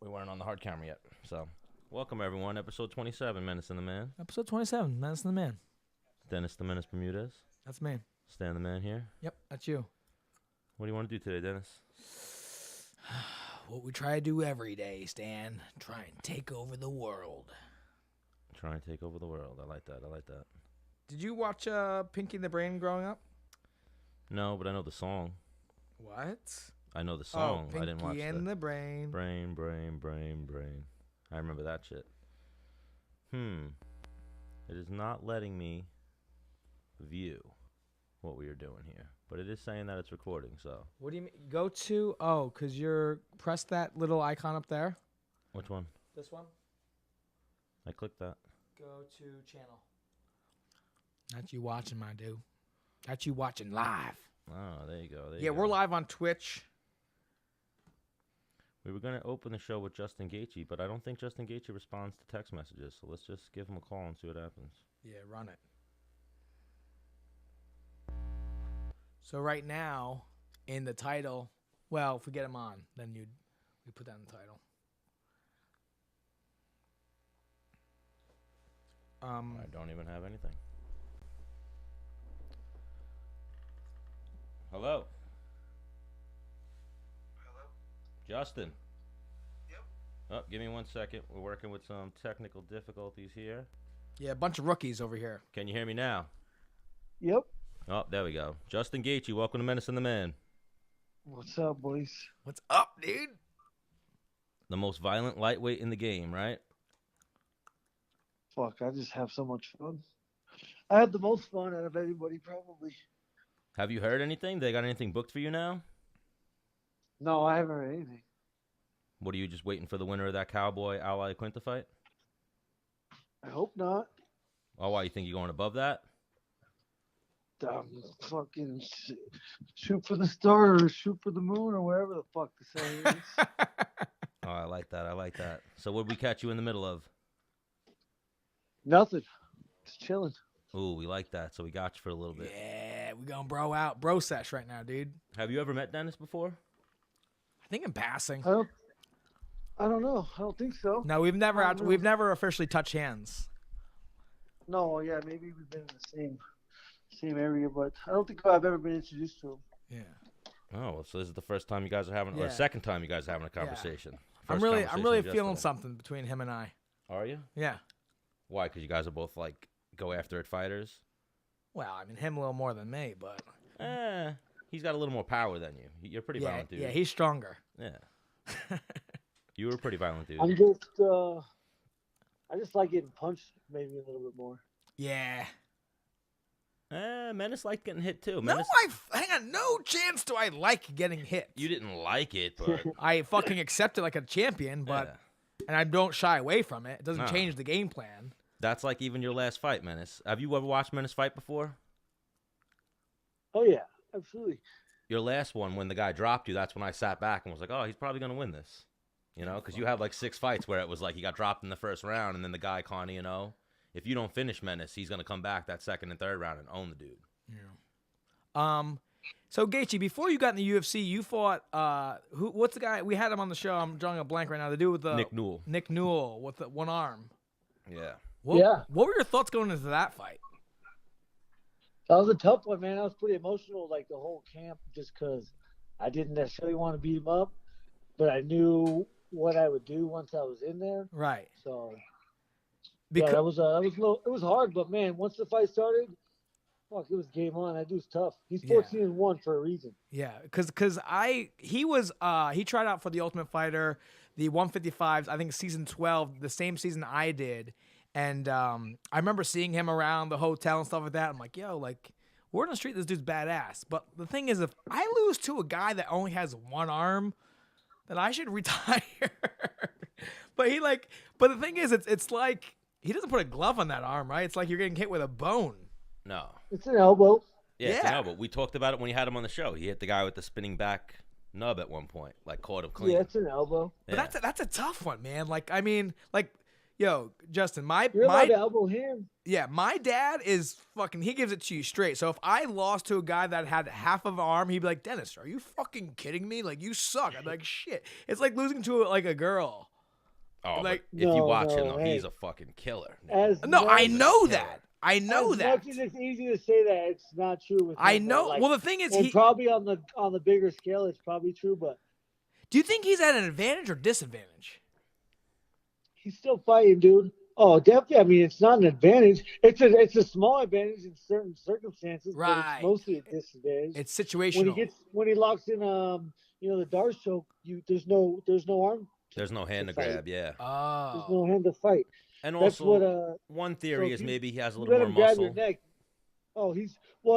We weren't on the hard camera yet. So, welcome everyone. Episode 27, Menace and the Man. Episode 27, Menace and the Man. Dennis the Menace Bermudez. That's me. Stan the Man here. Yep, that's you. What do you want to do today, Dennis? What we try to do every day, Stan. Try and take over the world. Try and take over the world. I like that. Did you watch Pinky and the Brain growing up? No, but I know the song. What? I know the song. Pinky I didn't watch and the Brain. Brain. I remember that shit. It is not letting me view what we are doing here. But it is saying that it's recording, so. What do you mean? Go to, because press that little icon up there. Which one? This one. I clicked that. Go to channel. That's you watching, my dude. That's you watching live. Oh, there you go. We're live on Twitch. We were going to open the show with Justin Gaethje, but I don't think Justin Gaethje responds to text messages, so let's just give him a call and see what happens. Yeah, run it. So right now, in the title, well, if we get him on, then we put that in the title. I don't even have anything. Hello? Justin? Yep. Oh, give me 1 second. We're working with some technical difficulties here. Yeah, a bunch of rookies over here. Can you hear me now? Yep. Oh, there we go. Justin Gaethje, welcome to Menace and the Man. What's up, boys? What's up, dude? The most violent lightweight in the game, right? Fuck, I just have so much fun. I had the most fun out of everybody, probably. Have you heard anything? They got anything booked for you now? No, I haven't heard anything. What, are you just waiting for the winner of that Cowboy Iaquinta fight? I hope not. Oh, why, you think you're going above that? Fucking shoot for the stars or shoot for the moon or wherever the fuck the saying is. Oh, I like that. So what did we catch you in the middle of? Nothing. Just chilling. Ooh, we like that. So we got you for a little bit. Yeah, we going bro sesh right now, dude. Have you ever met Dennis before? I think in passing. I don't know. I don't think so. No, we've never officially touched hands. No, yeah, maybe we've been in the same area, but I don't think I've ever been introduced to him. Yeah. Oh, so this is the first time you guys are having, or second time you guys are having a conversation. Yeah. I'm really feeling something between him and I. Are you? Yeah. Why? Because you guys are both like go after it fighters. Well, I mean, him a little more than me, but. He's got a little more power than you. You're pretty violent, dude. Yeah, he's stronger. Yeah. You were a pretty violent, dude. I just like getting punched maybe a little bit more. Yeah. Menace liked getting hit too. Hang on, no chance do I like getting hit. You didn't like it, but I fucking accept it like a champion, but and I don't shy away from it. It doesn't change the game plan. That's like even your last fight, Menace. Have you ever watched Menace fight before? Oh yeah, absolutely. Your last one, when the guy dropped you, that's when I sat back and was like, oh, he's probably gonna win this, because you have like 6 fights where it was like he got dropped in the first round, and then the guy kind of, if you don't finish Menace, he's going to come back that second and third round and own the dude. Yeah. So, Gaethje, before you got in the UFC, you fought, what's the guy? We had him on the show. I'm drawing a blank right now. The dude with the... Nick Newell. Nick Newell with the one arm. Yeah. What were your thoughts going into that fight? That was a tough one, man. I was pretty emotional, like the whole camp, just because I didn't necessarily want to beat him up, but I knew what I would do once I was in there. Right. So... Because it was hard, but man, once the fight started, fuck, it was game on. That dude's tough. He's 14-1 for a reason. Yeah, because he tried out for the Ultimate Fighter, the 155s, I think season 12, the same season I did, and I remember seeing him around the hotel and stuff like that. I'm like, yo, like word on the street, this dude's badass. But the thing is, if I lose to a guy that only has one arm, then I should retire. But the thing is, it's like. He doesn't put a glove on that arm, right? It's like you're getting hit with a bone. No. It's an elbow. Yeah, it's an elbow. We talked about it when you had him on the show. He hit the guy with the spinning back nub at one point, like caught him clean. Yeah, it's an elbow. But that's a tough one, man. Like, I mean, like, Yo, Justin, You're allowed to elbow him. Yeah, my dad is fucking, he gives it to you straight. So if I lost to a guy that had half of an arm, he'd be like, Dennis, are you fucking kidding me? Like, you suck. I'd be like, shit. It's like losing to like a girl. Oh, like, if you watch him, though, hey. he's a fucking killer. I know that. I know as that. Much as it's easy to say that, it's not true. With him, I know. Like, well, the thing is, and probably on the bigger scale, it's probably true. But do you think he's at an advantage or disadvantage? He's still fighting, dude. Oh, definitely. I mean, it's not an advantage. It's a small advantage in certain circumstances, right? But it's mostly a disadvantage. It's situational. When he locks in, the Darce choke, there's no arm. There's no hand to grab. Yeah. Oh. There's no hand to fight. And that's also, what, one theory is maybe he has a you little let more him grab muscle. your neck. Oh,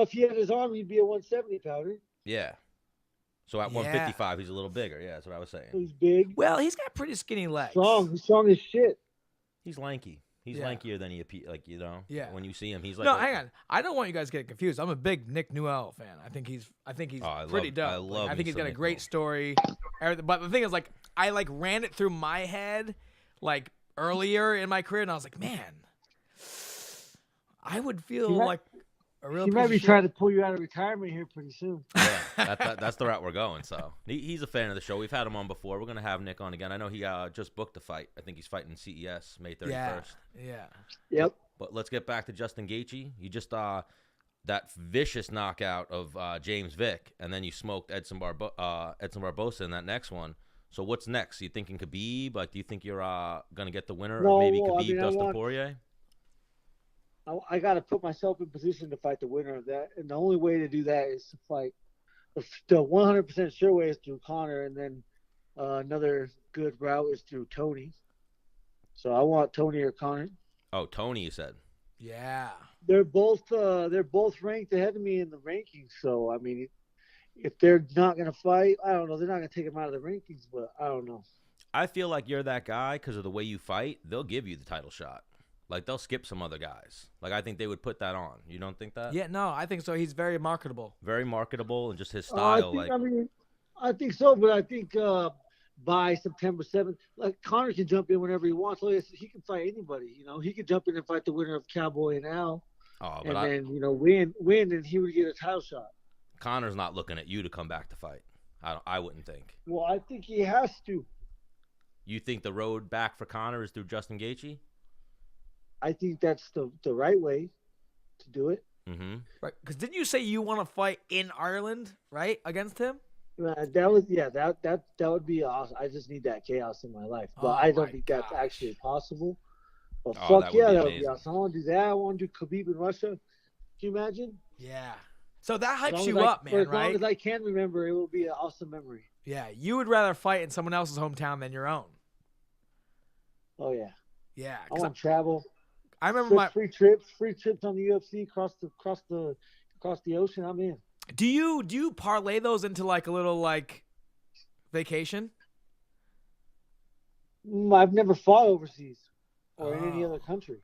if he had his arm, he'd be a 170 pounder. Yeah. So at 155, he's a little bigger. Yeah, that's what I was saying. He's big. Well, he's got pretty skinny legs. He's strong as shit. He's lanky. He's lankier than he appears. Yeah. When you see him, he's like. No, hang on. I don't want you guys to get confused. I'm a big Nick Newell fan. I think he's pretty dope. I think he's got a great story. Everything. But the thing is, like, I ran it through my head, like earlier in my career, and I was like, man, I would feel like a real. He might be trying to pull you out of retirement here pretty soon. Yeah, that's the route we're going. So he's a fan of the show. We've had him on before. We're gonna have Nick on again. I know he just booked a fight. I think he's fighting CES May 31st. Yeah. Yep. But let's get back to Justin Gaethje. You just that vicious knockout of James Vick, and then you smoked Edson Barboza in that next one. So what's next? You thinking Khabib? Like, do you think you're gonna get the winner of maybe Khabib, Dustin Poirier? I got to put myself in position to fight the winner of that, and the only way to do that is to fight. The 100% sure way is through Conor, and then another good route is through Tony. So I want Tony or Conor. Oh, Tony, you said. Yeah. They're both ranked ahead of me in the rankings. So I mean, if they're not gonna fight, I don't know. They're not gonna take him out of the rankings, but I don't know. I feel like you're that guy because of the way you fight. They'll give you the title shot. Like, they'll skip some other guys. Like, I think they would put that on. You don't think that? Yeah, no, I think so. He's very marketable. Very marketable, and just his style. I think so, but I think by September 7th, like, Conor can jump in whenever he wants. He can fight anybody. He could jump in and fight the winner of Cowboy and Al, then win, and he would get a title shot. Conor's not looking at you to come back to fight. I wouldn't think. Well, I think he has to. You think the road back for Conor is through Justin Gaethje? I think that's the right way to do it. Mm-hmm. Right, because didn't you say you want to fight in Ireland, right, against him? That would be awesome. I just need that chaos in my life, but I don't think that's actually possible. But that would be awesome. I want to do that. I want to do Khabib in Russia. Can you imagine? Yeah. So that hypes you up, man, right? As long as I can remember, it will be an awesome memory. Yeah, you would rather fight in someone else's hometown than your own. Oh yeah. Yeah. I want to travel. I remember free trips on the UFC across the ocean. I'm in. Do you parlay those into like a little like vacation? I've never fought overseas or in any other country.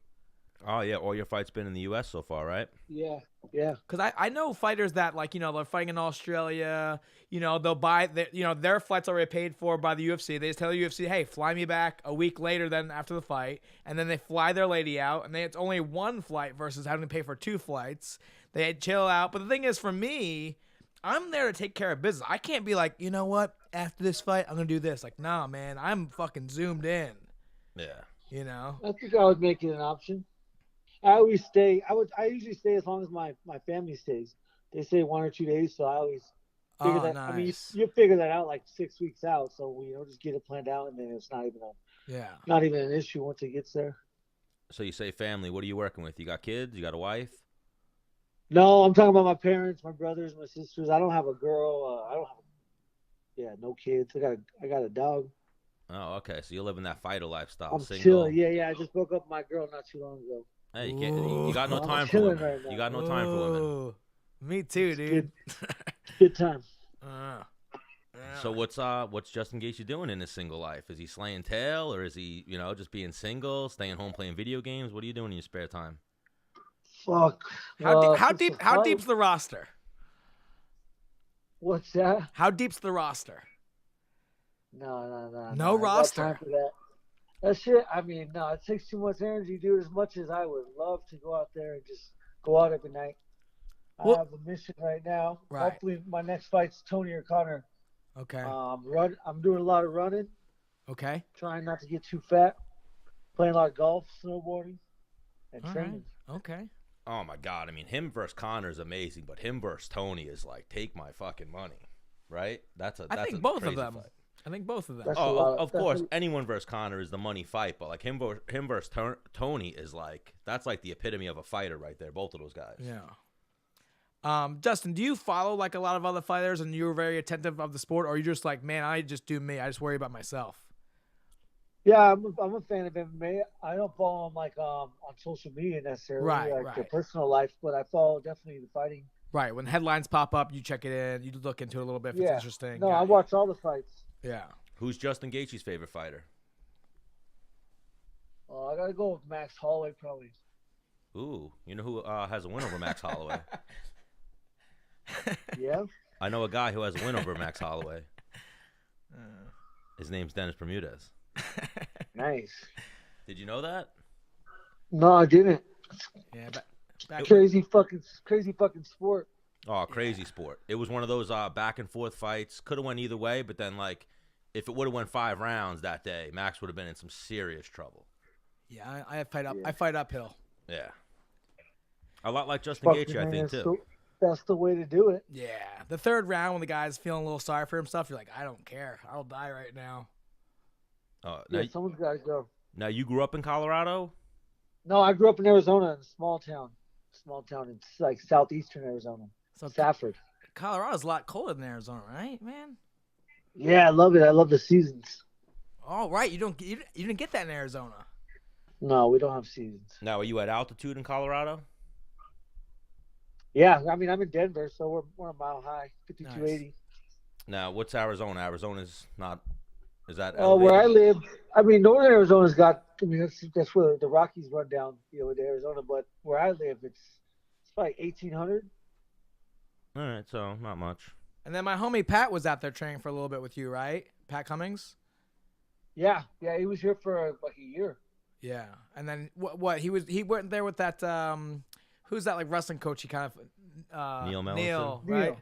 Oh yeah, all your fights been in the U.S. so far, right? Yeah. Because I know fighters that they're fighting in Australia. They'll buy their flights already paid for by the UFC. They just tell the UFC, hey, fly me back a week later than after the fight, and then they fly their lady out, and it's only one flight versus having to pay for 2 flights. They chill out. But the thing is, for me, I'm there to take care of business. I can't be like, you know what? After this fight, I'm gonna do this. Like, nah, man, I'm fucking zoomed in. Yeah. I think I would make it an option. I always stay. I usually stay as long as my family stays. They stay 1 or 2 days, so I always figure that. Nice. I mean, you figure that out like 6 weeks out. So just get it planned out, and then it's not even an issue once it gets there. So you say family. What are you working with? You got kids? You got a wife? No, I'm talking about my parents, my brothers, my sisters. I don't have a girl. I don't have. No kids. I got a dog. Oh, okay. So you're living that fighter lifestyle. I'm single. chilling. Yeah. I just broke up with my girl not too long ago. Hey, you got no time for women. Right, you got no time for women. Me too, dude. Good time. So what's Justin Gaethje doing in his single life? Is he slaying tail, or is he just being single, staying home playing video games? What are you doing in your spare time? Fuck. How deep's the roster? What's that? How deep's the roster? No. No roster. I got time for that. That shit, I mean, no, it takes too much energy, dude. As much as I would love to go out there and just go out every night. I Well, have a mission right now. right. Hopefully, my next fight's Tony or Conor. Okay. I'm doing a lot of running, Okay. trying not to get too fat, playing a lot of golf, snowboarding, and All training. right. Okay. Oh my God! I mean, him versus Conor is amazing, but him versus Tony is like, take my fucking money, right? That's I think a both of crazy them. fight. I think both of them. That's- Oh, of that's course, a- anyone versus Conor is the money fight, but like him versus Tony is like, that's like the epitome of a fighter right there. Both of those guys. Yeah. Justin, do you follow like a lot of other fighters and you're very attentive of the sport, or are you just like, man, I just do me. I just worry about myself? Yeah, I'm a fan of MMA. I don't follow them like on social media necessarily, Right, like right. their personal life, but I follow definitely the fighting. Right. When headlines pop up, you check it in. You look into it a little bit if it's Yeah. interesting. No, Got I it. watch all the fights. Yeah. Who's Justin Gaethje's favorite fighter? I gotta go with Max Holloway probably. Ooh, you know who has a win over Max Holloway? Yeah. I know a guy who has a win over Max Holloway. His name's Dennis Bermudez. Nice. Did you know that? No, I didn't. Yeah. Back Crazy fucking sport. Oh, crazy sport. It was one of those back and forth fights. Could have went either way, but then like, if it would have went 5 rounds that day, Max would have been in some serious trouble. Yeah. I fight up. Yeah. I fight uphill. Yeah. A lot like Justin Fucking Gaethje, I think, man, too. that's the way to do it. Yeah. The third round when the guy's feeling a little sorry for himself, you're like, I don't care. I'll die right now. Now, Yeah, someone's got to go. now, you grew up in Colorado? No, I grew up in Arizona, in a small town in like southeastern Arizona, So Safford. Colorado's a lot colder than Arizona, right, man? Yeah, I love it. I love the seasons. Oh, right. You didn't get that in Arizona. No, we don't have seasons. Now, are you at altitude in Colorado? Yeah, I mean, I'm in Denver, so we're a mile high, 5280. Now, what's Arizona? Arizona's not. Is that? Oh, where I elevated? live, I mean, northern Arizona's got. I mean, that's where the Rockies run down, with Arizona. But where I live, it's like 1800. All right, so not much. And then my homie Pat was out there training for a little bit with you, right? Pat Cummings? Yeah, he was here for like a year. Yeah. And then what he went there with that who's that like wrestling coach he kind of Neil Melanson? Neil, right? Neil.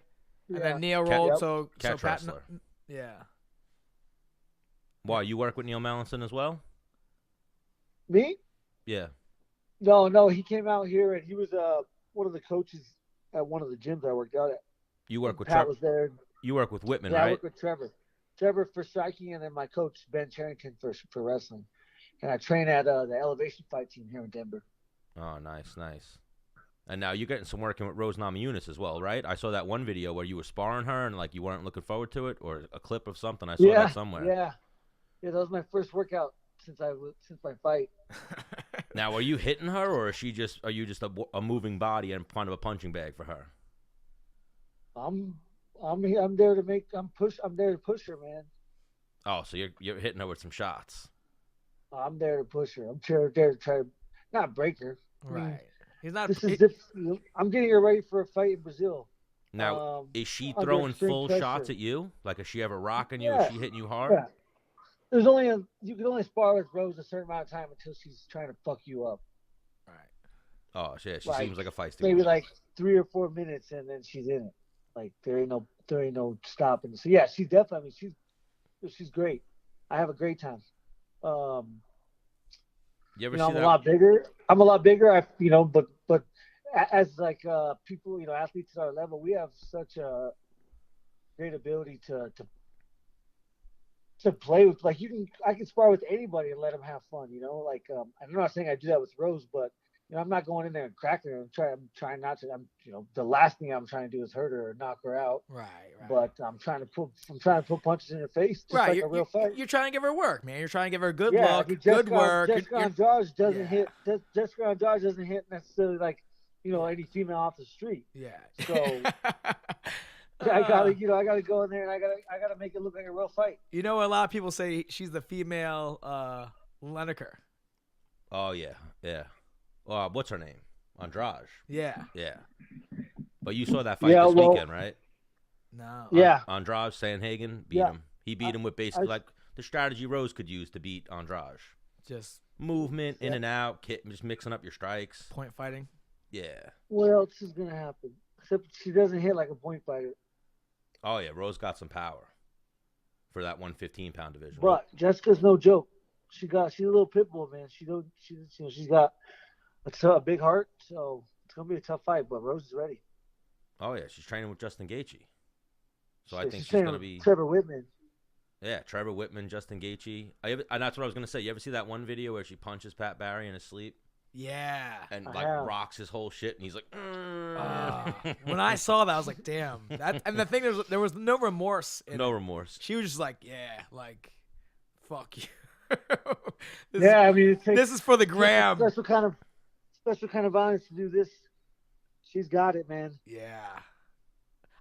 And Yeah. then Neil rolled Yep. so Catch Pat wrestler. yeah. Why, you work with Neil Melanson as well? Me? Yeah. No, he came out here and he was one of the coaches at one of the gyms I worked out at. You work with Pat Trevor. was there. You work with Whitman, Yeah, I right? work with Trevor. Trevor for striking, and then my coach Ben Charrington for wrestling. And I train at the Elevation Fight Team here in Denver. Oh, nice. And now you're getting some working with Rose Namajunas as well, right? I saw that one video where you were sparring her and like you weren't looking forward to it, or a clip of something. I saw that somewhere. Yeah, that was my first workout since my fight. Now, are you hitting her, or are you just a moving body and kind of a punching bag for her? I'm there to I'm there to push her, man. Oh, so you're hitting her with some shots. I'm there to push her. I'm there to try to not break her. I mean, Right. He's not I'm getting her ready for a fight in Brazil. Now, is she under throwing extreme full pressure. shots at you? Like, is she ever rocking you? Yeah. Is she hitting you hard? Yeah. You can only spar with Rose a certain amount of time until she's trying to fuck you up. Right. Oh, shit. She Like, seems like a feisty Maybe woman. like 3 or 4 minutes, and then she's in it. Like there ain't no stopping. So yeah, she's definitely. I mean, she's great. I have a great time. You ever I'm see a that? lot bigger. But as like people, athletes at our level, we have such a great ability to play with. Like I can spar with anybody and let them have fun. Like I'm not saying I do that with Rose, but I'm not going in there and cracking her. I'm trying not to. The last thing I'm trying to do is hurt her or knock her out. Right. But I'm trying to put punches in her face, just Right. like a real fight. You're trying to give her work, man. You're trying to give her good Yeah, look, I mean, good work. Jessica Andrade doesn't hit. Jessica Andrade doesn't hit necessarily like any female off the street. Yeah. So I gotta go in there and I gotta make it look like a real fight. You know, a lot of people say she's the female Lineker. Oh, yeah. What's her name? Andrade. Yeah. Yeah. But you saw that fight this weekend, right? No. Yeah. Andrade Sanhagen beat Yeah. him. He beat him with basically like the strategy Rose could use to beat Andrade. Just movement, in and out, just mixing up your strikes. point fighting. Yeah. What else is gonna happen? Except she doesn't hit like a point fighter. Oh yeah, Rose got some power for that 115-pound division. But Jessica's no joke. She's a little pit bull, man. She's got a big heart, so it's gonna be a tough fight. But Rose is ready. Oh yeah, she's training with Justin Gaethje, so I think she's training gonna with be Trevor Whitman. Yeah, Trevor Whitman, Justin Gaethje. And that's what I was gonna say. You ever see that one video where she punches Pat Barry in his sleep? Yeah. And rocks his whole shit, and he's like, when I saw that, I was like, damn. And the thing is, there was no remorse. No remorse. She was just like, yeah, like, fuck you. This is for the gram. Special kind of violence to do this. She's got it, man. Yeah.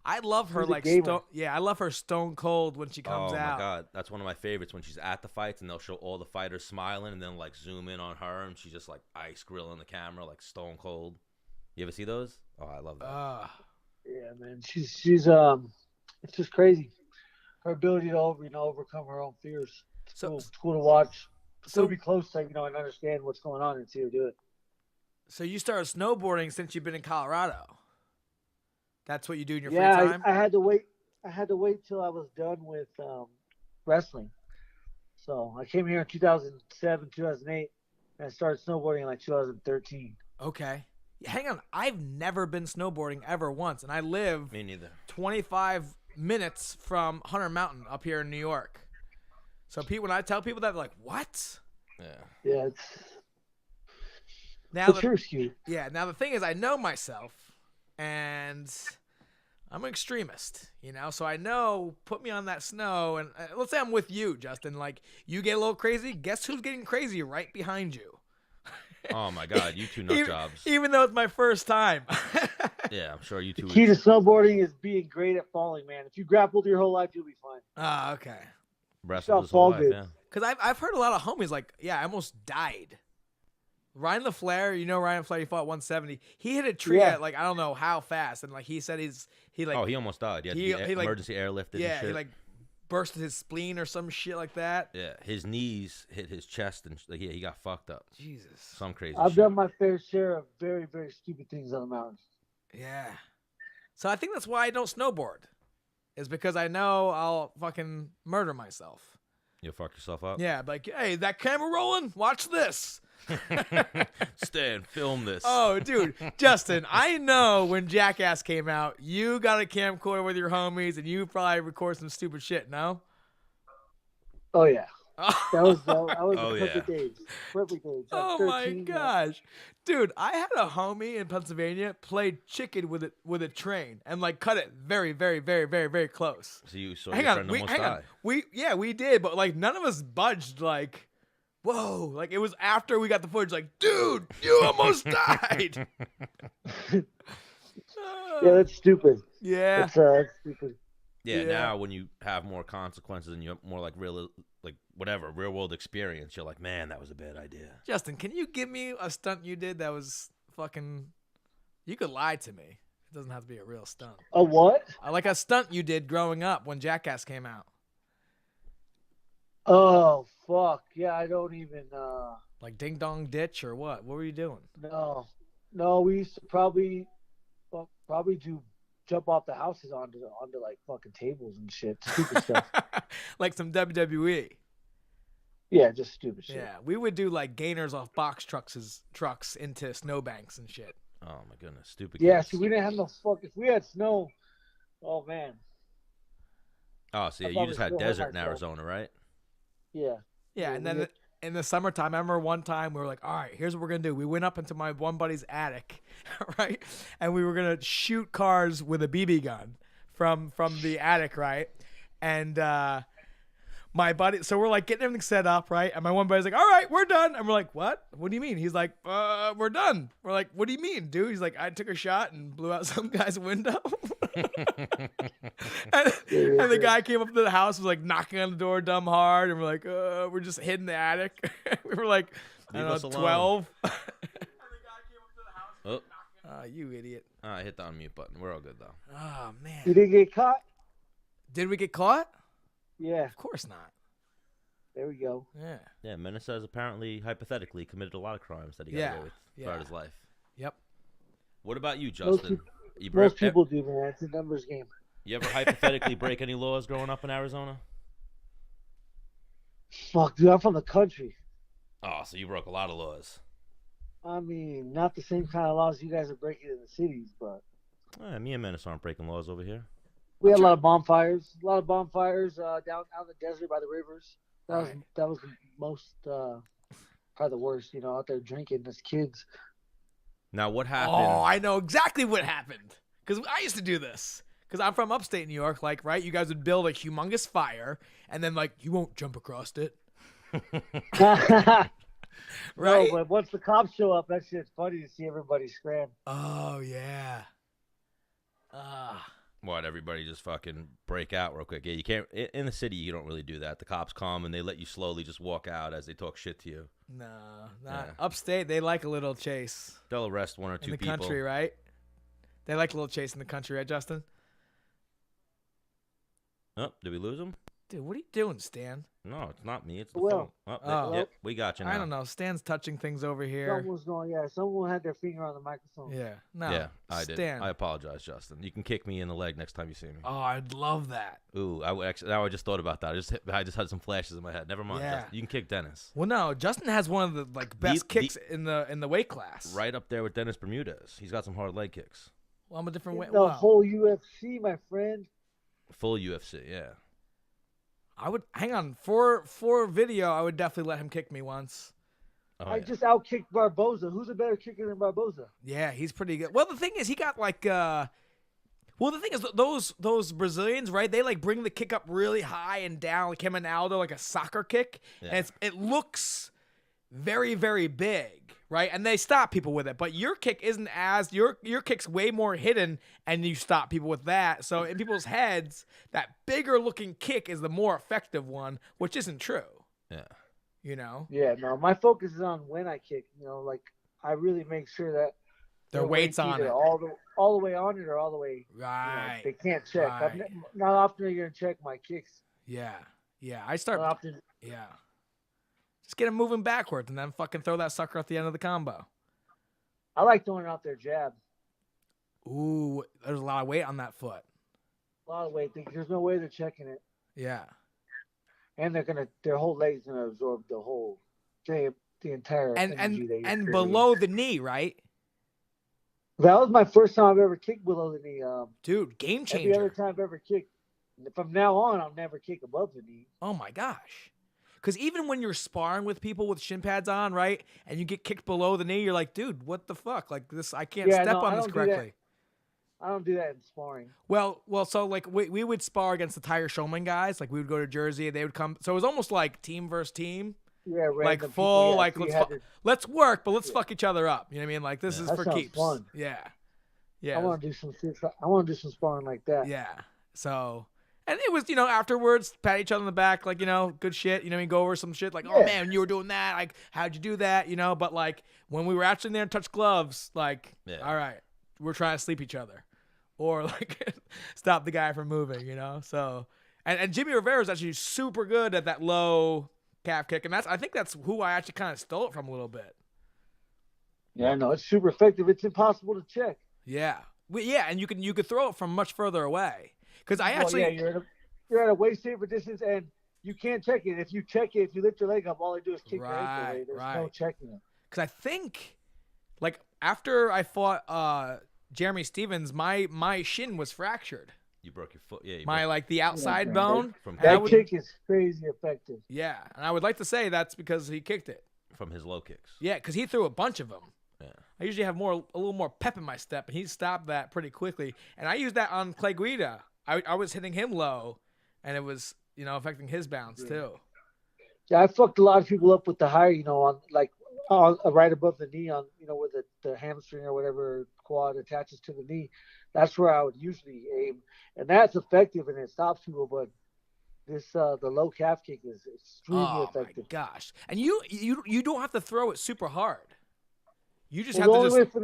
I love her I love her stone cold when she comes out. Oh my god, that's one of my favorites when she's at the fights and they'll show all the fighters smiling and then like zoom in on her and she's just like ice grilling the camera like stone cold. You ever see those? Oh, I love that. Yeah, man. She's it's just crazy. Her ability to overcome her own fears. It's cool to watch. Still be close to and understand what's going on and see her do it. So you started snowboarding since you've been in Colorado. That's what you do in your free time? I had to wait. I had to wait till I was done with wrestling. So I came here in 2007, 2008, and I started snowboarding in like 2013. Okay. Hang on. I've never been snowboarding ever once, and I live Me neither. 25 minutes from Hunter Mountain up here in New York. So when I tell people that, they're like, what? Yeah. Yeah, it's your excuse. Yeah. Now the thing is, I know myself. And I'm an extremist, so I know, put me on that snow, and let's say I'm with you, Justin, like, you get a little crazy, guess who's getting crazy right behind you? Oh, my God, you two nut jobs. Even though it's my first time. Yeah, I'm sure you two. The key to snowboarding is being great at falling, man. If you grappled your whole life, you'll be fine. Ah, okay. Wrestled his whole life, yeah. Because I've heard a lot of homies, like, yeah, I almost died. Ryan LaFleur, Ryan LaFleur, he fought 170. He hit a tree at like I don't know how fast, and like he said he almost died. He emergency airlifted. Yeah, and shit. he like bursted his spleen or some shit like that. Yeah, his knees hit his chest and he got fucked up. Jesus, some crazy. I've done my fair share of very, very stupid things on the mountain. Yeah, so I think that's why I don't snowboard, is because I know I'll fucking murder myself. You'll fuck yourself up. Yeah, like, hey, that camera rolling? Watch this. Stan, film this. Oh, dude, Justin, I know when Jackass came out, you got a camcorder with your homies, and you probably record some stupid shit. No? Oh yeah, that was perfect age. Perfect age. Oh 13, my gosh, dude, I had a homie in Pennsylvania play chicken with a train and like cut it very, very, very, very, very close. So you saw your friend almost die. We did, but like none of us budged. Like, whoa, like it was after we got the footage. Like, dude, you almost died. Yeah, that's stupid. Yeah, that's stupid. Yeah, now when you have more consequences and you have more like real world experience, you're like, man, that was a bad idea. Justin, can you give me a stunt you did that was fucking? You could lie to me. It doesn't have to be a real stunt. A what? Like a stunt you did growing up when Jackass came out. Oh fuck! Yeah, I don't even. Like ding dong ditch or what? What were you doing? No. We used to probably do jump off the houses onto like fucking tables and shit, stupid stuff. Like some WWE. Yeah, just stupid shit. Yeah, we would do like gainers off box trucks into snowbanks and shit. Oh my goodness, stupid. Yeah, kids. see, we didn't have no fuck. If we had snow, oh man. Oh, so yeah, you just had desert in Arizona, right? Yeah. Yeah, and then in the summertime, I remember one time we were like, all right, here's what we're going to do. We went up into my one buddy's attic, right? And we were going to shoot cars with a BB gun from the attic, right? And my buddy, so we're like getting everything set up, right? And my one buddy's like, all right, we're done. And we're like, what? What do you mean? He's like, we're done. We're like, what do you mean, dude? He's like, I took a shot and blew out some guy's window. and the guy came up to the house, was like knocking on the door dumb hard. And we're like, we're just hiding the attic. We were like, I don't know, 12. And the guy came up to the house. Oh, you idiot. I hit the unmute button. We're all good, though. Oh, man. You didn't get caught? Did we get caught? Yeah. Of course not. There we go. Yeah. Yeah, Menace has apparently, hypothetically, committed a lot of crimes that he got away with throughout his life. Yep. What about you, Justin? Most people do, man. It's a numbers game. You ever hypothetically break any laws growing up in Arizona? Fuck, dude, I'm from the country. Oh, so you broke a lot of laws. I mean, not the same kind of laws you guys are breaking in the cities, but Me and Menace aren't breaking laws over here. we had a lot of bonfires. Down out in the desert by the rivers. That was the most, probably the worst. Out there drinking as kids. Now, what happened? Oh, I know exactly what happened. Because I used to do this. Because I'm from upstate New York, right? You guys would build a humongous fire, and then, you won't jump across it. Right? No, but once the cops show up, that shit's funny to see everybody scram. Oh, yeah. What, everybody just fucking break out real quick? Yeah, you can't. In the city, you don't really do that. The cops come, and they let you slowly just walk out as they talk shit to you. No, not upstate. They like a little chase. They'll arrest one or two people. In the country, right? They like a little chase in the country, right, Justin? Oh, did we lose him? Dude, what are you doing, Stan? No, it's not me. It's the phone. Yep, we got you now. I don't know. Stan's touching things over here. Someone had their finger on the microphone. Yeah. No. Yeah, I did. Stan. I apologize, Justin. You can kick me in the leg next time you see me. Oh, I'd love that. Ooh, now I just thought about that. I just had some flashes in my head. Never mind. Yeah. Justin. You can kick Dennis. Well, no, Justin has one of the best kicks in the weight class. Right up there with Dennis Bermudez. He's got some hard leg kicks. Well, I'm a different way. The whole UFC, my friend. Full UFC, yeah. I would hang on for video. I would definitely let him kick me once. I just outkicked Barboza. Who's a better kicker than Barboza? Yeah, he's pretty good. Well, the thing is, he got the thing is, those Brazilians, right? They bring the kick up really high and down, like him and Aldo, like a soccer kick, and it looks very, very big, right? And they stop people with it. But your kick isn't your kick's way more hidden, and you stop people with that. So in people's heads, that bigger looking kick is the more effective one, which isn't true. Yeah. Yeah, no, my focus is on when I kick. I really make sure that their weight's on it. All the way on it or all the way. Right. They can't check. Right. Not often are you going to check my kicks. Yeah. Yeah. I start. Not often. Yeah. Just get him moving backwards and then fucking throw that sucker at the end of the combo. I like throwing out their jab. Ooh, there's a lot of weight on that foot. A lot of weight. There's no way they're checking it. Yeah. And their whole leg's gonna absorb the entire energy and below the knee, right? That was my first time I've ever kicked below the knee. Dude, game changer. Every other time I've ever kicked. From now on, I'll never kick above the knee. Oh my gosh. Because even when you're sparring with people with shin pads on, right, and you get kicked below the knee, you're like, dude, what the fuck? Like this, I can't step on this correctly. I don't do that in sparring. Well, so we would spar against the Tire Showman guys. We would go to Jersey, and they would come. So it was almost like team versus team. Yeah, full, let's work, but let's fuck each other up. You know what I mean? This is for keeps. Fun. Yeah. Yeah. I want to do some sparring like that. Yeah. So. And it was, afterwards, pat each other on the back, good shit. Go over some shit oh, man, you were doing that. How'd you do that? But, when we were actually there and touched gloves, all right, we're trying to sleep each other. Or, stop the guy from moving, So, and Jimmy Rivera is actually super good at that low calf kick. And I think that's who I actually kind of stole it from a little bit. Yeah, no, it's super effective. It's impossible to check. Yeah. And you could throw it from much further away. Because you're at a way safer distance, and you can't check it. If you check it, if you lift your leg up, all they do is kick your ankle away. There's no checking it. Because I think, after I fought Jeremy Stevens, my shin was fractured. You broke your foot. Yeah. The outside bone. That kick is crazy effective. Yeah, and I would like to say that's because he kicked it. From his low kicks. Yeah, because he threw a bunch of them. Yeah. I usually have a little more pep in my step, and he stopped that pretty quickly. And I used that on Clay Guida. I was hitting him low, and it was, affecting his bounce too. Yeah, I fucked a lot of people up with the high, on right above the knee on, where the hamstring or whatever quad attaches to the knee. That's where I would usually aim, and that's effective and it stops people. But this the low calf kick is extremely effective. Oh my gosh! And you don't have to throw it super hard. You just the only way for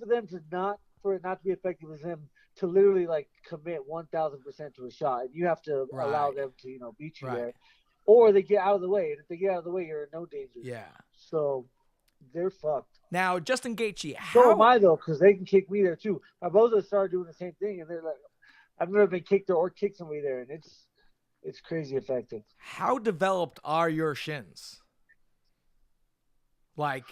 them for it not to be effective is them to literally commit 1,000% to a shot, and you have to allow them to beat you there. or they get out of the way. And if they get out of the way, you're in no danger. Yeah. So they're fucked. Now, Justin Gaethje, So am how? I, though, because they can kick me there, too. Barboza started doing the same thing, and they're like, I've never been kicked or kicked somebody there, and it's crazy effective. How developed are your shins? Like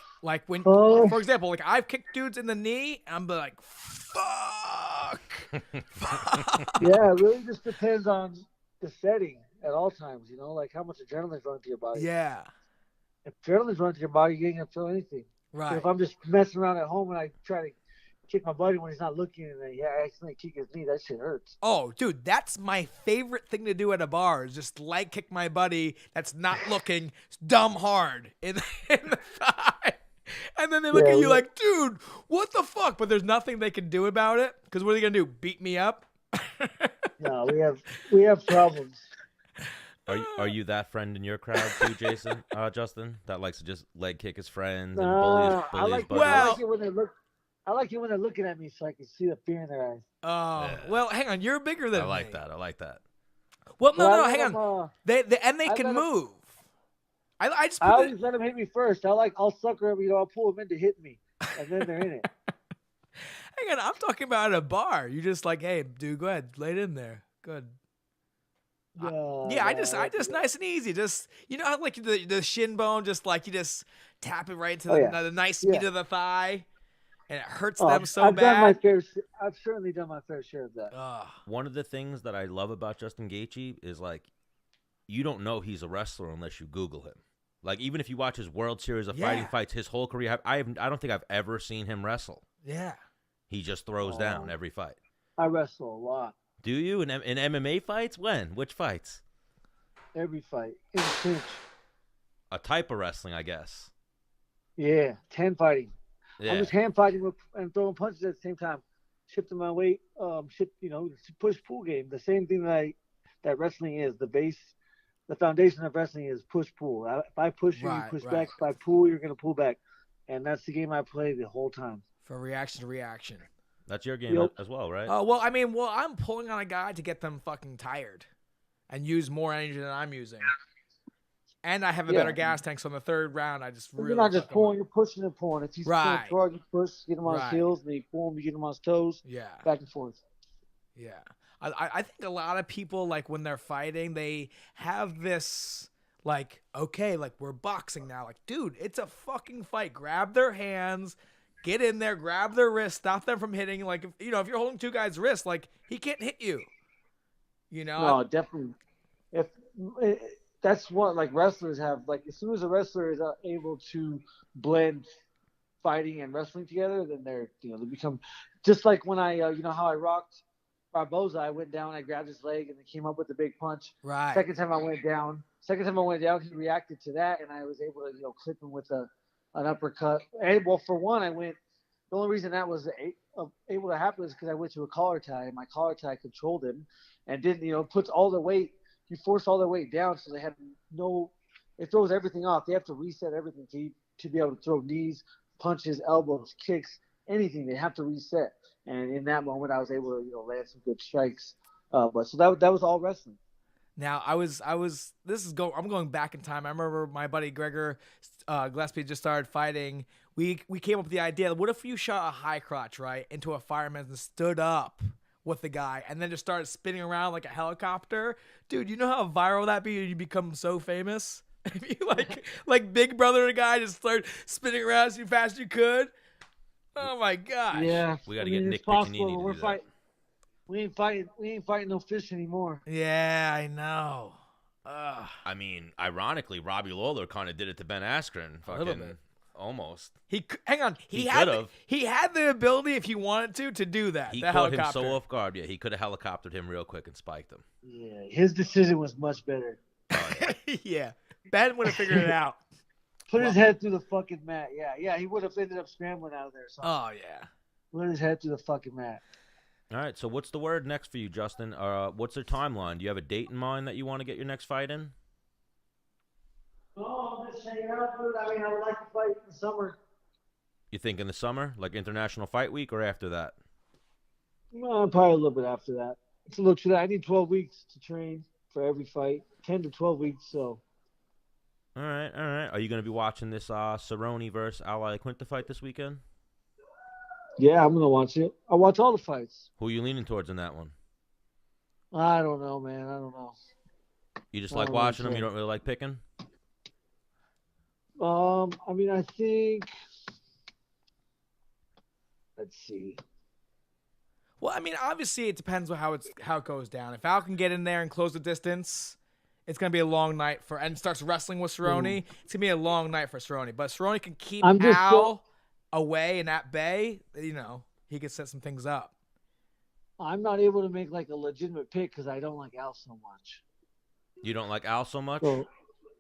when, Oh. for example, like I've kicked dudes in the knee, and I'm like, fuck. Yeah, it really just depends on the setting at all times, you know, like how much adrenaline's running through your body. Yeah. If adrenaline's running through your body, you ain't gonna feel anything. But Right. if I'm just messing around at home and I try to kick my buddy when he's not looking, and then I accidentally kick his knee, that shit hurts. Oh, dude, that's my favorite thing to do at a bar is just leg kick my buddy that's not looking dumb hard in the thigh. And then they look at you like, dude, what the fuck? But there's nothing they can do about it because what are they going to do? Beat me up? No, we have problems. Ah. Are you that friend in your crowd too, Jason? Justin, that likes to just leg kick his friends and I bully his like buddies? I like it when they look. I like it when they're looking at me so I can see the fear in their eyes. Oh, Yeah. well, hang on. You're bigger than I like me. that. I like that. Well, But no, I hang let on. 'em, They I can let 'em- move. I just I put always let them hit me first. I'll sucker them, I'll pull them in to hit me, and then they're in it. hang on. I'm talking about at a bar. You just like, hey, dude, go ahead, lay it in there. Good. Yeah, I just nice and easy. Just how like the shin bone, just like you just tap it right to the nice meat of the thigh, and it hurts them so I've bad. done my fair. I've certainly done my fair share of that. Ugh. One of the things that I love about Justin Gaethje is like, you don't know he's a wrestler unless you Google him. Like even if you watch his World Series of Fighting fights, his whole career, I don't think I've ever seen him wrestle. Yeah. He just throws down every fight. I wrestle a lot. Do you in MMA fights? When? Which fights? Every fight in the clinch. A type of wrestling, I guess. Yeah, hand fighting. Yeah. I'm just hand fighting and throwing punches at the same time. Shifting my weight, push pull game. The same thing that wrestling is. The base, the foundation of wrestling is push pull. If I push you, you push back. If I pull, you're gonna pull back, and that's the game I play the whole time. From reaction to reaction. That's your game as well, right? Oh, well, I mean, I'm pulling on a guy to get them fucking tired and use more energy than I'm using. And I have a better gas tank, so in the third round, I just really... You're not just pulling, you're pushing and pulling. If he's right. you push, get him on his heels, and then you pull him, you get him on his toes. Yeah. Back and forth. Yeah. I think a lot of people, like, when they're fighting, they have this, like, okay, like, we're boxing now. Like, dude, it's a fucking fight. Grab their hands... Get in there, grab their wrist, stop them from hitting. Like, if you're holding two guys' wrists, like, he can't hit you. No, definitely. That's what, like, wrestlers have. Like, as soon as a wrestler is able to blend fighting and wrestling together, then they become just like when I, how I rocked Barboza. I went down, I grabbed his leg, and then came up with a big punch. Right. Second time I went down, he reacted to that, and I was able to, clip him with an uppercut. And, well, for one, the only reason that was able to happen is because I went to a collar tie, and my collar tie controlled him and didn't, puts all the weight, you force all the weight down, so they have it throws everything off. They have to reset everything to be able to throw knees, punches, elbows, kicks, anything. They have to reset. And in that moment, I was able to, land some good strikes. But so that was all wrestling. Now I'm going back in time. I remember my buddy Gregor Gillespie just started fighting. We came up with the idea, what if you shot a high crotch, right, into a fireman and stood up with the guy and then just started spinning around like a helicopter? Dude, you know how viral that'd be? You become so famous. If you like Big Brother a guy, just start spinning around as fast as you could. Oh my gosh. Yeah. We got to get Nick Piccinini to do that. We ain't fighting no fish anymore. Yeah, I know. Ugh. I mean, ironically, Robbie Lawler kind of did it to Ben Askren. A little bit. Almost. Hang on. He had the ability, if he wanted to do that. He the caught helicopter. him so off guard. Yeah, he could have helicoptered him real quick and spiked him. Yeah, his decision was much better. Oh, yeah. Yeah. Ben would have figured it out. Put his head through the fucking mat. Yeah, he would have ended up scrambling out of there. Oh, yeah. Put his head through the fucking mat. All right, so what's the word next for you, Justin? What's their timeline? Do you have a date in mind that you want to get your next fight in? Oh, I'm just hanging out, dude. I mean, I would like to fight in the summer. You think in the summer, like International Fight Week, or after that? Well, probably a little bit after that. It's a little too that. I need 12 weeks to train for every fight, 10 to 12 weeks. So. All right. Are you going to be watching this Cerrone versus Iaquinta fight this weekend? Yeah, I'm gonna watch it. I watch all the fights. Who are you leaning towards in that one? I don't know, man. I don't know. You just like watching them? You don't really like picking? I mean, I think. Let's see. Well, I mean, obviously it depends on how it goes down. If Al can get in there and close the distance, it's gonna be a long night and starts wrestling with Cerrone. It's gonna be a long night for Cerrone. But Cerrone can keep Al away and at bay. You know, he can set some things up. I'm not able to make like a legitimate pick because I don't like Al so much. You don't like Al so much? So,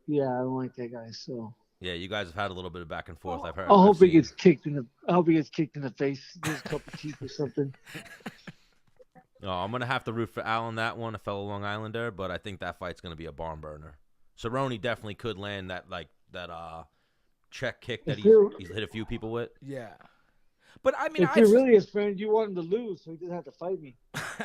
yeah, I don't like that guy. So. Yeah, you guys have had a little bit of back and forth. I've heard. I hope he gets kicked in the face. There's a couple teeth or something. No, I'm gonna have to root for Al in that one, a fellow Long Islander, but I think that fight's gonna be a barn burner. Cerrone definitely could land that check kick that he's hit a few people with. Yeah, but I mean, if you're really his friend, you want him to lose, so he doesn't have to fight me.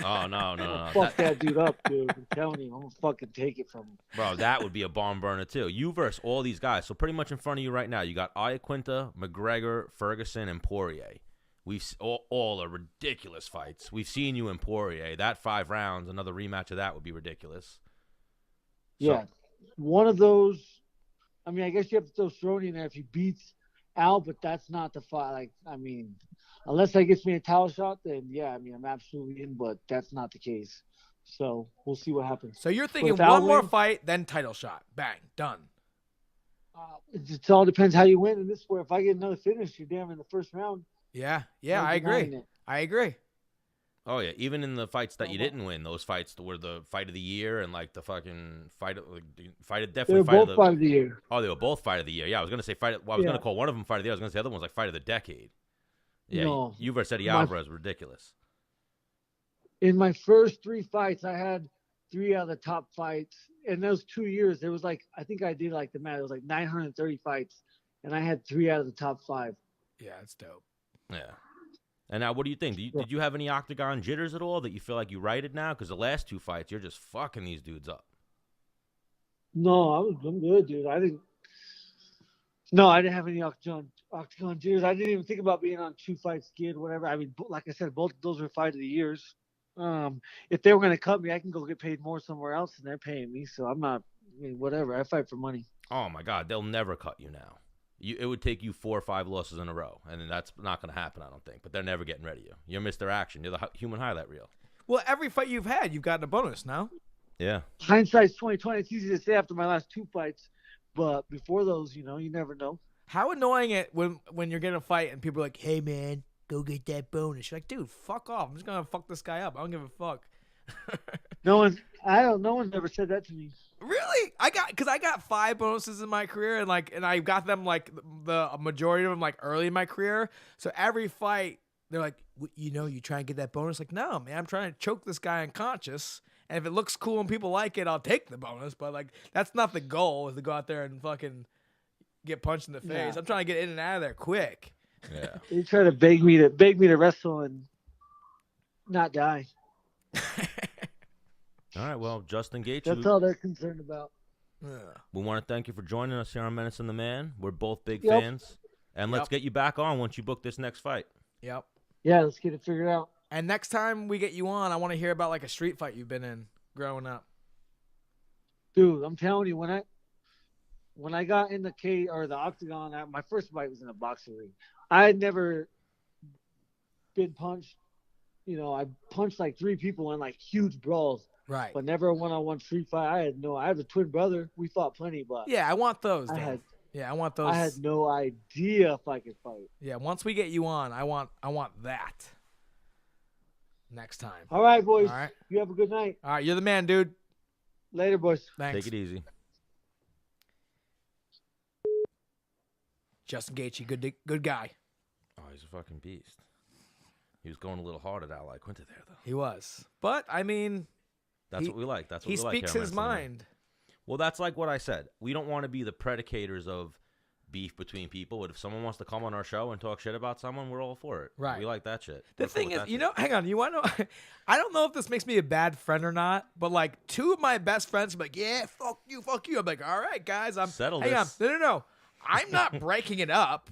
Oh no! Fuck that dude up, dude. I'm telling you, I'm gonna fucking take it from him. Bro, that would be a barn burner too. You versus all these guys. So pretty much in front of you right now, you got Iaquinta, McGregor, Ferguson, and Poirier. We've all are ridiculous fights. We've seen you in Poirier. That 5 rounds, another rematch of that would be ridiculous. Yeah, one of those. I mean, I guess you have to throw Cerrone in there if he beats Al, but that's not the fight. Like, I mean, unless that gets me a title shot, then yeah, I mean, I'm absolutely in, but that's not the case. So we'll see what happens. So you're thinking one more fight, then title shot. Bang, done. It all depends how you win in this sport. If I get another finish, you're damn in the first round. Yeah, I agree. Oh yeah, even in the fights that you didn't win, those fights were the fight of the year and like the fucking fight of definitely they were both fight of the year. Oh, they were both fight of the year. Yeah, I was gonna say fight. Well, I was gonna call one of them fight of the year. I was gonna say the other one was like fight of the decade. Yeah, no, you versus Eddie Alvarez, ridiculous. In my first 3 fights, I had 3 out of the top fights. In those 2 years, there was like I think I did like the math. It was like 930 fights, and I had 3 out of the top 5. Yeah, it's dope. Yeah. And now, what do you think? Did you have any octagon jitters at all that you feel like you righted now? Because the last 2 fights, you're just fucking these dudes up. No, I'm good, dude. I didn't have any octagon jitters. I didn't even think about being on 2 fights skid, whatever. I mean, like I said, both of those were fight of the years. If they were going to cut me, I can go get paid more somewhere else, and they're paying me. So I'm not. I mean, whatever. I fight for money. Oh my God, they'll never cut you now. It would take you 4 or 5 losses in a row, and that's not going to happen, I don't think. But they're never getting rid of you. You're Mr. Action. You're the human highlight reel. Well, every fight you've had, you've gotten a bonus now. Yeah. Hindsight's 20/20. It's easy to say after my last 2 fights, but before those, you never know. How annoying it when you're getting a fight and people are like, "Hey man, go get that bonus." You're like, "Dude, fuck off. I'm just gonna fuck this guy up. I don't give a fuck." No one's ever said that to me. Really? I got 5 bonuses in my career, and I got them like the majority of them like early in my career. So every fight, they're like, you try and get that bonus. Like, no, man, I'm trying to choke this guy unconscious. And if it looks cool and people like it, I'll take the bonus. But like, that's not the goal, is to go out there and fucking get punched in the face. Yeah. I'm trying to get in and out of there quick. Yeah. You try to beg me to wrestle and not die. All right, well, Justin Gaethje. That's all they're concerned about. We want to thank you for joining us here on Menace and the Man. We're both big Yep. fans. And let's get you back on once you book this next fight. Yep. Yeah, let's get it figured out. And next time we get you on, I want to hear about like a street fight you've been in growing up. Dude, I'm telling you, when I got in the octagon, my first fight was in a boxing ring. I had never been punched. I punched like 3 people in like huge brawls. Right. But never a one-on-one street fight. I have a twin brother. We fought plenty, but yeah, I want those. I want those. I had no idea if I could fight. Yeah, once we get you on, I want that next time. All right, boys. All right. You have a good night. All right, you're the man, dude. Later, boys. Thanks. Take it easy. Justin Gaethje, good guy. Oh, he's a fucking beast. He was going a little hard at Iaquinta there, though. He was. But, I mean... That's what we like. That's what he we like. He speaks his mind. Well, that's like what I said. We don't want to be the predicators of beef between people. But if someone wants to come on our show and talk shit about someone, we're all for it. Right. We like that shit. The thing is, hang on, you want to know? I don't know if this makes me a bad friend or not, but like 2 of my best friends are like, yeah, fuck you. I'm like, all right, guys, Settle hang this. on. No. I'm not breaking it up.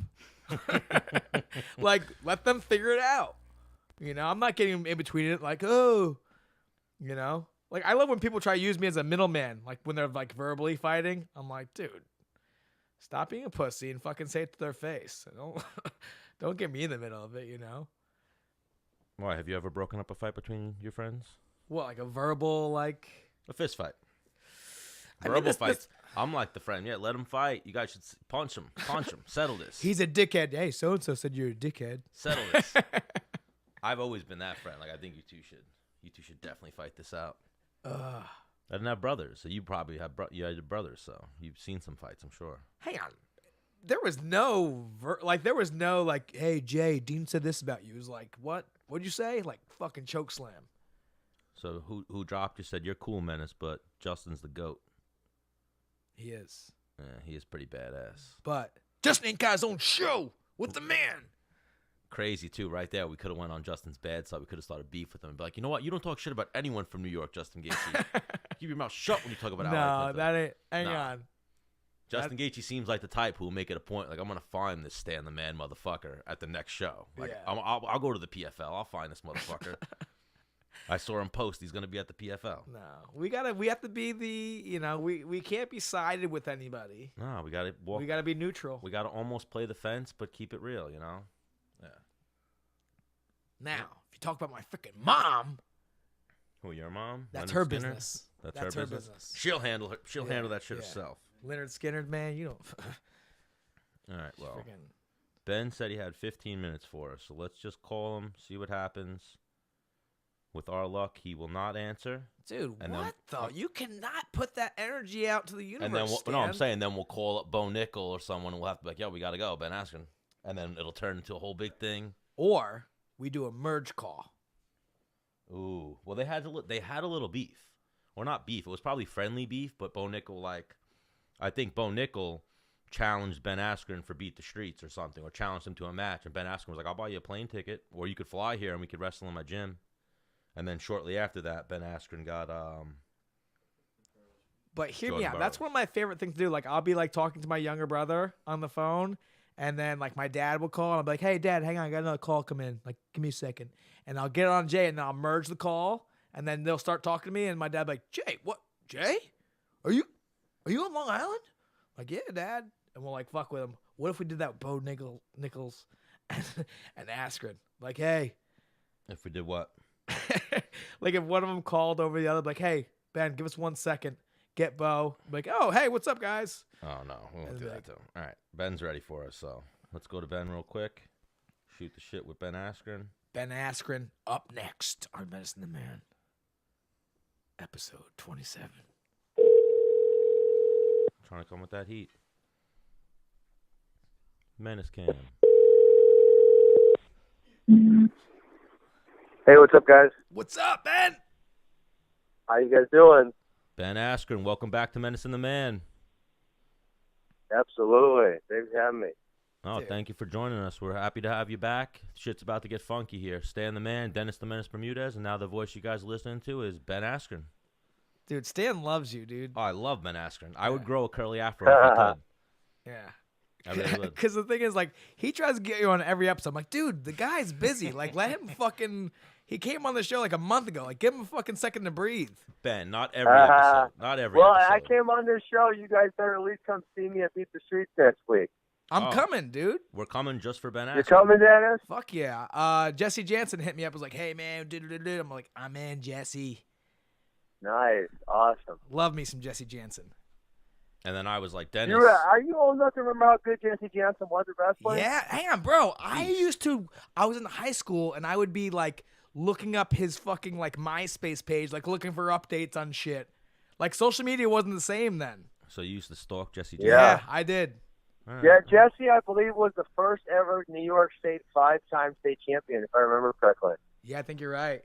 Like, let them figure it out. I'm not getting in between it like, oh, like I love when people try to use me as a middleman, like when they're like verbally fighting. I'm like, dude, stop being a pussy and fucking say it to their face. Don't get me in the middle of it, Why, have you ever broken up a fight between your friends? What, like a verbal, like A fist fight. I mean, Verbal this- fights. I'm like the friend. Yeah, let him fight. You guys should punch him. Settle this. He's a dickhead. Hey, so and so said you're a dickhead. Settle this. I've always been that friend. Like, I think you two should definitely fight this out. I didn't have brothers, so you probably had you had brothers, so you've seen some fights, I'm sure. Hang on. There was no hey Jay, Dean said this about you. It was like, what? What'd you say? Like fucking choke slam. So who dropped you said you're cool, Menace, but Justin's the GOAT. He is. Yeah, he is pretty badass. But Justin ain't got his own show with the man. Crazy too, right there. We could have went on Justin's bad side. We could have started beef with him and be like, you know what? You don't talk shit about anyone from New York, Justin Gaethje. Keep your mouth shut when you talk about Iaquinta. No, that ain't. Hang Nah. on. Justin Gaethje seems like the type who will make it a point. Like, I'm gonna find this Stan the Man motherfucker at the next show. Like, Yeah. I'll go to the PFL. I'll find this motherfucker. I saw him post. He's gonna be at the PFL. No, we have to be the. We can't be sided with anybody. No, we gotta walk. We gotta be neutral. We gotta almost play the fence, but keep it real. Yeah. Now, if you talk about my freaking mom, Who, your mom? that's Leonard her Skinner? business. That's her business. She'll handle her. She'll handle that shit herself. Leonard Skinner, man, you don't. All right. Well, freaking. Ben said he had 15 minutes for us, so let's just call him, see what happens. With our luck, he will not answer. Dude, And what though? You cannot put that energy out to the universe. And then, Stan. no, I'm saying then we'll call up Bo Nickal or someone, and we'll have to be like, yo, we got to go, Ben Askren. And then it'll turn into a whole big thing. Or we do a merge call. Ooh. Well, they had a little beef. Or not beef. It was probably friendly beef, but Bo Nickal, I think Bo Nickal challenged Ben Askren for Beat the Streets or something, or challenged him to a match. And Ben Askren was like, I'll buy you a plane ticket, or you could fly here and we could wrestle in my gym. And then shortly after that, Ben Askren got But hear me Jordan out. That's Burroughs. one of my favorite things to do. Like, I'll be like talking to my younger brother on the phone, and then like my dad will call, and I'll be like, "Hey, Dad, hang on, I got another call come in. Like, give me a second." And I'll get on Jay, and then I'll merge the call, and then they'll start talking to me, and my dad be like, "Jay, what? Jay? Are you on Long Island?" Like, "Yeah, Dad." And we'll like fuck with him. What if we did that with Bo Nickals and Askren? Like, hey. if we did what? Like if one of them called over the other, like, "Hey, Ben, give us 1 second. Get Bo." Like, "Oh, hey, what's up, guys?" Oh, no. We won't And do be that like- to him. All right. Ben's ready for us, so let's go to Ben real quick. Shoot the shit with Ben Askren. Ben Askren up next on Medicine the Man. Episode 27. Trying to come with that heat. Menace Cam. Hey, what's up, guys? What's up, Ben? How you guys doing? Ben Askren, welcome back to Menace and the Man. Absolutely. Thanks for having me. Oh, Dude. thank you for joining us. We're happy to have you back. Shit's about to get funky here. Stan the Man, Dennis the Menace Bermudez, and now the voice you guys are listening to is Ben Askren. Dude, Stan loves you, dude. Oh, I love Ben Askren. I would grow a curly afro if I could. Yeah. I really would. Because the thing is, like, he tries to get you on every episode. I'm like, dude, the guy's busy. Like, let him fucking. He came on the show like a month ago. Like, give him a fucking second to breathe. Ben, not every episode. Not every Well, episode. I came on this show. You guys better at least come see me at Beat the Streets next week. I'm Oh. coming, dude. We're coming just for Ben You Askren. coming, Dennis? Fuck yeah. Jesse Jantzen hit me up. Was like, hey, man. I'm like, I'm in, Jesse. Nice. Awesome. Love me some Jesse Jantzen. And then I was like, Dennis. Are you old enough to remember how good Jesse Jantzen was at wrestling? Yeah, hang on, bro. I was in high school and I would be like looking up his fucking like MySpace page, like looking for updates on shit. Like social media wasn't the same then. So you used to stalk Jesse Yeah. Jantzen? I did. All right. Yeah, Jesse, I believe, was the first ever New York State 5-time state champion, if I remember correctly. Yeah, I think you're right.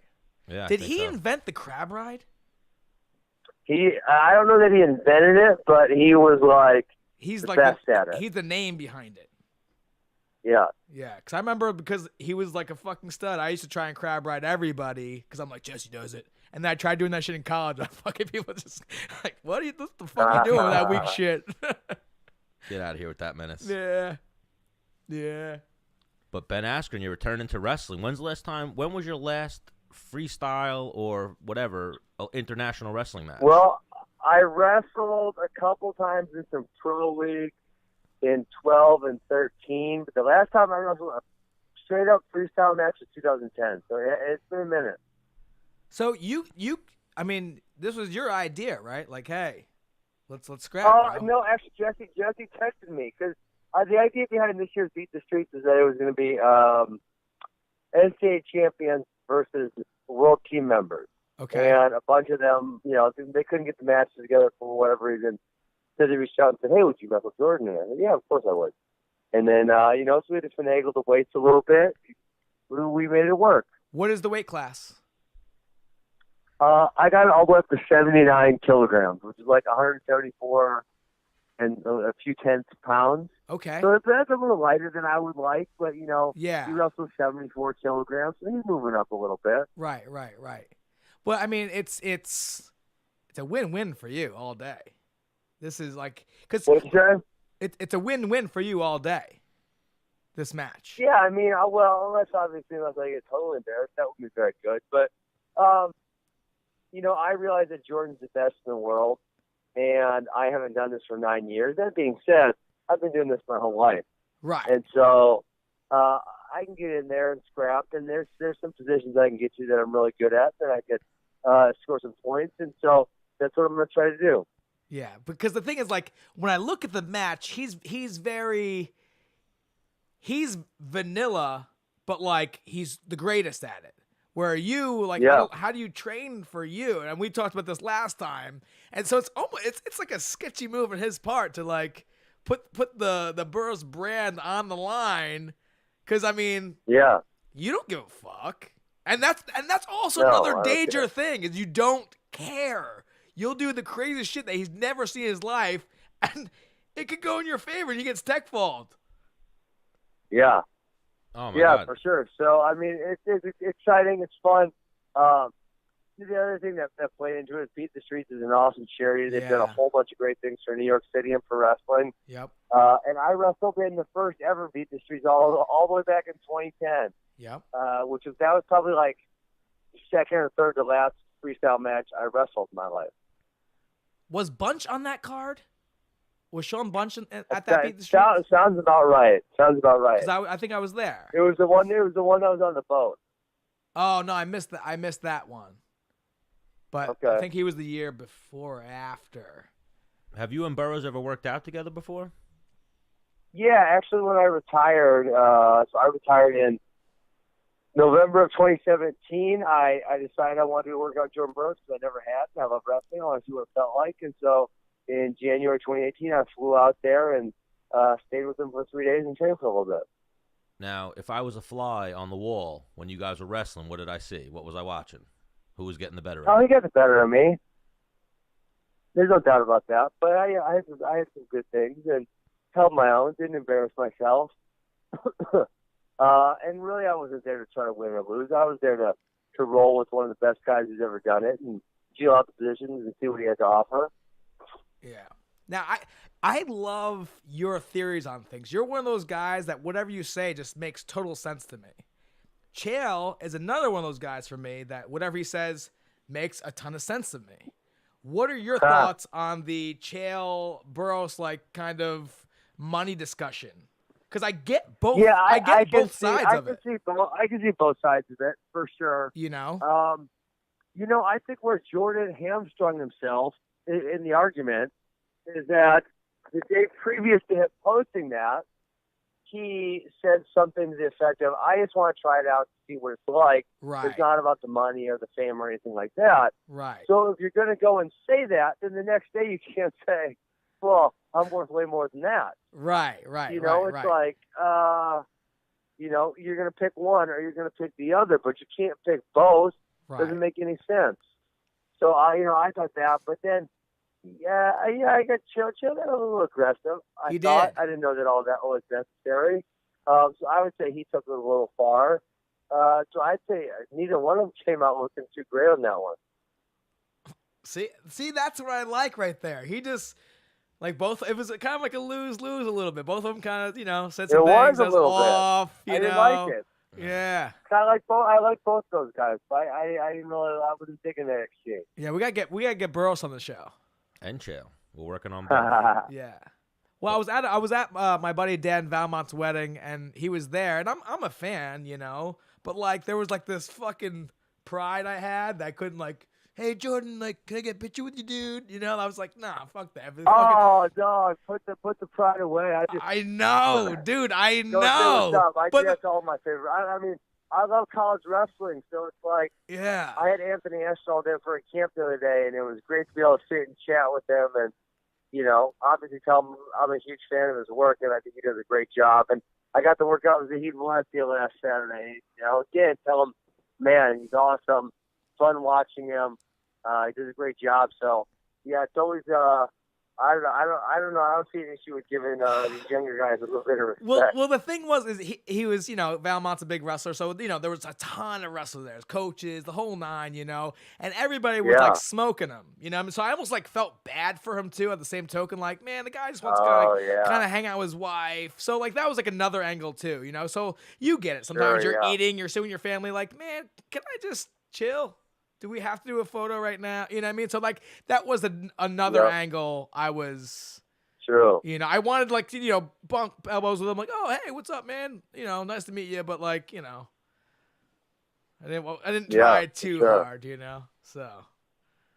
Yeah, I Did think he so. invent the crab ride? I don't know that he invented it, but he was like, he's the like best at it. he's the name behind it. Yeah. Yeah, because I remember because he was like a fucking stud. I used to try and crab ride everybody because I'm like, Jesse does it. And then I tried doing that shit in college. And fucking people just like, what the fuck are you doing with that weak shit? Get out of here with that, Menace. Yeah. Yeah. But Ben Askren, you're returning to wrestling. When was your last freestyle or whatever international wrestling match? Well, I wrestled a couple times in some pro league in 12 and 13, but the last time I wrestled a straight up freestyle match was 2010. So it's been a minute. So I mean, this was your idea, right? Like, hey, let's scrap. No, actually, Jesse texted me because the idea behind this year's Beat the Streets is that it was going to be NCAA champions versus world team members. Okay. And a bunch of them, they couldn't get the matches together for whatever reason. So they reached out and said, hey, would you wrestle Jordan? And I said, yeah, of course I would. And then, so we had to finagle the weights a little bit. We made it work. What is the weight class? I got it all the way up to 79 kilograms, which is like 174 and a few tenths pounds. Okay. So that's a little lighter than I would like, but, yeah. he wrestled 74 kilograms, so he's moving up a little bit. Right. Well, I mean, it's a win-win for you all day. This is like, because it's a win-win for you all day, this match. Yeah, I mean, unless I get totally embarrassed, that would be very good. But, I realize that Jordan's the best in the world, and I haven't done this for 9 years. That being said, I've been doing this my whole life. Right. And so I can get in there and scrap, and there's some positions I can get to that I'm really good at, that I could score some points. And so that's what I'm going to try to do. Yeah, because the thing is, like, when I look at the match, he's vanilla, but like he's the greatest at it. Where you like, how do you train for you? And we talked about this last time, and so it's like a sketchy move on his part to like put the Burroughs brand on the line, because I mean, you don't give a fuck, and that's also another danger thing is you don't care. You'll do the craziest shit that he's never seen in his life, and it could go in your favor, and he gets tech fault. Yeah. Oh, my God. For sure. So, I mean, it's exciting. It's fun. The other thing that played into it is Beat the Streets is an awesome charity. They've done a whole bunch of great things for New York City and for wrestling. Yep. And I wrestled in the first ever Beat the Streets all the way back in 2010. Yep. That was probably like second or third to last freestyle match I wrestled in my life. Was Bunch on that card? Was Sean Bunch at that Beat the Street? Sounds about right. 'Cause I think I was there. It was the one that was on the boat. Oh no, I missed that one. But I think he was the year before or after. Have you and Burroughs ever worked out together before? Yeah, actually, when I retired, so I retired in November of 2017. I decided I wanted to work out Jordan Burroughs because I never had. I love wrestling. I want to see what it felt like, and so in January 2018, I flew out there and stayed with him for 3 days and trained for a little bit. Now, if I was a fly on the wall when you guys were wrestling, what did I see? What was I watching? Who was getting the better of he got the better of me. There's no doubt about that. But I had some good things and held my own, didn't embarrass myself. And really, I wasn't there to try to win or lose. I was there to roll with one of the best guys who's ever done it and feel out the positions and see what he had to offer. Yeah. Now, I love your theories on things. You're one of those guys that whatever you say just makes total sense to me. Chael is another one of those guys for me that whatever he says makes a ton of sense to me. What are your thoughts on the Chael Burroughs like kind of money discussion? Because I get both. Yeah, I get both sides of it. I can see both sides of it for sure. I think where Jordan hamstrung himself in the argument is that the day previous to him posting that, he said something to the effect of, I just want to try it out to see what it's like. Right. It's not about the money or the fame or anything like that. Right. So if you're going to go and say that, then the next day you can't say, well, I'm worth way more than that. Right. It's like, you're going to pick one or you're going to pick the other, but you can't pick both. Right. Doesn't make any sense. So I thought that, but then Yeah, I got Chael got a little aggressive. I didn't know that all that was necessary. So I would say he took it a little far. So I'd say neither one of them came out looking too great on that one. See, that's what I like right there. He just like both. It was kind of like a lose-lose a little bit. Both of them kind of, said some things that was off. I didn't like it. Yeah. Kind of like both. I like both those guys, but I didn't really. I wasn't digging that exchange. Yeah, we gotta get Burroughs on the show. And Chael. We're working on both. Yeah. Well, I was at my buddy Dan Valmont's wedding, and he was there, and I'm a fan, but like there was like this fucking pride I had that I couldn't like. Hey Jordan, like, can I get a picture with you, dude? I was like, nah, fuck that. Dog, put the pride away. I know, dude. I know. That's all my favorite. I mean, I love college wrestling, so it's like, yeah. I had Anthony Eschall there for a camp the other day, and it was great to be able to sit and chat with him, and obviously tell him I'm a huge fan of his work, and I think he does a great job. And I got to work out with Zahid Valencia last Saturday. Again, tell him, man, he's awesome. Fun watching him. He does a great job. So yeah, it's always I don't know. I don't see an issue with giving these younger guys a little bit of respect. Well, the thing was he was Valmont's a big wrestler, so there was a ton of wrestlers there, coaches, the whole nine, and everybody was like smoking him, so I almost like felt bad for him too. At the same token, like, man, the guy just wants to kind of hang out with his wife, so like that was like another angle too, so you get it. Sometimes you're eating, you're sitting with your family, like, man, can I just chill? Do we have to do a photo right now? You know what I mean? So, like, that was another angle I was... True. I wanted, like, bump elbows with him. Like, oh, hey, what's up, man? Nice to meet you. But, like, I didn't try too hard,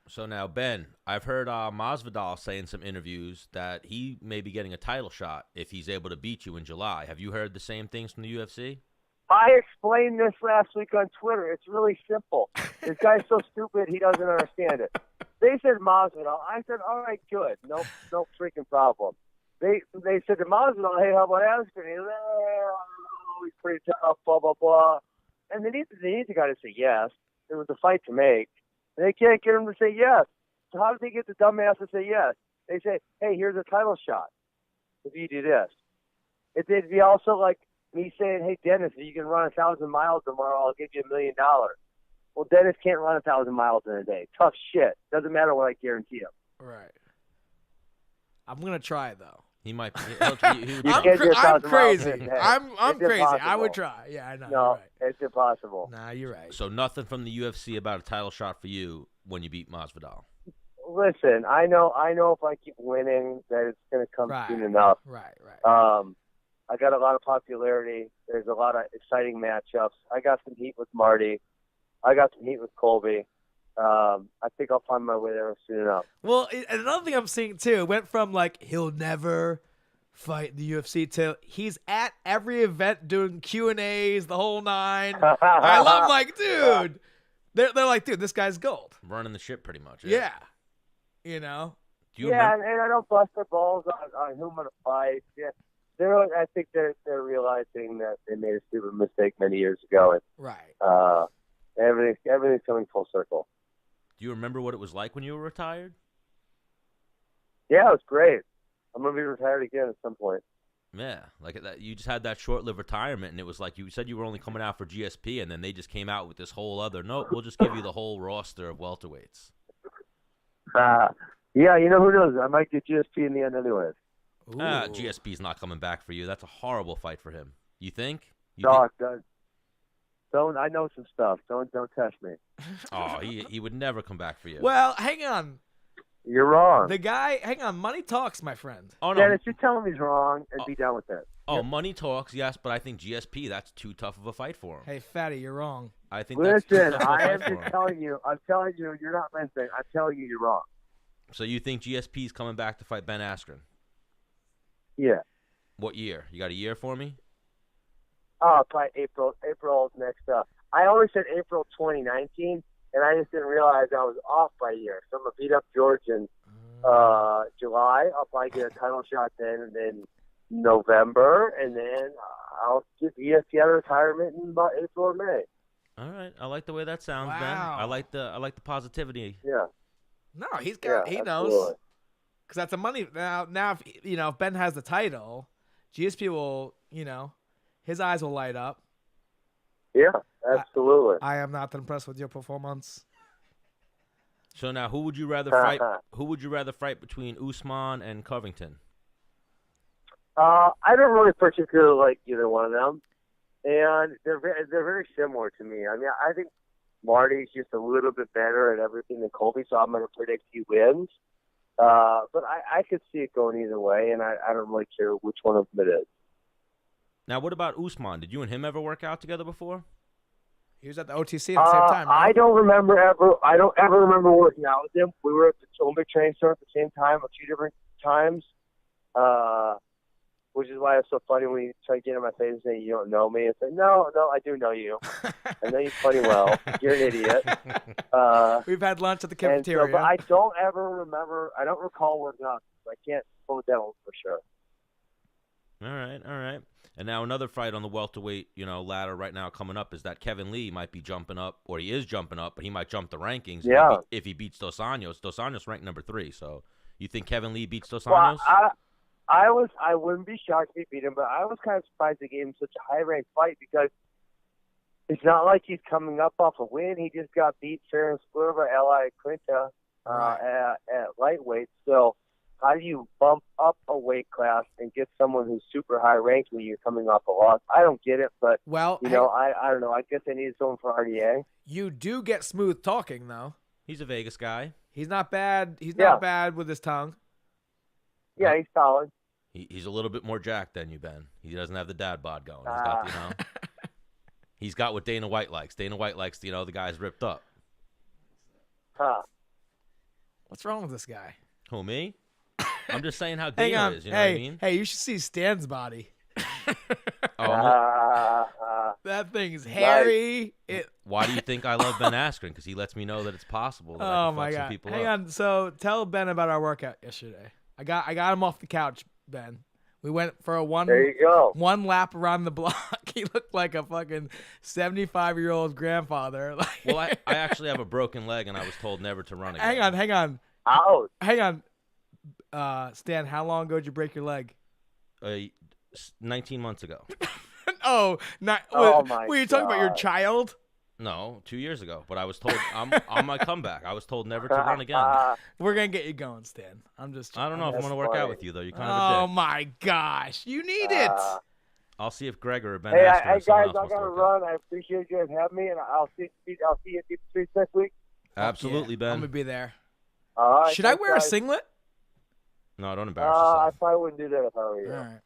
So now, Ben, I've heard Masvidal say in some interviews that he may be getting a title shot if he's able to beat you in July. Have you heard the same things from the UFC? I explained this last week on Twitter. It's really simple. This guy's so stupid, he doesn't understand it. They said Masvidal. I said, all right, good. No freaking problem. They said to Masvidal, hey, how about Askren? He's he's pretty tough, blah, blah, blah. And they need the guy to say yes. It was a fight to make. And they can't get him to say yes. So how did they get the dumbass to say yes? They say, hey, here's a title shot if you do this. It'd be also like me saying, hey, Dennis, if you can run 1,000 miles tomorrow, I'll give you $1 million. Well, Dennis can't run 1,000 miles in a day. Tough shit. Doesn't matter what I guarantee him. Right. I'm going to try, though. He might. I'm crazy. I'm crazy. Impossible. I would try. Yeah, I know. No, right. It's impossible. Nah, you're right. So nothing from the UFC about a title shot for you when you beat Masvidal. Listen, I know if I keep winning that it's going to come soon enough. Right. I got a lot of popularity. There's a lot of exciting matchups. I got some heat with Marty. I got some heat with Colby. I think I'll find my way there soon enough. Well, another thing I'm seeing too went from like he'll never fight in the UFC to he's at every event doing Q&As, the whole nine. I love like, dude. They're like, dude, this guy's gold. Running the ship pretty much. Yeah. And I don't bust their balls on who I'm going to fight. Yeah. I think they're realizing that they made a stupid mistake many years ago. And, everything's coming full circle. Do you remember what it was like when you were retired? Yeah, it was great. I'm going to be retired again at some point. Yeah, like that. You just had that short-lived retirement, and it was like you said you were only coming out for GSP, and then they just came out with this whole other, nope, we'll just give you the whole roster of welterweights. Yeah, who knows? I might get GSP in the end anyways. GSP's not coming back for you. That's a horrible fight for him. You think? Don't. I know some stuff. Don't test me. Oh, he would never come back for you. Well, hang on. You're wrong. The guy, hang on. Money talks, my friend. Oh no, Dennis, you tell him he's wrong and be done with it. Oh, money talks, yes, but I think GSP, that's too tough of a fight for him. Hey, fatty, you're wrong. I think. Listen, I am just telling you. I'm telling you, you're not listening. I'm telling you, you're wrong. So you think GSP's coming back to fight Ben Askren? Yeah. What year? You got a year for me? Probably April next up. I always said April 2019, and I just didn't realize I was off by a year. So I'm going to beat up George in July. I'll probably get a title shot then, and then November, and then I'll get ESPN out of retirement in about April or May. All right. I like the way that sounds, wow. Ben. I like the positivity. Yeah. No, he knows. because that's the money. Now, if, if Ben has the title, GSP will, his eyes will light up. Yeah, absolutely. I am not impressed with your performance. So now, who would you rather fight? Who would you rather fight between Usman and Covington? I don't really particularly like either one of them, and they're very similar to me. I mean, I think Marty's just a little bit better at everything than Colby, so I'm going to predict he wins. But I could see it going either way, and I don't really care which one of them it is. Now, what about Usman? Did you and him ever work out together before? He was at the OTC at the same time, right? I don't ever remember working out with him. We were at the Olympic Training Center at the same time a few different times, which is why it's so funny when you try to get in my face and say you don't know me. It's like, no, I do know you. I know you plenty well. You're an idiot. We've had lunch at the cafeteria. But I don't recall working out. I can't pull it down for sure. All right. And now another fight on the welterweight, ladder right now coming up is that Kevin Lee might be jumping up, or he is jumping up, but he might jump the rankings if he beats Dos Anjos. Dos Anjos ranked number 3, so you think Kevin Lee beats Dos Anjos? Well, I wouldn't be shocked if he beat him, but I was kind of surprised they gave him such a high-ranked fight because it's not like he's coming up off a win. He just got beat fair and square by Iaquinta at lightweight, so how do you bump up a weight class and get someone who's super high ranked when you're coming off a loss? I don't get it, but I don't know. I guess I need someone for RDA. You do get smooth talking though. He's a Vegas guy. He's not bad. He's not bad with his tongue. Yeah, he's solid. He's a little bit more jacked than you, Ben. He doesn't have the dad bod going. He's got, he's got what Dana White likes. Dana White likes, the guys ripped up. Huh. What's wrong with this guy? Who, me? I'm just saying how Dana is. You know what I mean? Hey, you should see Stan's body. That thing's hairy. Why do you think I love Ben Askren? Because he lets me know that it's possible that I can fuck some people up. Hang on. So tell Ben about our workout yesterday. I got him off the couch, Ben. We went for there you go. one lap around the block. He looked like a fucking 75-year-old grandfather. Well, I actually have a broken leg, and I was told never to run again. Hang on. Ouch. Hang on. Stan, how long ago did you break your leg? 19 months ago. Oh, were you talking about your child? No, 2 years ago. But I was told I'm on my comeback. I was told never to run again. We're gonna get you going, Stan. I don't know if I'm gonna work out with you though. You're kind of a dick. Oh my gosh, you need it. I'll see if Gregor or Ben. Hey guys, I gotta run. I appreciate you guys having me, and I'll see you at Deep Streets next week. Absolutely, Ben. I'm gonna be there. All right, should I wear a singlet? No, don't embarrass yourself. I probably wouldn't do that if I were you. All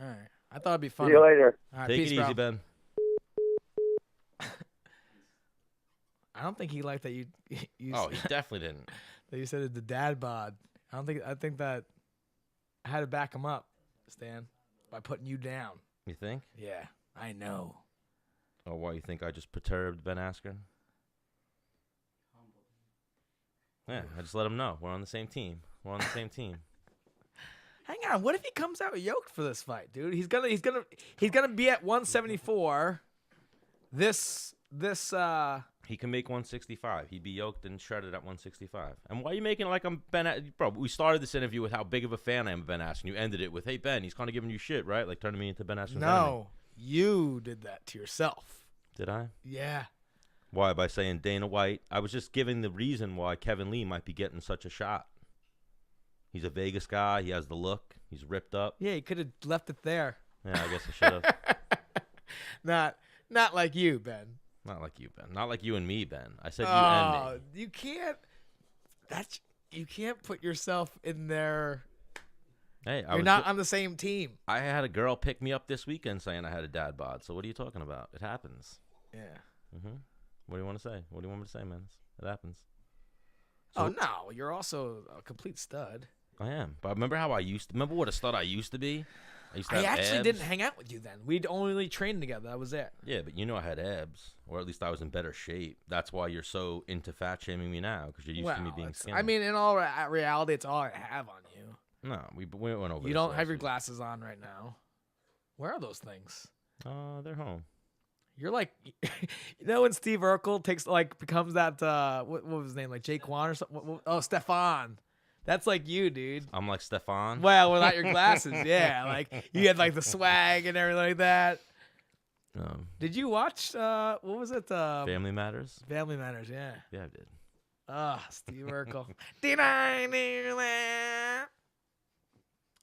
right. I thought it'd be fun. See you later. All right, Take peace, it easy, Ben. I don't think he liked that you Oh, he definitely didn't. That you said it's the dad bod. I think that I had to back him up, Stan, by putting you down. You think? Yeah, I know. Oh, why you think I just perturbed Ben Askren? Yeah, I just let him know we're on the same team. Hang on, what if he comes out yoked for this fight, dude? He's gonna be at 174. He can make 165. He'd be yoked and shredded at 165. And why are you making it like I'm Ben? Bro, we started this interview with how big of a fan I am of Ben Askren. You ended it with, "Hey Ben, he's kind of giving you shit, right? Like turning me into Ben Askren's enemy." You did that to yourself. Did I? Yeah. Why? By saying Dana White? I was just giving the reason why Kevin Lee might be getting such a shot. He's a Vegas guy. He has the look. He's ripped up. Yeah, he could have left it there. Yeah, I guess I should have. Not like you, Ben. Not like you, Ben. Not like you and me, Ben. I said you and me. You can't. You can't put yourself in there. Hey, you're not on the same team. I had a girl pick me up this weekend saying I had a dad bod. So what are you talking about? It happens. Yeah. What do you want to say? What do you want me to say, man? It happens. So, no, you're also a complete stud. I am. But remember what a stud I used to be? I actually didn't hang out with you then. We'd only trained together. That was it. Yeah, but I had abs, or at least I was in better shape. That's why you're so into fat shaming me now, because you're used to me being skinny. I mean, in all reality, it's all I have on you. No, we went over. You don't have your glasses on right now. Where are those things? They're home. You're like, when Steve Urkel becomes that what was his name, like Jake Quan or something? Oh, Stefan. That's like you, dude. I'm like Stefan. Well, without your glasses, yeah. Like you had like the swag and everything like that. Did you watch what was it? Family Matters. Family Matters, yeah. Yeah, I did. Steve Urkel.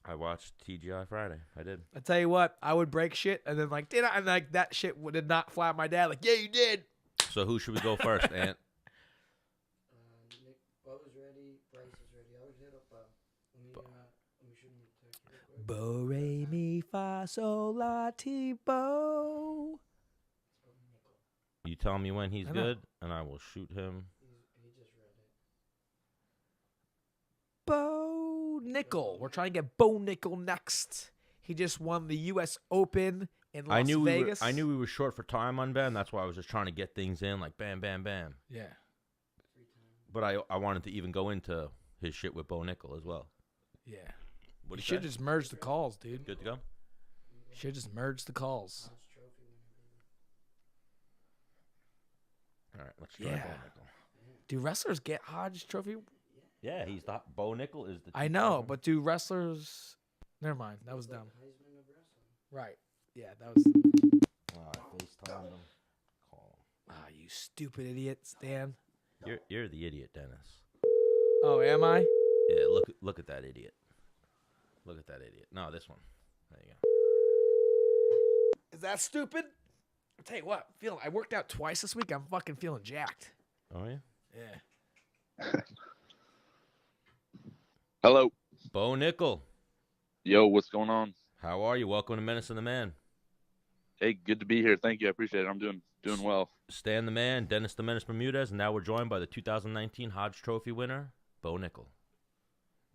I watched TGI Friday. I did. I tell you what, I would break shit and then like, and like that shit did not fly my dad. Like, yeah, you did. So who should we go first, Ant? Nick, Bo's ready. Bryce is ready. I would hit up. Let me shoot him a text real quick. Bo, re, mi, fa, sol, la, ti, bo. You tell me when he's I know. good, and I will shoot him. He just read it. Bo Nickal. We're trying to get Bo Nickal next. He just won the U.S. Open in Las Vegas. I knew we were short for time on Ben. That's why I was just trying to get things in, like bam, bam, bam. Yeah. But I wanted to even go into his shit with Bo Nickal as well. Yeah. What You do should just merge the calls, dude. Good to go? Should just merge the calls. Hodge Trophy winner, baby. All right, let's try Yeah. Bo Nickal. Do wrestlers get Hodge Trophy? Yeah, he's the Bo Nickal is the. I know, but do wrestlers? Never mind. That was dumb. Heisman of wrestling. Right. Yeah, that was. Oh, I FaceTimed him. Call him. Ah, you stupid idiot, Stan. You're the idiot, Dennis. Oh, am I? Yeah, look at that idiot. Look at that idiot. No, this one. There you go. Is that stupid? I'll tell you what. I worked out twice this week. I'm fucking feeling jacked. Oh yeah. Yeah. Hello. Bo Nickal, Yo, what's going on? how are you? Welcome to Menace and the Man. Hey, good to be here. Thank you. I appreciate it. I'm doing well. Stan the Man, Dennis the Menace Bermudez, and now we're joined by the 2019 Hodge Trophy winner, Bo Nickal.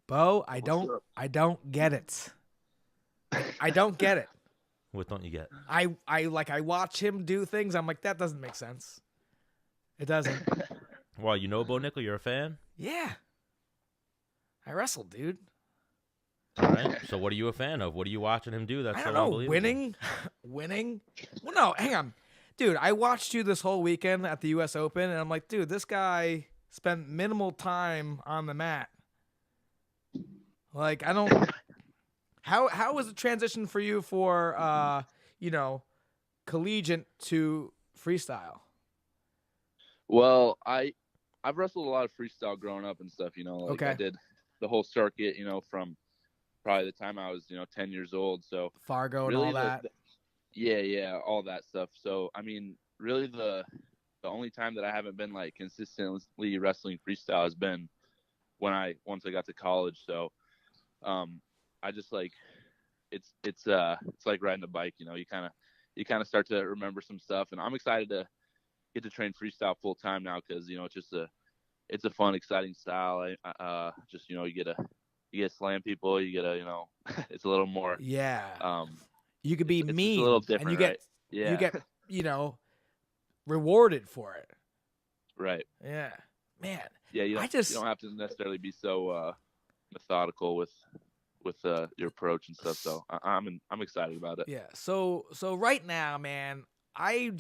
Bo, I up? don't get it. I don't get it. What don't you get? I watch him do things. I'm like, that doesn't make sense. It doesn't. Well, you know Bo Nickal, you're a fan? Yeah. I wrestled, dude. All right. So what are you a fan of? What are you watching him do? That's I so don't know. unbelievable. Winning. Well, no, hang on, dude. I watched you this whole weekend at the U.S. Open, and I'm like, dude, this guy spent minimal time on the mat. Like, I don't. How was the transition for you for collegiate to freestyle? Well, I've wrestled a lot of freestyle growing up and stuff, Like Okay. I did the whole circuit, from probably the time I was, 10 years old. So Fargo and really all that. yeah, all that stuff. So I mean, really the only time that I haven't been like consistently wrestling freestyle has been once I got to college. So I just like it's like riding a bike, you kind of start to remember some stuff, and I'm excited to get to train freestyle full time now because it's a fun, exciting style. You get to slam people, you get to it's a little more Yeah. You could be it's mean, a little and different, you get right? Yeah, you get rewarded for it. right. Yeah, man. Yeah, you I don't have to necessarily be so methodical with your approach and stuff. So I'm excited about it. Yeah. So right now, man, I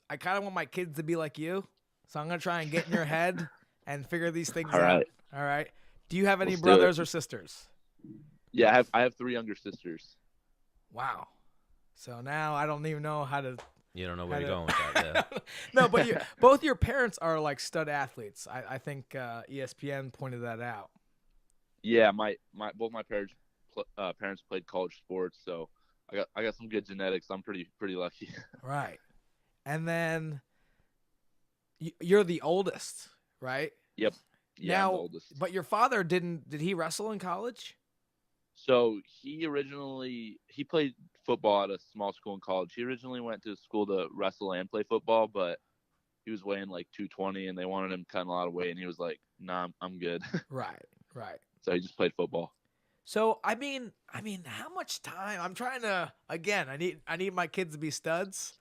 kind of want my kids to be like you. So I'm gonna try and get in your head and figure these things All out. right. All right. Do you have any Let's do it. brothers or sisters? Yeah, I have 3 younger sisters. Wow. So now I don't even know how to. You don't know where you're going with that. Yeah. No, but both your parents are like stud athletes. I think ESPN pointed that out. Yeah, both my parents played college sports, so I got some good genetics. I'm pretty lucky. Right. And then you're the oldest, right? Yep. Yeah, I'm the oldest. But your father did he wrestle in college? So he played football at a small school in college. He originally went to school to wrestle and play football, but he was weighing like 220, and they wanted him cutting a lot of weight, and he was like, "Nah, I'm good." Right. So he just played football. So I mean, how much time? I'm trying to again. I need my kids to be studs.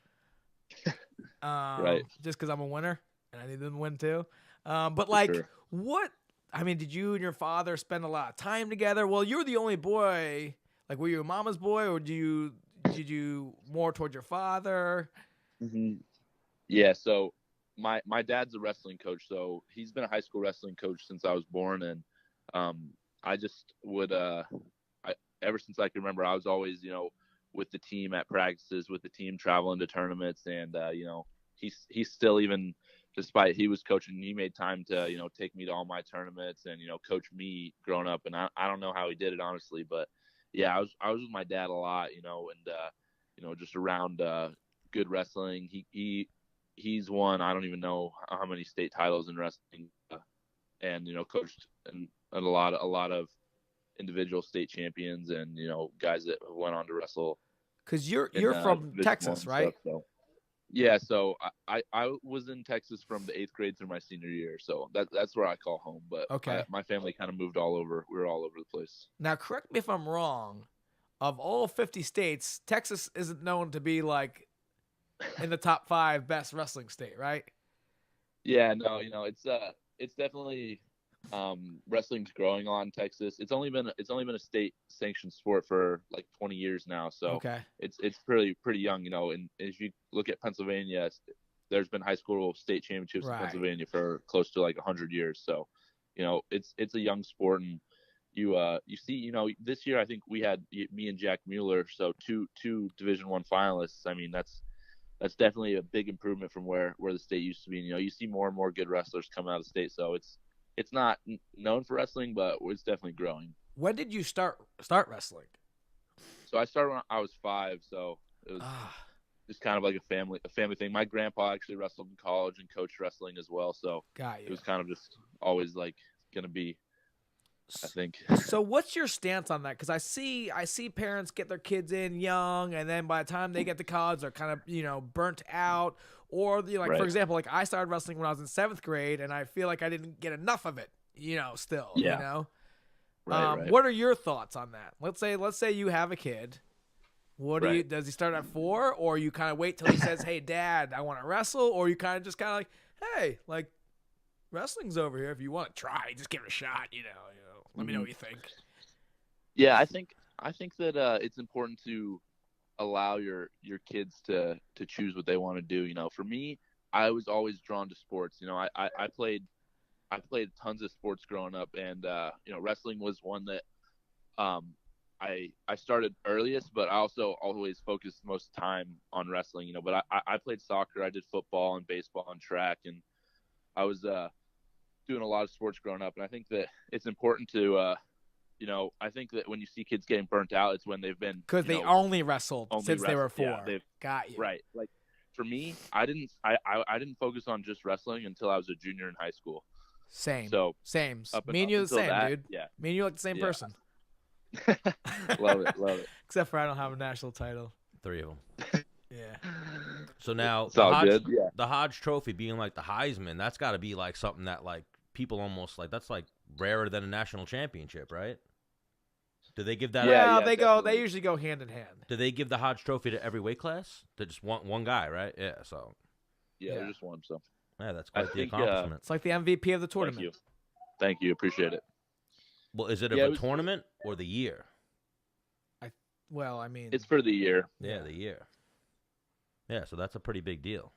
Right. Just because I'm a winner and I need them to win too. But like, sure. what? I mean, did you and your father spend a lot of time together? Well, you're the only boy. Like, were you a mama's boy, or did you more toward your father? Mm-hmm. Yeah. So my dad's a wrestling coach, so he's been a high school wrestling coach since I was born, and I just would ever since I can remember, I was always, with the team at practices, with the team traveling to tournaments, and he's still, even despite he was coaching, he made time to take me to all my tournaments and coach me growing up. And I don't know how he did it, honestly, but yeah, I was with my dad a lot, and just around good wrestling. He's won, I don't even know how many state titles in wrestling, and coached and a lot of individual state champions and guys that went on to wrestle. Because you're from Texas, right? Stuff, so. Yeah, so I was in Texas from the 8th grade through my senior year, so that's where I call home. But okay, my family kind of moved all over. We were all over the place. Now, correct me if I'm wrong. Of all 50 states, Texas isn't known to be like in the top 5 best wrestling state, right? Yeah, no, it's definitely wrestling's growing on Texas. It's only been a state sanctioned sport for like 20 years now, so okay, it's pretty young, and if you look at Pennsylvania, there's been high school state championships in Pennsylvania for close to like 100 years, so it's a young sport. And you see, this year I think we had me and Jack Mueller, so two Division I finalists. I mean, that's definitely a big improvement from where the state used to be. And, you see more and more good wrestlers come out of the state, so it's not known for wrestling, but it's definitely growing. When did you start wrestling? So I started when I was 5, so it was just kind of like a family thing. My grandpa actually wrestled in college and coached wrestling as well, so it was kind of just always like going to be, I think. So what's your stance on that? Because I see parents get their kids in young, and then by the time they get to college, they're kind of burnt out. Or for example, like I started wrestling when I was in 7th grade, and I feel like I didn't get enough of it. Still. Yeah. Right. What are your thoughts on that? Let's say you have a kid. What do does he start at 4, or you kind of wait till he says, "Hey, Dad, I want to wrestle," or you kind of like, "Hey, like wrestling's over here. If you want to try, just give it a shot. Let me know what you think." Yeah, I think that it's important to allow your kids to choose what they want to do. For me, I was always drawn to sports. I played tons of sports growing up, and wrestling was one that I started earliest, but I also always focused most time on wrestling. But I played soccer, I did football and baseball and track, and I was doing a lot of sports growing up. And I think that it's important to I think that when you see kids getting burnt out, it's when they've been, because they only wrestled since they were 4. Yeah, got you. Right. Like for me, I didn't focus on just wrestling until I was a junior in high school. Same. So same. Me and you the same, dude. Yeah. Me and you like the same person. Love it. Except for I don't have a national title. 3 of them. Yeah. So now it's all good. Yeah. The Hodge Trophy being like the Heisman, that's got to be like something that like people almost like, that's like rarer than a national championship, right? Do they give that? Yeah, they go. They usually go hand in hand. Do they give the Hodge Trophy to every weight class? To just one guy, right? Yeah. So. Yeah, there's just one. So. Yeah, that's quite the accomplishment. It's like the MVP of the tournament. Thank you. Appreciate it. Well, is it a tournament or the year? I mean, it's for the year. Yeah, the year. Yeah, so that's a pretty big deal.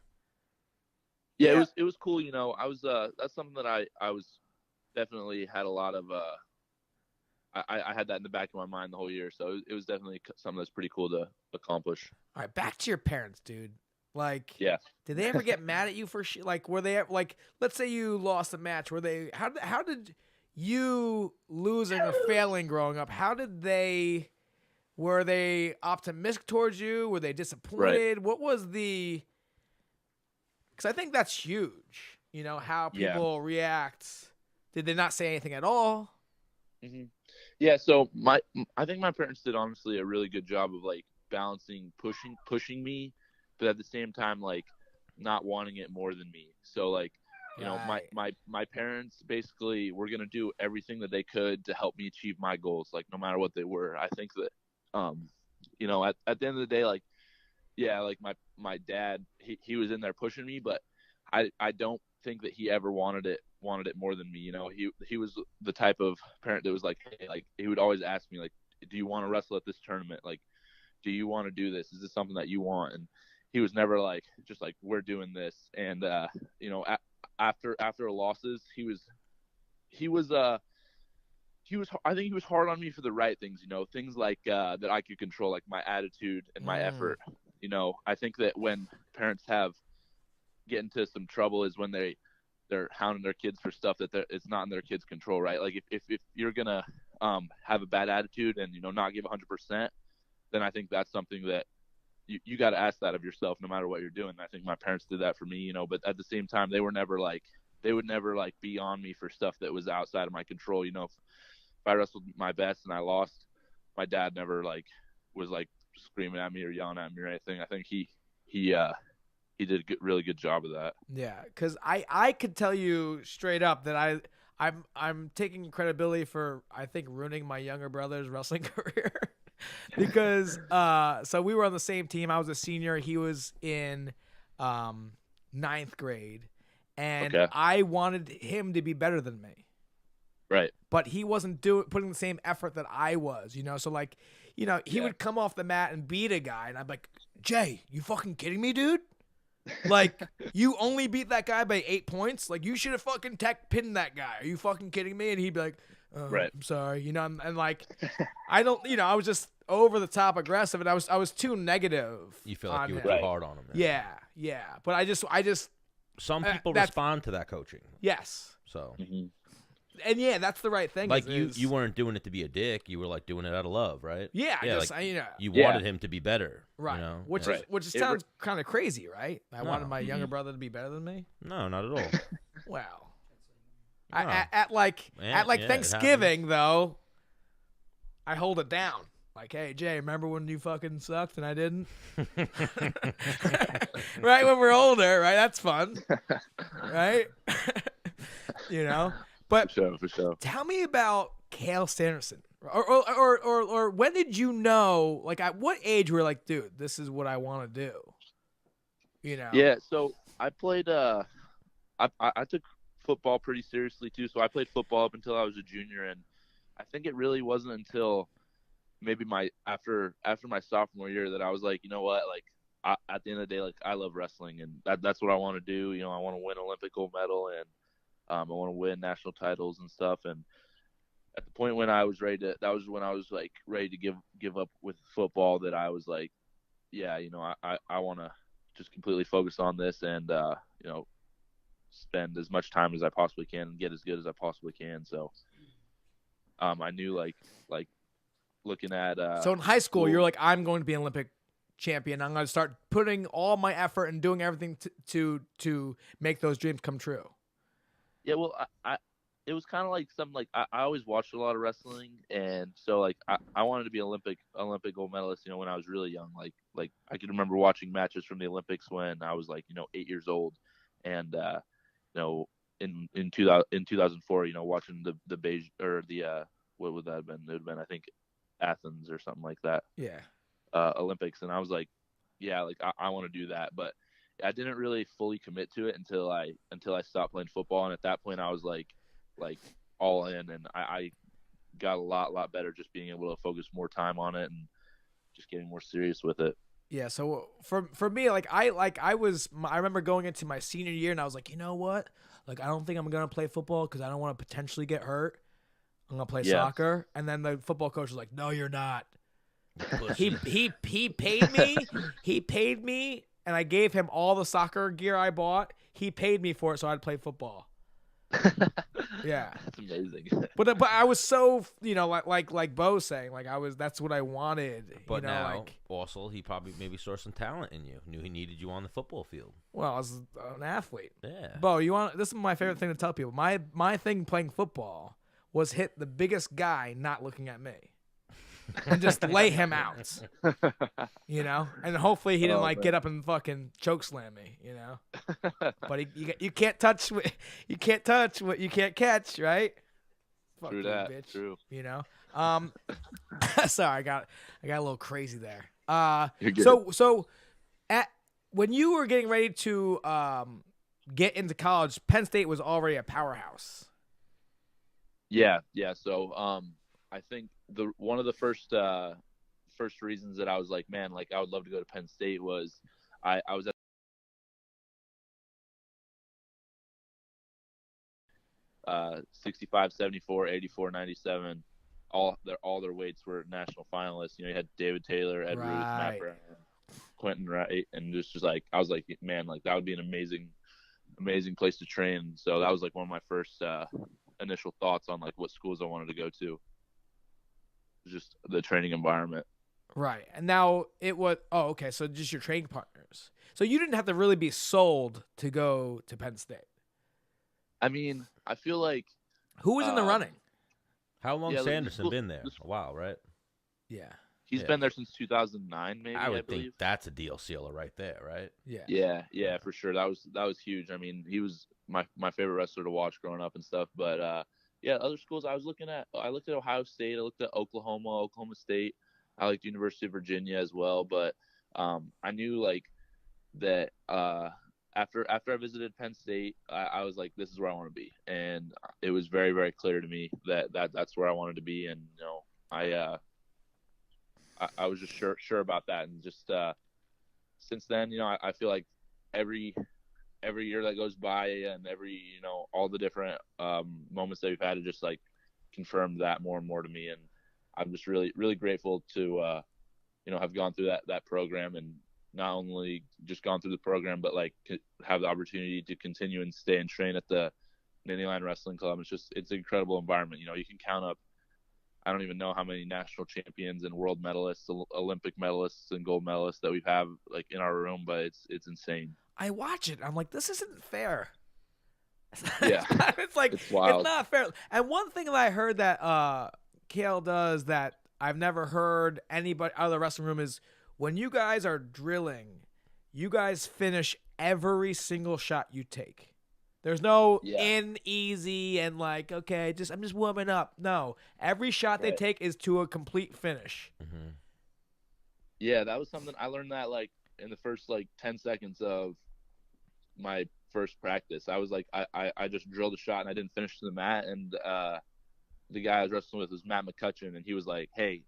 Yeah, it was cool. I was that's something that I was definitely had a lot of. I had that in the back of my mind the whole year, so it was definitely something that's pretty cool to accomplish. All right, back to your parents, dude. Like, yeah. Did they ever get mad at you for like? Were they like? Let's say you lost a match. Were they? How did you losing or failing growing up? How did they? Were they optimistic towards you? Were they disappointed? Right. What was the? Because I think that's huge. How people react. Did they not say anything at all? Mm-hmm. Yeah. So I think my parents did honestly a really good job of like balancing pushing me, but at the same time like not wanting it more than me. So like my parents basically were gonna do everything that they could to help me achieve my goals, like no matter what they were. I think that at the end of the day, like like my dad, he was in there pushing me, but I don't think that he ever wanted it more than me. He was the type of parent that was like, hey, like he would always ask me like, do you want to wrestle at this tournament? Like, do you want to do this? Is this something that you want? And he was never like, just like, we're doing this. And, after losses, he was I think he was hard on me for the right things, things like that I could control, like my attitude and my effort. I think that when parents get into some trouble is when they're hounding their kids for stuff that it's not in their kids' control, right? Like if you're gonna have a bad attitude and not give 100%, then I think that's something that you got to ask that of yourself, no matter what you're doing. I think my parents did that for me, but at the same time, they would never be on me for stuff that was outside of my control. If I wrestled my best and I lost, my dad never was screaming at me or yelling at me or anything. I think he did a really good job of that. Yeah, because I could tell you straight up that I'm taking credibility for, I think, ruining my younger brother's wrestling career. Because so we were on the same team. I was a senior. He was in ninth grade. And Okay. I wanted him to be better than me. Right. But he wasn't putting the same effort that I was, So he would come off the mat and beat a guy, and I'd be like, Jay, you fucking kidding me, dude? You only beat that guy by 8 points? You should have fucking pinned that guy. Are you fucking kidding me? And he'd be like, right. I'm sorry, and I don't, I was just over the top aggressive, and I was too negative. You feel like you were him. too hard on him. Yeah. But I just some people respond to that coaching. Yes. So. Mm-hmm. And yeah, that's the right thing. You weren't doing it to be a dick. You were doing it out of love, right? Yeah. You wanted him to be better, right? Which sounds kind of crazy, right? I wanted my younger brother to be better than me. No, not at all. Wow. No. At Thanksgiving though, I hold it down. Hey, Jay, remember when you fucking sucked and I didn't? Right, when we're older, right? That's fun, right? But for sure. Tell me about Cael Sanderson, or when did you know? At what age were you like, dude, this is what I want to do? Yeah. So I played. I took football pretty seriously too. So I played football up until I was a junior, and I think it really wasn't until maybe after my sophomore year that I was like, you know what, at the end of the day, I love wrestling, and that's what I want to do. I want to win Olympic gold medal, and I want to win national titles and stuff. And at the point when I was ready to, that was when I was ready to give up with football, that I was like, yeah, I want to just completely focus on this and, spend as much time as I possibly can and get as good as I possibly can. So, I knew looking at, so in high school, you're like, I'm going to be an Olympic champion. I'm going to start putting all my effort and doing everything to make those dreams come true. Yeah, well, it was kind of something I always watched a lot of wrestling, and so I wanted to be Olympic gold medalist. When I was really young, I can remember watching matches from the Olympics when I was 8 years old, and in 2004, watching the Beijing or the what would that have been? It would have been, I think, Athens or something like that. Yeah. Olympics, and I was like, yeah, I want to do that, but I didn't really fully commit to it until I stopped playing football, and at that point I was like all in, and I got a lot better just being able to focus more time on it and just getting more serious with it. Yeah, so for me, I remember going into my senior year, and I was like, you know what? I don't think I'm gonna play football because I don't want to potentially get hurt. I'm gonna play soccer, and then the football coach was like, no, you're not. He paid me. He paid me. And I gave him all the soccer gear I bought. He paid me for it, so I'd play football. Yeah, that's amazing. But I was so like Bo saying, that's what I wanted. But also he probably maybe saw some talent in you. Knew he needed you on the football field. Well, I was an athlete. Yeah. Bo, this is my favorite thing to tell people. My thing playing football was hit the biggest guy not looking at me. And just lay him out, and hopefully he didn't get up and fucking choke slam me, But you can't touch what you can't catch, right? Fuck True you, that. Bitch. True. Sorry, I got a little crazy there. You're good. So when you were getting ready to get into college, Penn State was already a powerhouse. Yeah. So I think one of the first reasons that I was like, man, I would love to go to Penn State was I was at 65, 74, 84, 97. All their weights were national finalists. You had David Taylor, Ed Ruth, Matt Brown, Quentin Wright, and just like I was like, man, like that would be an amazing place to train. So that was like one of my first initial thoughts on like what schools I wanted to go to. Just the training environment. Right. And now it was okay, so just your training partners. So you didn't have to really be sold to go to Penn State. I mean, I feel like who was in the running? How long Sanderson been there? A while, right? Yeah. He's been there since 2009, maybe. I think that's a deal sealer right there, right? Yeah, for sure. That was huge. I mean, he was my favorite wrestler to watch growing up and stuff. But other schools I was looking at. I looked at Ohio State. I looked at Oklahoma State. I liked University of Virginia as well. But I knew like that after I visited Penn State, I was like, this is where I want to be, and it was very, very clear to me that's where I wanted to be, and I was just sure about that, and just since then, I feel like every year that goes by, and every all the different moments that we've had, to just like confirm that more and more to me, and I'm just really, really grateful to have gone through that program, and not only just gone through the program, but like have the opportunity to continue and stay and train at the Nittany Lion Wrestling Club. It's an incredible environment. You can count up, I don't even know how many national champions and world medalists, Olympic medalists and gold medalists that we have like in our room, but it's insane. I watch it. I'm like, this isn't fair. Yeah. It's like, it's wild. It's not fair. And one thing that I heard that Cael does that I've never heard anybody out of the wrestling room is, when you guys are drilling, you guys finish every single shot you take. There's no in easy and like, okay, I'm just warming up. No, every shot they take is to a complete finish. Mm-hmm. Yeah, that was something I learned that like in the first like 10 seconds of my first practice. I was like, I just drilled a shot and I didn't finish to the mat. And the guy I was wrestling with was Matt McCutcheon, and he was like, hey,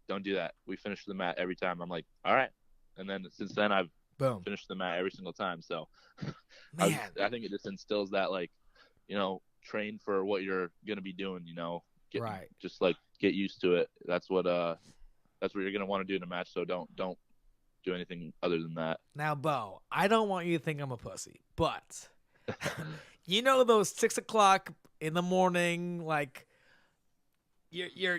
don't do that. We finish the mat every time. I'm like, all right. And then since then, I've finished the mat every single time. So I think it just instills that, like, train for what you're going to be doing, just like get used to it. That's what you're going to want to do in a match. So don't do anything other than that. Now, Bo, I don't want you to think I'm a pussy, but those 6 o'clock in the morning, like, you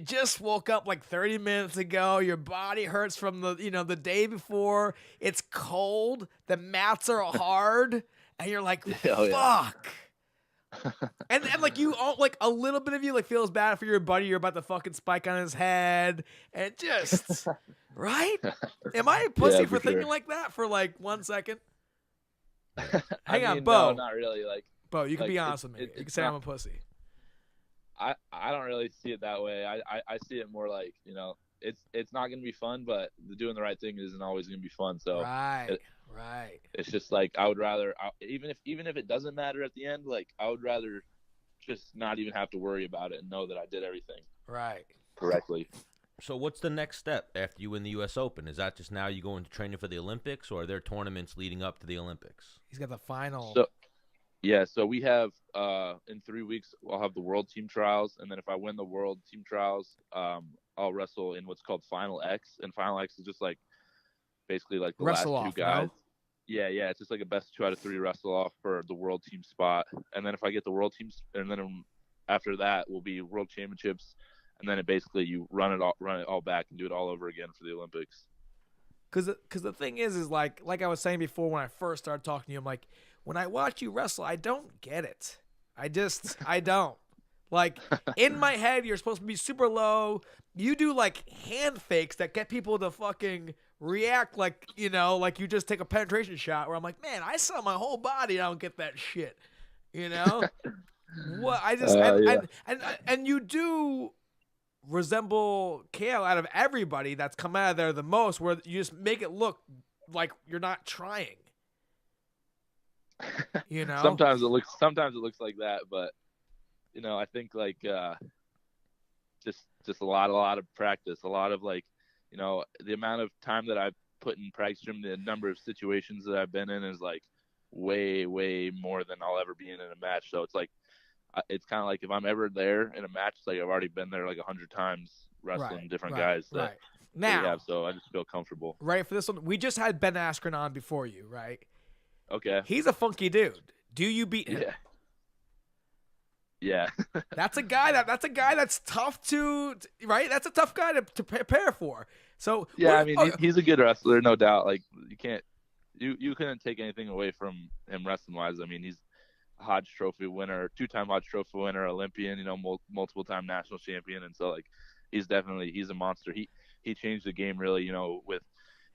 just woke up like 30 minutes ago. Your body hurts from the day before. It's cold. The mats are hard, and you're like, fuck. And like you all, like a little bit of you like feels bad for your buddy. You're about to fucking spike on his head, and just right. Am I a pussy for thinking like that for like 1 second? Hang on, Bo. No, not really. Like, Bo, you can be honest with me. You can say I'm a pussy. I don't really see it that way. I see it more like, it's not going to be fun, but doing the right thing isn't always going to be fun. So right. It's just like, I would rather, even if it doesn't matter at the end, like I would rather just not even have to worry about it and know that I did everything correctly. So what's the next step after you win the U.S. Open? Is that just now you go into training for the Olympics, or are there tournaments leading up to the Olympics? He's got the final. So we have in 3 weeks I'll have the World Team Trials, and then if I win the World Team Trials, I'll wrestle in what's called Final X, and Final X is just like basically like the wrestle last off, two guys. No? Yeah, it's just like a best 2 out of 3 wrestle off for the World Team spot, and then if I get the World Teams, and then after that will be World Championships, and then you run it all back and do it all over again for the Olympics. Because the thing is like I was saying before when I first started talking to you, I'm like, when I watch you wrestle, I don't get it. I don't. Like, in my head, you're supposed to be super low. You do, like, hand fakes that get people to fucking react like, like you just take a penetration shot where I'm like, man, I sell my whole body. I don't get that shit. What? I just, and you do resemble Cael out of everybody that's come out of there the most, where you just make it look like you're not trying. Sometimes it looks like that, but I think like just a lot of practice, a lot of like the amount of time that I've put in practice room, the number of situations that I've been in is like way more than I'll ever be in a match. So it's like it's kind of like if I'm ever there in a match, it's like I've already been there like 100 times wrestling different guys that now we have, so I just feel comfortable. Right, for this one, we just had Ben Askren on before you, right? Okay. He's a funky dude. Do you beat him? Yeah. That's a guy that's tough to right. That's a tough guy to prepare for. So yeah, I mean he's a good wrestler, no doubt. Like you couldn't take anything away from him wrestling wise. I mean he's a Hodge Trophy winner, 2-time Hodge Trophy winner, Olympian, multiple time national champion, and so like he's a monster. He changed the game really, with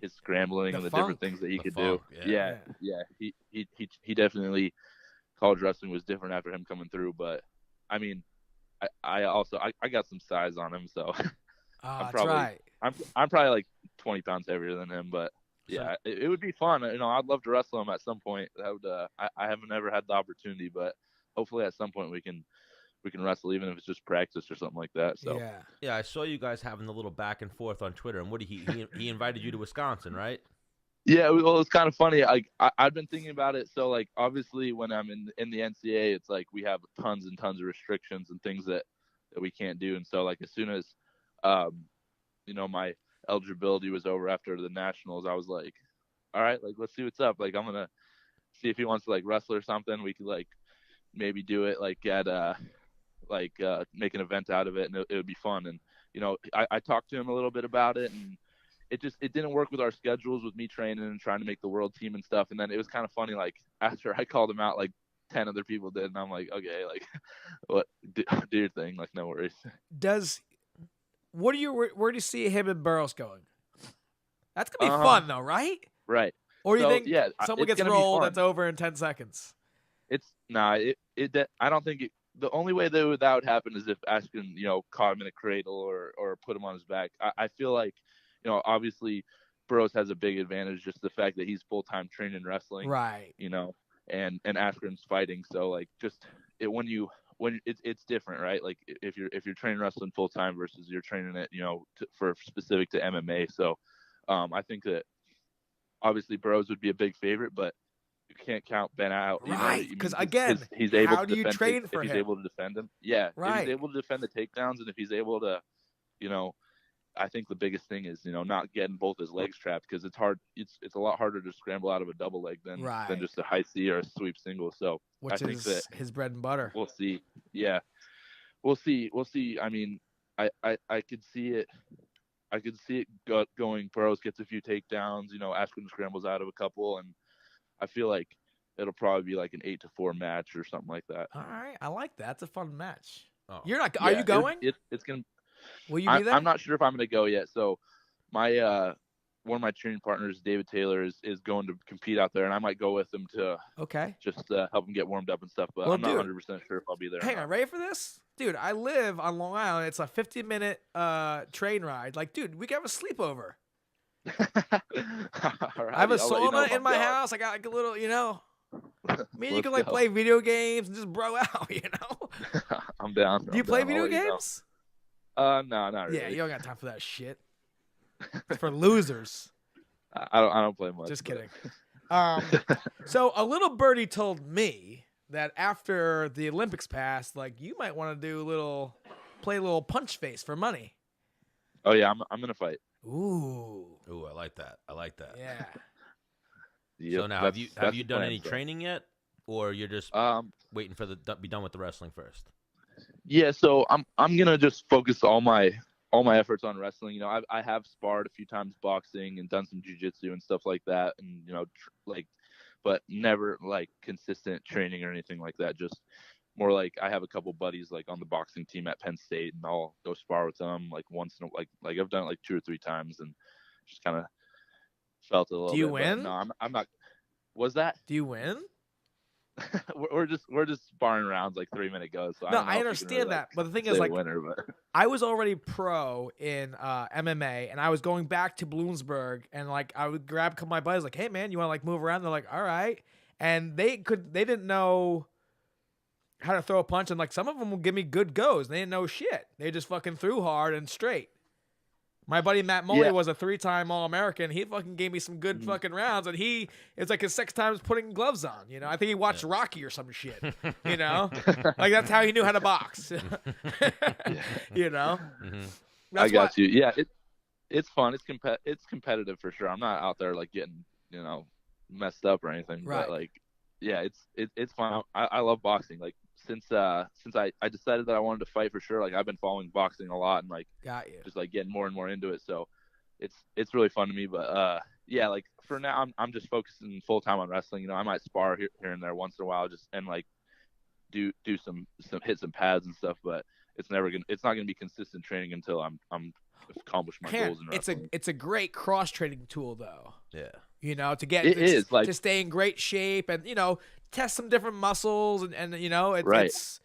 his scrambling and the different things that he could do. Yeah. He definitely, college wrestling was different after him coming through, but I mean, I also got some size on him, so I'm probably like 20 pounds heavier than him, but yeah, it would be fun. I'd love to wrestle him at some point. That would I haven't ever had the opportunity, but hopefully at some point we can wrestle, even if it's just practice or something like that. So yeah, I saw you guys having the little back and forth on Twitter, and he invited you to Wisconsin, right? Yeah, well, it's kind of funny. I've been thinking about it. So, like, obviously, when I'm in the NCAA, it's like we have tons and tons of restrictions and things that we can't do. And so, like, as soon as, my eligibility was over after the nationals, I was like, all right, like, let's see what's up. Like, I'm gonna see if he wants to like wrestle or something. We could like maybe do it like at make an event out of it, and it would be fun. And I talked to him a little bit about it, and it didn't work with our schedules with me training and trying to make the world team and stuff. And then it was kind of funny, like after I called him out, like 10 other people did, and I'm like, okay, like what, do your thing, like no worries. Where do you see him and Burroughs going? That's gonna be fun though, right? Right. Or do you think someone gets rolled that's over in 10 seconds? I don't think the only way that would happen is if Askren, caught him in a cradle or put him on his back. I feel like, obviously Burroughs has a big advantage, just the fact that he's full-time training wrestling. Right. And Askren's fighting. So like when it's different, right? Like if you're training wrestling full-time versus you're training it, for specific to MMA. So I think that obviously Burroughs would be a big favorite, but you can't count Ben out. Right. Because again, he's able how to do you train for him? If he's able to defend him. Yeah. Right. If he's able to defend the takedowns, and if he's able to, I think the biggest thing is, not getting both his legs trapped, because it's hard. It's a lot harder to scramble out of a double leg than just a high C or a sweep single. So I think that his bread and butter. We'll see. Yeah. We'll see. I mean, I could see it. I could see it going. Burroughs gets a few takedowns. Askren scrambles out of a couple, and I feel like it'll probably be like an 8-4 match or something like that. All right, I like that. It's a fun match. Oh. You're not? Are you going? It's gonna. Will you be there? I'm not sure if I'm gonna go yet. So, my one of my training partners, David Taylor, is going to compete out there, and I might go with him to just help him get warmed up and stuff. But I'm not 100% sure if I'll be there. Hang on, ready for this? Dude, I live on Long Island. It's a 50-minute train ride. Like, dude, we can have a sleepover. I have a sauna in my house. I got like a little, me and you can like play video games and just bro out, I'm down. Do you play video games? No, not really. Yeah, you don't got time for that shit. It's for losers. I don't play much. Just kidding. So a little birdie told me that after the Olympics passed, like you might want to play a little punch face for money. Oh yeah, I'm gonna fight. Ooh, I like that. Yeah. Yep, so now, have you done any training yet, or you're just waiting for be done with the wrestling first? Yeah, so I'm gonna just focus all my efforts on wrestling. I have sparred a few times boxing and done some jiu-jitsu and stuff like that, and but never like consistent training or anything like that. Just more like I have a couple buddies like on the boxing team at Penn State, and I'll go spar with them like once in like I've done it like 2 or 3 times, and just kind of felt a little. Do you bit, win? No, I'm not. Was that? Do you win? we're just sparring rounds like 3-minute goes. So I understand really, that, but the thing is, like, winner, but I was already pro in MMA, and I was going back to Bloomsburg, and like I would grab a couple of my buddies, like, "Hey man, you want to like move around?" They're like, "All right," and they didn't know how to throw a punch, and like some of them would give me good goes. They didn't know shit. They just fucking threw hard and straight. My buddy Matt Moley was a 3-time All-American. He fucking gave me some good fucking rounds, and it's like his 6th time putting gloves on. You know, I think he watched Rocky or some shit. You know, like that's how he knew how to box. You know, I got you. Yeah, it's fun. It's competitive for sure. I'm not out there like getting messed up or anything. Right. But like, yeah, it's fun. I love boxing. Like since I decided that I wanted to fight for sure. Like I've been following boxing a lot and like just like getting more and more into it. So it's really fun to me. But yeah, like for now I'm just focusing full time on wrestling. You know, I might spar here and there once in a while just and like do some hit some pads and stuff. But it's not gonna be consistent training until I'm accomplish my goals in wrestling. It's a great cross training tool though. Yeah. You know, to get to stay in great shape and test some different muscles and it's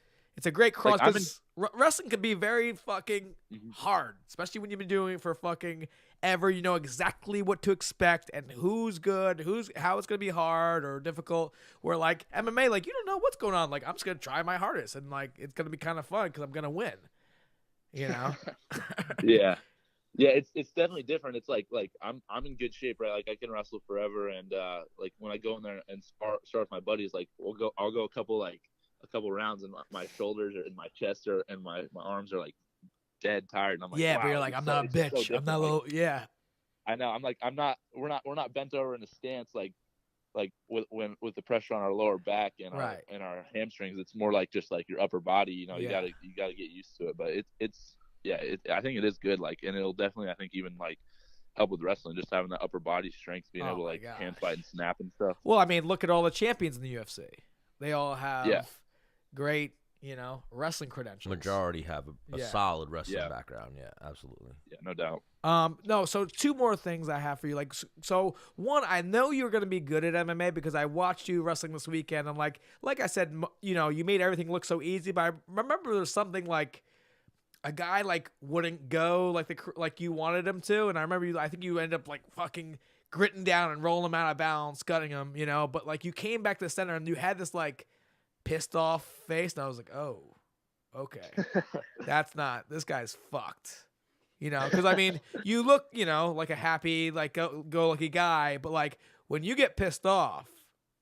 a great cross because wrestling can be very fucking hard, especially when you've been doing it for fucking ever. You know exactly what to expect and who's good, how it's gonna be hard or difficult. Where like MMA, like you don't know what's going on. Like I'm just gonna try my hardest and like it's gonna be kind of fun because I'm gonna win. You know. Yeah, it's definitely different. It's like I'm in good shape, right? Like I can wrestle forever, and like when I go in there and start with my buddies, like I'll go a couple rounds, and my shoulders or in my chest and my arms are like dead tired, and I'm like, yeah, wow, but you're like, I'm not a bitch. So I'm not a little, yeah. I know. I'm like, we're not bent over in a stance like with the pressure on our lower back and our hamstrings. It's more like just like your upper body. You know, you gotta get used to it. But I think it is good. Like, and it'll definitely, I think, even like help with wrestling, just having that upper body strength, being able to like hand fight and snap and stuff. Well, I mean, look at all the champions in the UFC. They all have great, wrestling credentials. Majority have a solid wrestling background. Yeah, absolutely. Yeah, no doubt. No, so 2 more things I have for you. Like, so one, I know you're going to be good at MMA because I watched you wrestling this weekend. And like I said, you made everything look so easy. But I remember there's something like a guy like wouldn't go like you wanted him to. And I remember I think you ended up like fucking gritting down and rolling him out of balance, gutting him, But like you came back to the center and you had this like pissed off face. And I was like, oh, okay. This guy's fucked. Because I mean, you look, like a happy, like go lucky guy, but like when you get pissed off,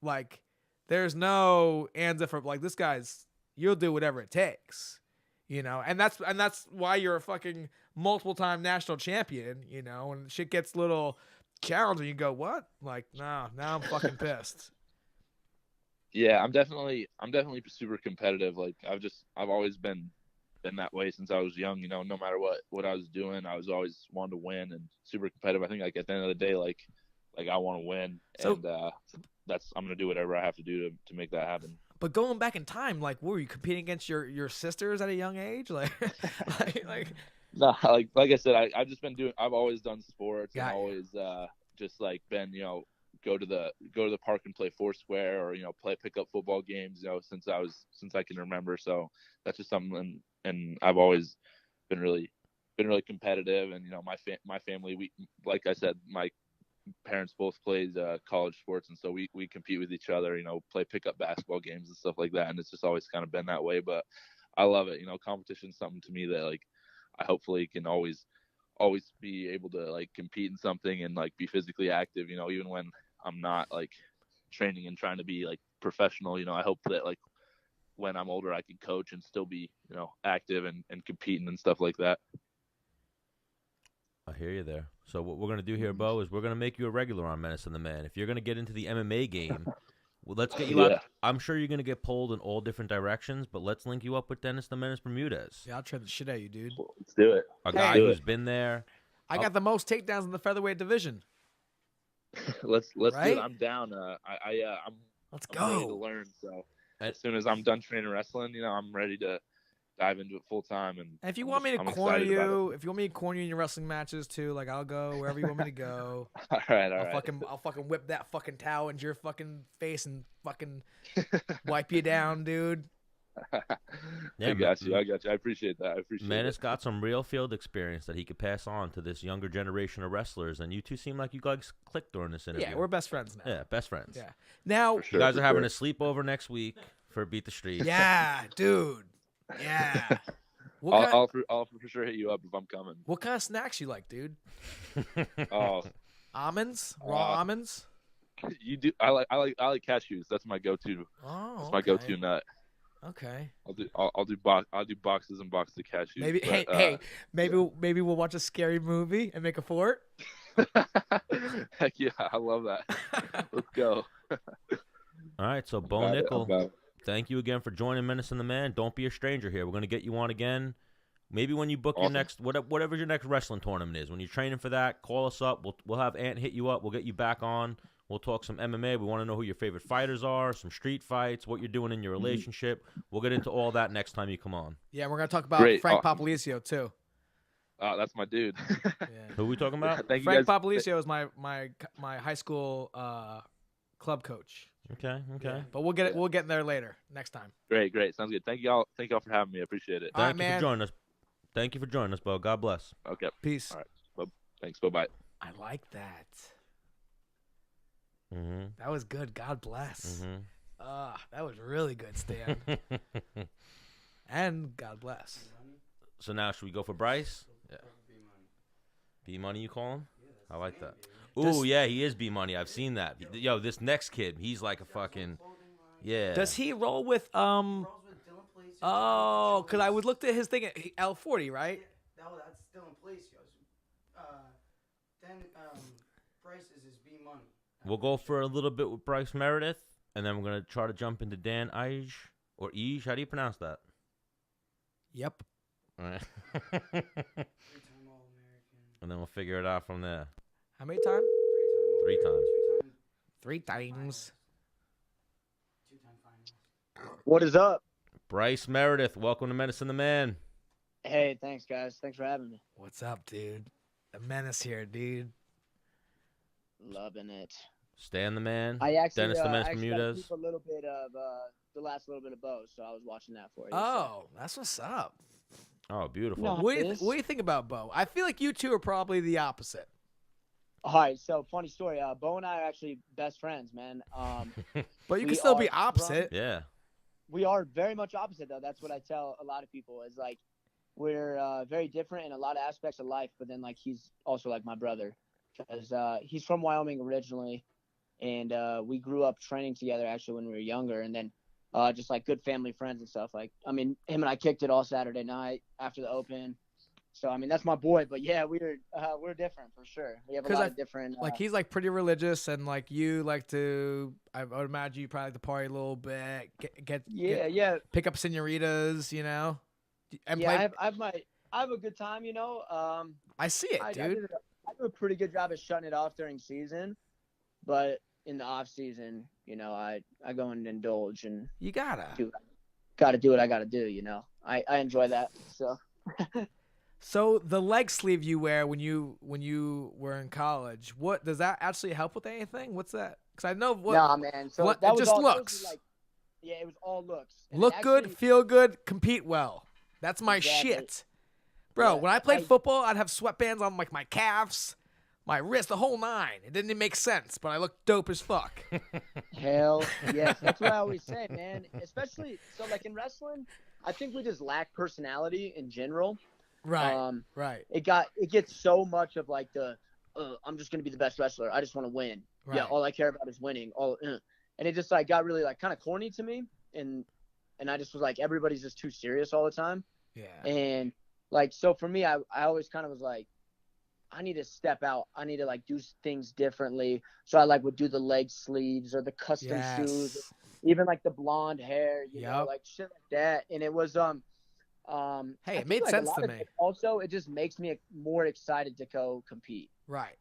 like there's no answer for like this guy's. You'll do whatever it takes, and that's why you're a fucking multiple-time national champion. When shit gets a little challenging, you go, what? Like, no, now I'm fucking pissed. Yeah, I'm definitely super competitive. Like I've always been that way since I was young. No matter what I was doing, I was always wanting to win and super competitive. I think like at the end of the day, like I want to win, and I'm gonna do whatever I have to do to make that happen. But going back in time, like, were you competing against your sisters at a young age? Like no, like I said, I've always done sports and always just like been go to the park and play Foursquare or pick up football games since I can remember. So that's just something, and I've always been really competitive. And my family, we, like I said, my parents both played college sports, and so we compete with each other, play pickup basketball games and stuff like that, and it's just always kind of been that way. But I love it. Competition's something to me that like I hopefully can always be able to like compete in something and like be physically active, even when I'm not like training and trying to be like professional. I hope that like when I'm older I can coach and still be active and competing and stuff like that. I hear you there. So what we're going to do here, Bo, is we're going to make you a regular on Menace and the Man. If you're going to get into the MMA game, well, let's get you out. I'm sure you're going to get pulled in all different directions, but let's link you up with Dennis the Menace Bermudez. Yeah, I'll try the shit out of you, dude. Let's do it. A guy who's been there. I got the most takedowns in the featherweight division. Let's right? do it. I'm down. Let's I'm ready go. to learn. So as soon as I'm done training wrestling, I'm ready to dive into it full time. And if you want me to corner you, in your wrestling matches too, like I'll go wherever you want me to go. All right. I'll fucking whip that fucking towel into your fucking face and fucking wipe you down, dude. Yeah, I got you. I appreciate that. Menace got some real field experience that he could pass on to this younger generation of wrestlers, and you two seem like you guys clicked during this interview. Yeah, we're best friends now. Yeah, best friends. Yeah. Now you guys are having a sleepover next week for Beat the Street. Yeah, dude. Yeah. I'll for sure hit you up if I'm coming. What kind of snacks you like, dude? Oh, Almonds? Raw almonds? you do. I like cashews. That's my go-to. Oh, That's my go-to nut. Okay. I'll do boxes and boxes of cashews. Maybe maybe we'll watch a scary movie and make a fort. Heck yeah, I love that. Let's go. All right, so Bo Nickal, thank you again for joining Menace and the Man. Don't be a stranger here. We're gonna get you on again. Maybe when you book your next whatever your next wrestling tournament is, when you're training for that, call us up. We'll have Ant hit you up. We'll get you back on. We'll talk some MMA. We want to know who your favorite fighters are, some street fights, what you're doing in your relationship. We'll get into all that next time you come on. Yeah, we're gonna talk about Frank Popolicio too. Oh, that's my dude. Yeah. Who are we talking about? Thank you Frank guys. Popolicio is my high school club coach. Okay. Yeah, but we'll get there later next time. Great. Sounds good. Thank y'all for having me. I appreciate it. All right, Thank you for joining us. Thank you for joining us, Bo. God bless. Okay. Peace. All right. Thanks. Bye-bye. I like that. Mm-hmm. That was good. God bless. Mm-hmm. That was really good, Stan. And God bless. So now should we go for Bryce? Yeah. B Money, you call him? I like that. Ooh, yeah, he is B Money. I've seen that. Yo, this next kid, he's like a fucking Does he roll with Oh, because I would look at his thing at L40, right? No, that's still in place, yo. Then Bryce is his B Money. We'll go for a little bit with Bryce Meredith, and then we're gonna try to jump into Dan Ige or Ige. How do you pronounce that? Yep. All right. Three-time All-American. And then we'll figure it out from there. How many times? Three times. Three times. Two-time finals. What is up? Bryce Meredith, welcome to Menace and the Man. Hey, thanks, guys. Thanks for having me. What's up, dude? The Menace here, dude. Loving it. Stan the Man. I actually, Dennis the Menace got to Bermudez. keep a little bit of the last little bit of Bo, so I was watching that for you. Oh, that's what's up. Oh, beautiful. No. What do you think about Bo? I feel like you two are probably the opposite. All right, so funny story. Bo and I are actually best friends, man. But you we can still be are opposite. Yeah. We are very much opposite, though. That's what I tell a lot of people is like we're very different in a lot of aspects of life, but then like he's also like my brother because he's from Wyoming originally, and we grew up training together actually when we were younger, and then just like good family friends and stuff. Like, I mean, him and I kicked it all Saturday night after the Open. So, I mean, that's my boy. But, yeah, we're different for sure. We have a lot of different. Like, he's, like, pretty religious, and, like, you like to – I would imagine you probably like to party a little bit, pick up senoritas, you know? And I have a good time, you know. I see it, dude. I do a pretty good job of shutting it off during season. But in the off season, you know, I go and indulge. And you gotta do what I got to do, you know. I enjoy that, so – So the leg sleeve you wear when you were in college, what does that actually help with anything? What's that? Because I know what. Nah, man. So that was just all, looks. It was all looks. And look actually, good, feel good, compete well. That's my shit, bro. Yeah, when I played football, I'd have sweatbands on like my calves, my wrist, the whole nine. It didn't even make sense, but I looked dope as fuck. Hell yes, that's what I always say, man. Especially so, like in wrestling, I think we just lack personality in general. Right. Right. It gets so much of like the I'm just gonna be the best wrestler. I just want to win. Right. Yeah, all I care about is winning. And it just like got really like kind of corny to me, and I just was like everybody's just too serious all the time. Yeah. And like so for me, I always kind of was like I need to step out. I need to like do things differently. So I like would do the leg sleeves or the custom shoes, even like the blonde hair, you know, like shit like that. And it was hey, it made sense to me. Also, it just makes me more excited to go compete. Right.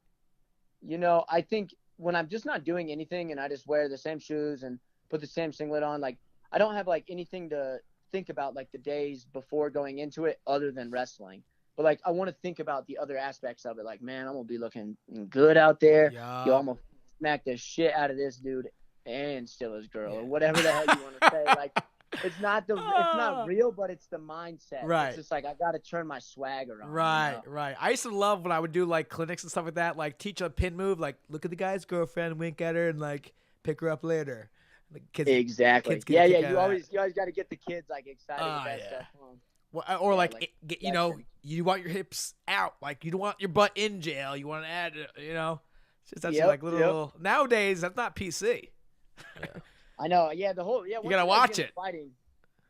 You know, I think when I'm just not doing anything and I just wear the same shoes and put the same singlet on, like I don't have like anything to think about like the days before going into it other than wrestling. But like I want to think about the other aspects of it. Like, man, I'm gonna be looking good out there. Yeah. Yo, I'm gonna smack the shit out of this dude and steal his girl or whatever the hell you want to say. Like. It's not real, but it's the mindset. Right. It's just like I got to turn my swag around. Right, you know? right. I used to love when I would do like clinics and stuff like that, like teach a pin move, like look at the guy's girlfriend, wink at her, and like pick her up later. Like, kids, exactly. Kids yeah. You always got to get the kids like excited with that stuff. Or like, like, you know, you want your hips out. Like, you don't want your butt in jail. You want to add, you know, it's just that's like little. Nowadays, that's not PC. Yeah. I know. Yeah, you gotta watch it.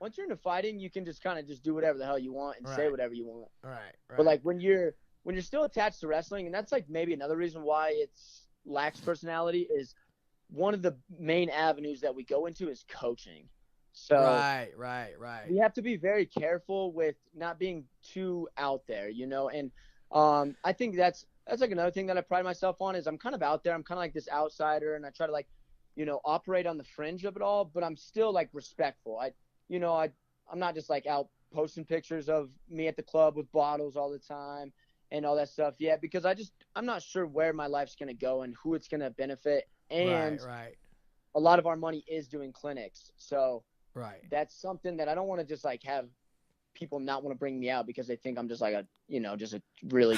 Once you're into fighting, you can just kind of just do whatever the hell you want and say whatever you want. Right. But like when you're still attached to wrestling, and that's like maybe another reason why it's lacks personality, is one of the main avenues that we go into is coaching. So right. We have to be very careful with not being too out there, you know. And I think that's like another thing that I pride myself on, is I'm kind of out there. I'm kind of like this outsider, and I try to like, you know, operate on the fringe of it all, but I'm still like respectful. I'm not just like out posting pictures of me at the club with bottles all the time and all that stuff. Yeah, because I'm not sure where my life's going to go and who it's going to benefit. And a lot of our money is doing clinics. So that's something that I don't want to just like have people not want to bring me out because they think I'm just like just a really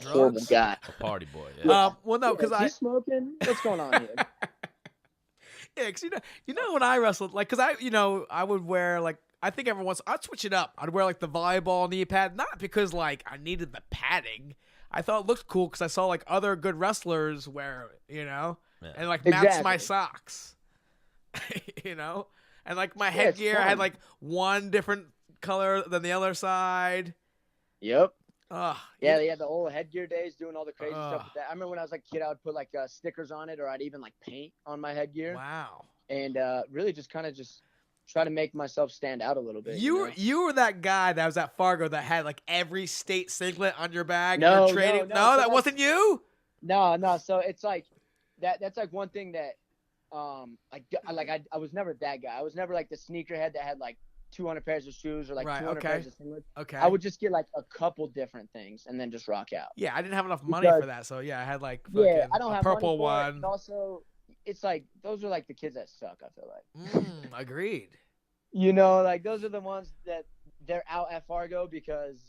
horrible guy. A party boy. Yeah. Well, no, because he's smoking. What's going on here? Yeah, because you know when I wrestled, like, because I would wear, like, I think every once I'd switch it up. I'd wear like the volleyball knee pad, not because like I needed the padding. I thought it looked cool because I saw like other good wrestlers wear it, you know, and like match my socks, you know, and like my headgear had like one different color than the other side. Yep. Yeah, the old headgear days, doing all the crazy stuff with that. I remember when I was like a kid, I would put like stickers on it, or I'd even like paint on my headgear. Wow. And really just kind of just try to make myself stand out a little bit. You were that guy that was at Fargo that had like every state singlet on your bag. No, and trading. No, that wasn't you. No. So it's like that's like one thing that I was never that guy. I was never like the sneakerhead that had like 200 pairs of shoes or like 200 pairs of singlets. Okay. I would just get like a couple different things and then just rock out. Yeah, I didn't have enough money for that, so yeah, I had like I don't have purple money for it. one. And also, it's like those are like the kids that suck. I feel like. Agreed. You know, like those are the ones that they're out at Fargo because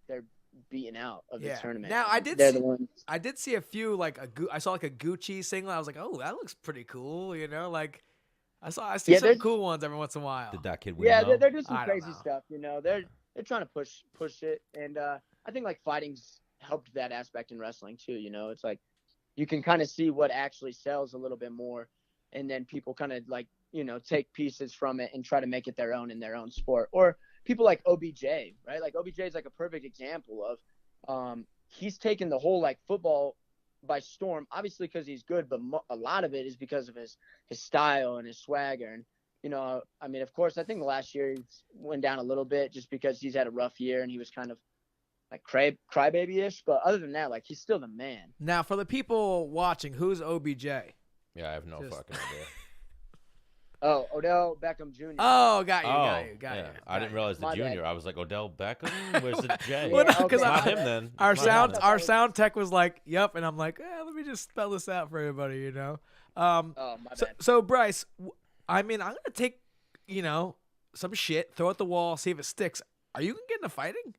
they're beaten out of the tournament. Now I did see a few like I saw like a Gucci singlet. I was like, oh, that looks pretty cool. You know, like. I see some cool ones every once in a while. Did that kid win? Yeah, they're doing some crazy stuff. You know, they're trying to push it, and I think like fighting's helped that aspect in wrestling too. You know, it's like you can kind of see what actually sells a little bit more, and then people kind of like take pieces from it and try to make it their own in their own sport. Or people like OBJ, right? Like OBJ is like a perfect example of he's taken the whole like football by storm, obviously because he's good, but a lot of it is because of his style and his swagger. And I mean, of course, I think last year he went down a little bit just because he's had a rough year and he was kind of like crybaby-ish. But other than that, like he's still the man. Now, for the people watching, who's OBJ? Yeah, I have no fucking idea. Oh, Odell Beckham Jr. Oh, got you. I didn't realize the junior. Bad. I was like, Odell Beckham? Where's the J? Well, no, okay. Not him then. Our sound tech was like, yep. And I'm like, let me just spell this out for everybody, you know? My bad. So, Bryce, I mean, I'm going to take, some shit, throw it at the wall, see if it sticks. Are you going to get into fighting?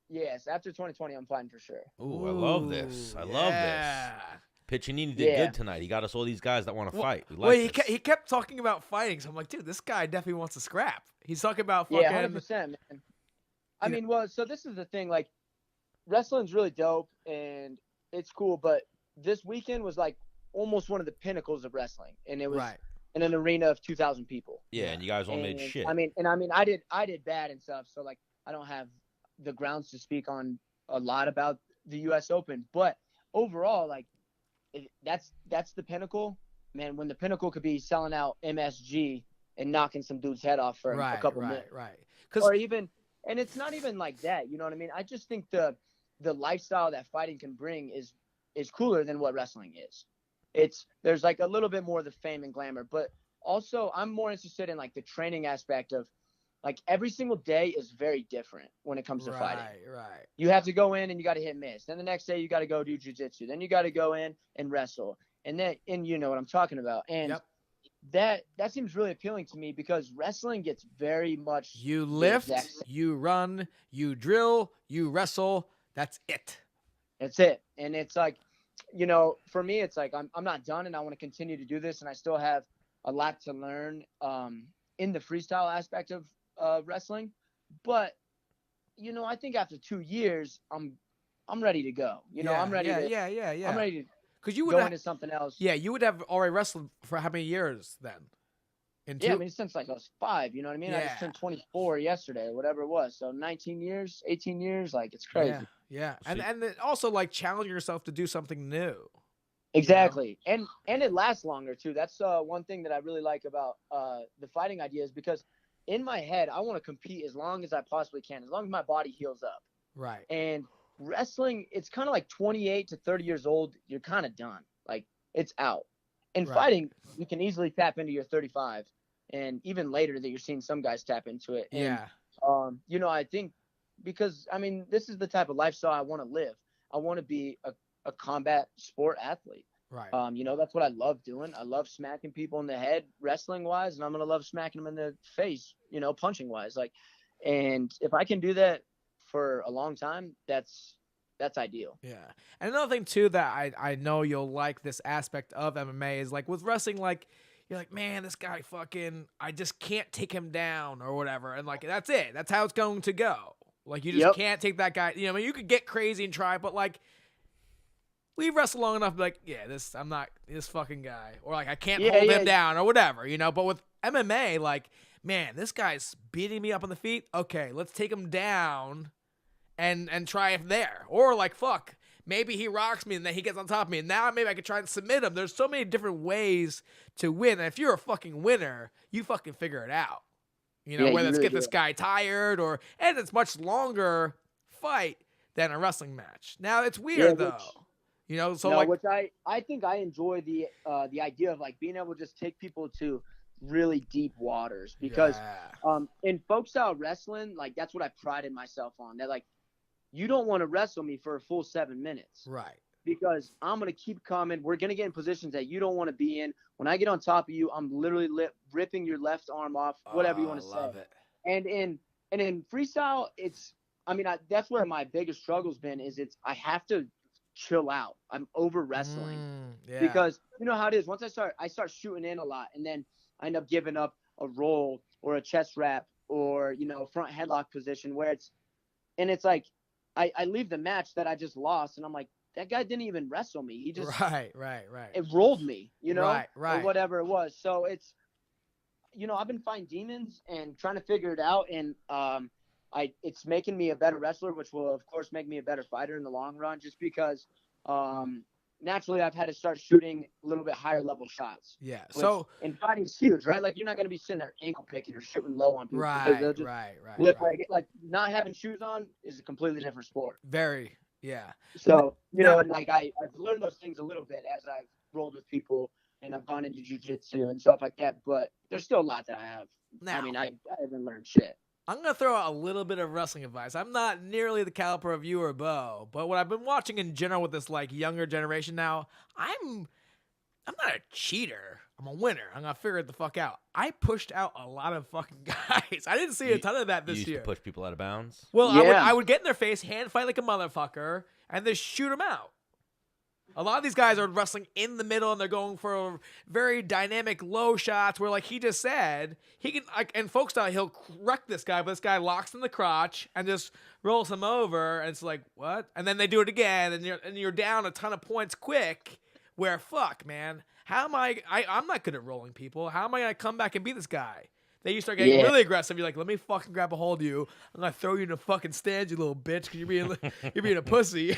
Yes. After 2020, I'm fighting for sure. Ooh, I love this. I love this. Piccinini did good tonight. He got us all these guys that want to fight. He kept talking about fighting. So I'm like, dude, this guy definitely wants to scrap. He's talking about fucking. Yeah, 100%, man. I mean, so this is the thing. Like, wrestling's really dope and it's cool, but this weekend was like almost one of the pinnacles of wrestling, and it was in an arena of 2,000 people. Yeah, and you guys all made shit. I mean, I did bad and stuff. So like, I don't have the grounds to speak on a lot about the U.S. Open, but overall, like. That's the pinnacle, man. When the pinnacle could be selling out MSG and knocking some dude's head off for a couple minutes, or even, and it's not even like that. You know what I mean? I just think the lifestyle that fighting can bring is cooler than what wrestling is. There's like a little bit more of the fame and glamour, but also I'm more interested in like the training aspect of. Like every single day is very different when it comes to fighting. Right. You have to go in and you got to hit miss. Then the next day you got to go do jiu-jitsu. Then you got to go in and wrestle. And you know what I'm talking about. And that seems really appealing to me because wrestling gets very much. You lift, you run, you drill, you wrestle. That's it. That's it. And it's like, for me, it's like I'm not done and I want to continue to do this. And I still have a lot to learn in the freestyle aspect of wrestling, But, I think after 2 years, I'm ready to go. I'm ready to. Yeah. I'm ready to Because you would go into something else. Yeah, you would have already wrestled for how many years then? Since like I was 5, you know what I mean? I just turned 24 yesterday or whatever it was. So 19 years, 18 years, like it's crazy. Yeah. And then also like challenging yourself to do something new. Exactly. And it lasts longer too. That's one thing that I really like about the fighting idea is because in my head, I want to compete as long as I possibly can, as long as my body heals up. Right. And wrestling, it's kind of like 28 to 30 years old, you're kind of done. Like it's out. And fighting, you can easily tap into your 35 and even later that you're seeing some guys tap into it. And, I think because, this is the type of lifestyle I want to live. I want to be a combat sport athlete. Right. That's what I love doing. I love smacking people in the head wrestling wise, and I'm going to love smacking them in the face, punching wise. And if I can do that for a long time, that's ideal. Yeah. And another thing too that I know you'll like this aspect of MMA is like with wrestling, like you're like, man, this guy fucking, I just can't take him down or whatever. And like, that's it. That's how it's going to go. Like you just can't take that guy. You could get crazy and try, but like we wrestle long enough to be like, yeah, I'm not this fucking guy. Or like, I can't hold him down or whatever, But with MMA, like, man, this guy's beating me up on the feet. Okay, let's take him down and try it there. Or like, fuck, maybe he rocks me and then he gets on top of me. And now maybe I could try and submit him. There's so many different ways to win. And if you're a fucking winner, you fucking figure it out. Whether it's get this guy tired and it's much longer fight than a wrestling match. Now it's weird though. Which I think I enjoy the idea of like being able to just take people to really deep waters because in folk style wrestling, like that's what I prided myself on. That like you don't want to wrestle me for a full 7 minutes. Right. Because I'm going to keep coming. We're going to get in positions that you don't want to be in. When I get on top of you, I'm literally ripping your left arm off, whatever you want to say. Love it. And in freestyle, that's where my biggest struggle's been I have to chill out. I'm over wrestling because you know how it is. Once I start shooting in a lot and then I end up giving up a roll or a chest wrap or, front headlock position where it's like, I leave the match that I just lost and I'm like, that guy didn't even wrestle me. He just right. It rolled me, right. Or whatever it was. So it's, I've been fighting demons and trying to figure it out. And it's making me a better wrestler, which will of course make me a better fighter in the long run. Just because naturally I've had to start shooting a little bit higher level shots. Yeah. So in fighting is huge, right? Like you're not going to be sitting there ankle picking or shooting low on people. Right. Like not having shoes on is a completely different sport. Very. Yeah. So, like I've learned those things a little bit as I've rolled with people and I've gone into jiu-jitsu and stuff like that, but there's still a lot that I have. Now, I haven't learned shit. I'm going to throw out a little bit of wrestling advice. I'm not nearly the caliber of you or Bo, but what I've been watching in general with this like younger generation now, I'm not a cheater. I'm a winner. I'm going to figure it the fuck out. I pushed out a lot of fucking guys. I didn't see a ton of that this year. You used to push people out of bounds? Well, I would get in their face, hand fight like a motherfucker, and then shoot them out. A lot of these guys are wrestling in the middle, and they're going for very dynamic low shots where, like he just said, he can, like, in folk style, he'll wreck this guy, but this guy locks in the crotch and just rolls him over, and it's like, what? And then they do it again, and you're down a ton of points quick, where, fuck, man, how am I'm not good at rolling people. How am I going to come back and beat this guy? Then you start getting really aggressive. You're like, let me fucking grab a hold of you. I'm going to throw you in a fucking stand, you little bitch, because you're being a pussy.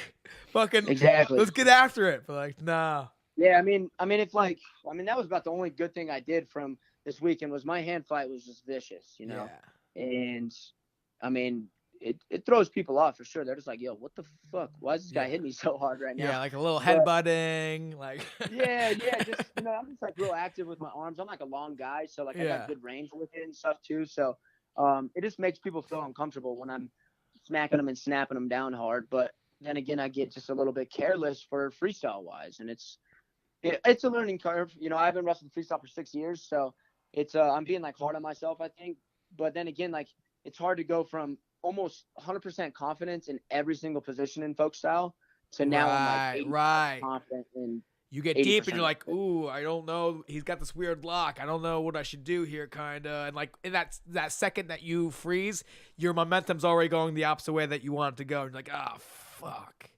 Fucking, exactly. Let's get after it. But like, nah. Yeah, it's like, that was about the only good thing I did from this weekend was my hand fight was just vicious, Yeah. And, it throws people off for sure. They're just like, yo, what the fuck? Why is this guy hitting me so hard right now? Yeah, like a little headbutting. Like yeah, just, I'm just like real active with my arms. I'm like a long guy, so like I got good range with it and stuff too. So it just makes people feel uncomfortable when I'm smacking them and snapping them down hard. But then again, I get just a little bit careless for freestyle wise, and it's a learning curve. I've been wrestling freestyle for 6 years, so it's I'm being like hard on myself, I think. But then again, like it's hard to go from almost 100% confidence in every single position in folk style to now I'm like 80% confident in You get deep and you're like, ooh, I don't know. He's got this weird lock. I don't know what I should do here, kind of. And like in that second that you freeze, your momentum's already going the opposite way that you want it to go. And you're like, ah, fuck.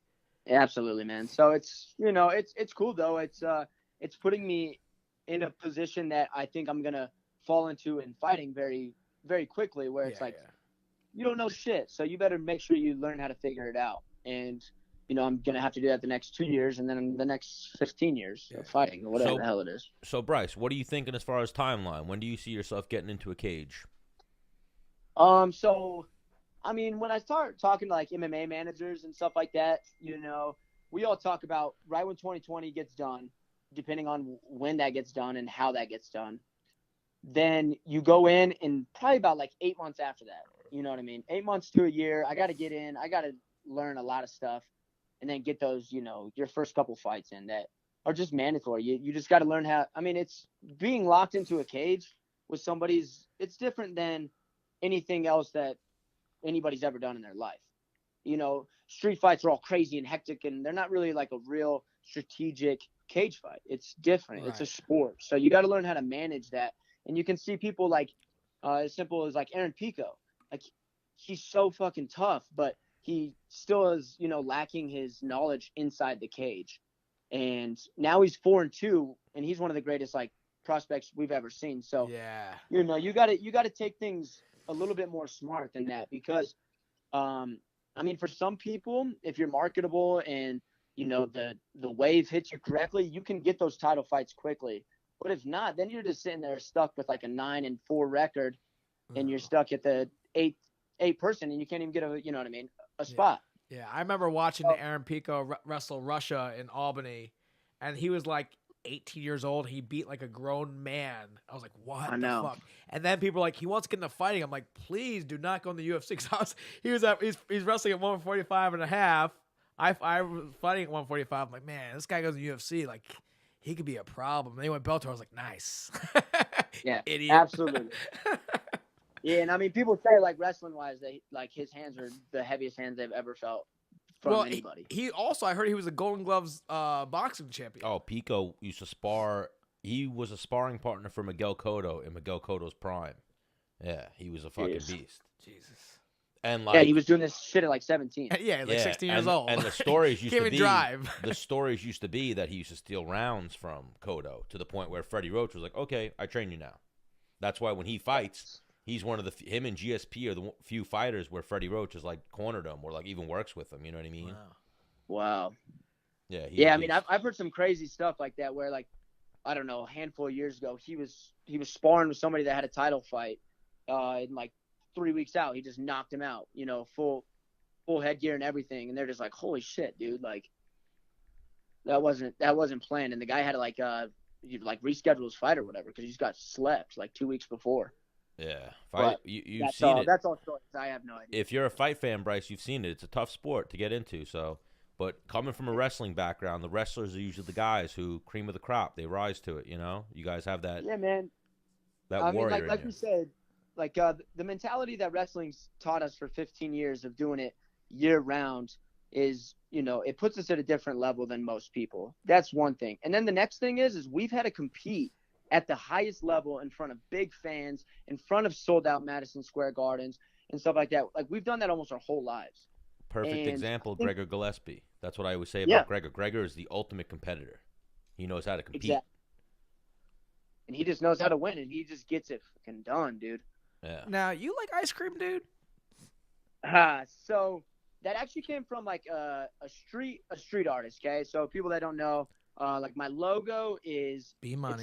Absolutely, man. So it's it's cool though. It's putting me in a position that I think I'm gonna fall into in fighting very, very quickly. Where it's you don't know shit, so you better make sure you learn how to figure it out. And I'm going to have to do that the next 2 years and then the next 15 years of fighting or whatever the hell it is. So, Bryce, what are you thinking as far as timeline? When do you see yourself getting into a cage? So, I mean, when I start talking to, like, MMA managers and stuff like that, we all talk about right when 2020 gets done, depending on when that gets done and how that gets done. Then you go in probably about, like, 8 months after that. You know what I mean? 8 months to a year. I got to get in. I got to learn a lot of stuff. And then get those, your first couple fights in that are just mandatory. You just got to learn how. I mean, it's being locked into a cage with it's different than anything else that anybody's ever done in their life. Street fights are all crazy and hectic, and they're not really like a real strategic cage fight. It's different. Right. It's a sport. So you got to learn how to manage that. And you can see people like as simple as like Aaron Pico. Like, he's so fucking tough, but he still is, lacking his knowledge inside the cage. And now he's 4-2, and he's one of the greatest, like, prospects we've ever seen. So, you got to take things a little bit more smart than that because, I mean, for some people, if you're marketable and, the wave hits you correctly, you can get those title fights quickly. But if not, then you're just sitting there stuck with, like, a 9-4 record, and you're stuck at the eight person, and you can't even get a spot. Yeah, I remember watching Aaron Pico wrestle Russia in Albany, and he was like 18 years old. He beat like a grown man. I was like, what the fuck? And then people were like, he wants to get into fighting. I'm like, please do not go in the UFC. He's wrestling at 145 and a half. I was fighting at 145. I'm like, man, this guy goes to the UFC. Like, he could be a problem. And then he went Bellator. I was like, nice. Yeah, idiot. Absolutely. Yeah, and I mean, people say, like, wrestling-wise, his hands are the heaviest hands they've ever felt from anybody. He also, I heard he was a Golden Gloves boxing champion. Oh, Pico used to spar. He was a sparring partner for Miguel Cotto in Miguel Cotto's prime. Yeah, he was a fucking beast. Jesus. And like, he was doing this shit at like 17. Yeah, like 16 years old. And the stories used to be drive. The stories used to be that he used to steal rounds from Cotto to the point where Freddie Roach was like, "Okay, I train you now." That's why when he fights, he's one of him and GSP are the few fighters where Freddie Roach has like cornered him or like even works with him. You know what I mean? Wow. Yeah. I mean, I've heard some crazy stuff like that where, like, I don't know, a handful of years ago, he was sparring with somebody that had a title fight, and like 3 weeks out, he just knocked him out. Full headgear and everything, and they're just like, holy shit, dude! Like, that wasn't planned, and the guy had to like reschedule his fight or whatever because he just got slept like 2 weeks before. Yeah, you've seen it. That's all stories. I have no idea. If you're a fight fan, Bryce, you've seen it. It's a tough sport to get into. So, but coming from a wrestling background, the wrestlers are usually the guys who cream of the crop. They rise to it. You guys have that. Yeah, man. That warrior. Mean, like you said, like the mentality that wrestling's taught us for 15 years of doing it year round is, it puts us at a different level than most people. That's one thing. And then the next thing is we've had to compete at the highest level in front of big fans, in front of sold out Madison Square Gardens and stuff like that. Like, we've done that almost our whole lives. Perfect example, Gregor Gillespie. That's what I always say about Gregor. Gregor is the ultimate competitor. He knows how to compete. Exactly. And he just knows how to win, and he just gets it fucking done, dude. Yeah. Now, you like ice cream, dude? So that actually came from like a street artist. Okay, so people that don't know, like my logo is bee money.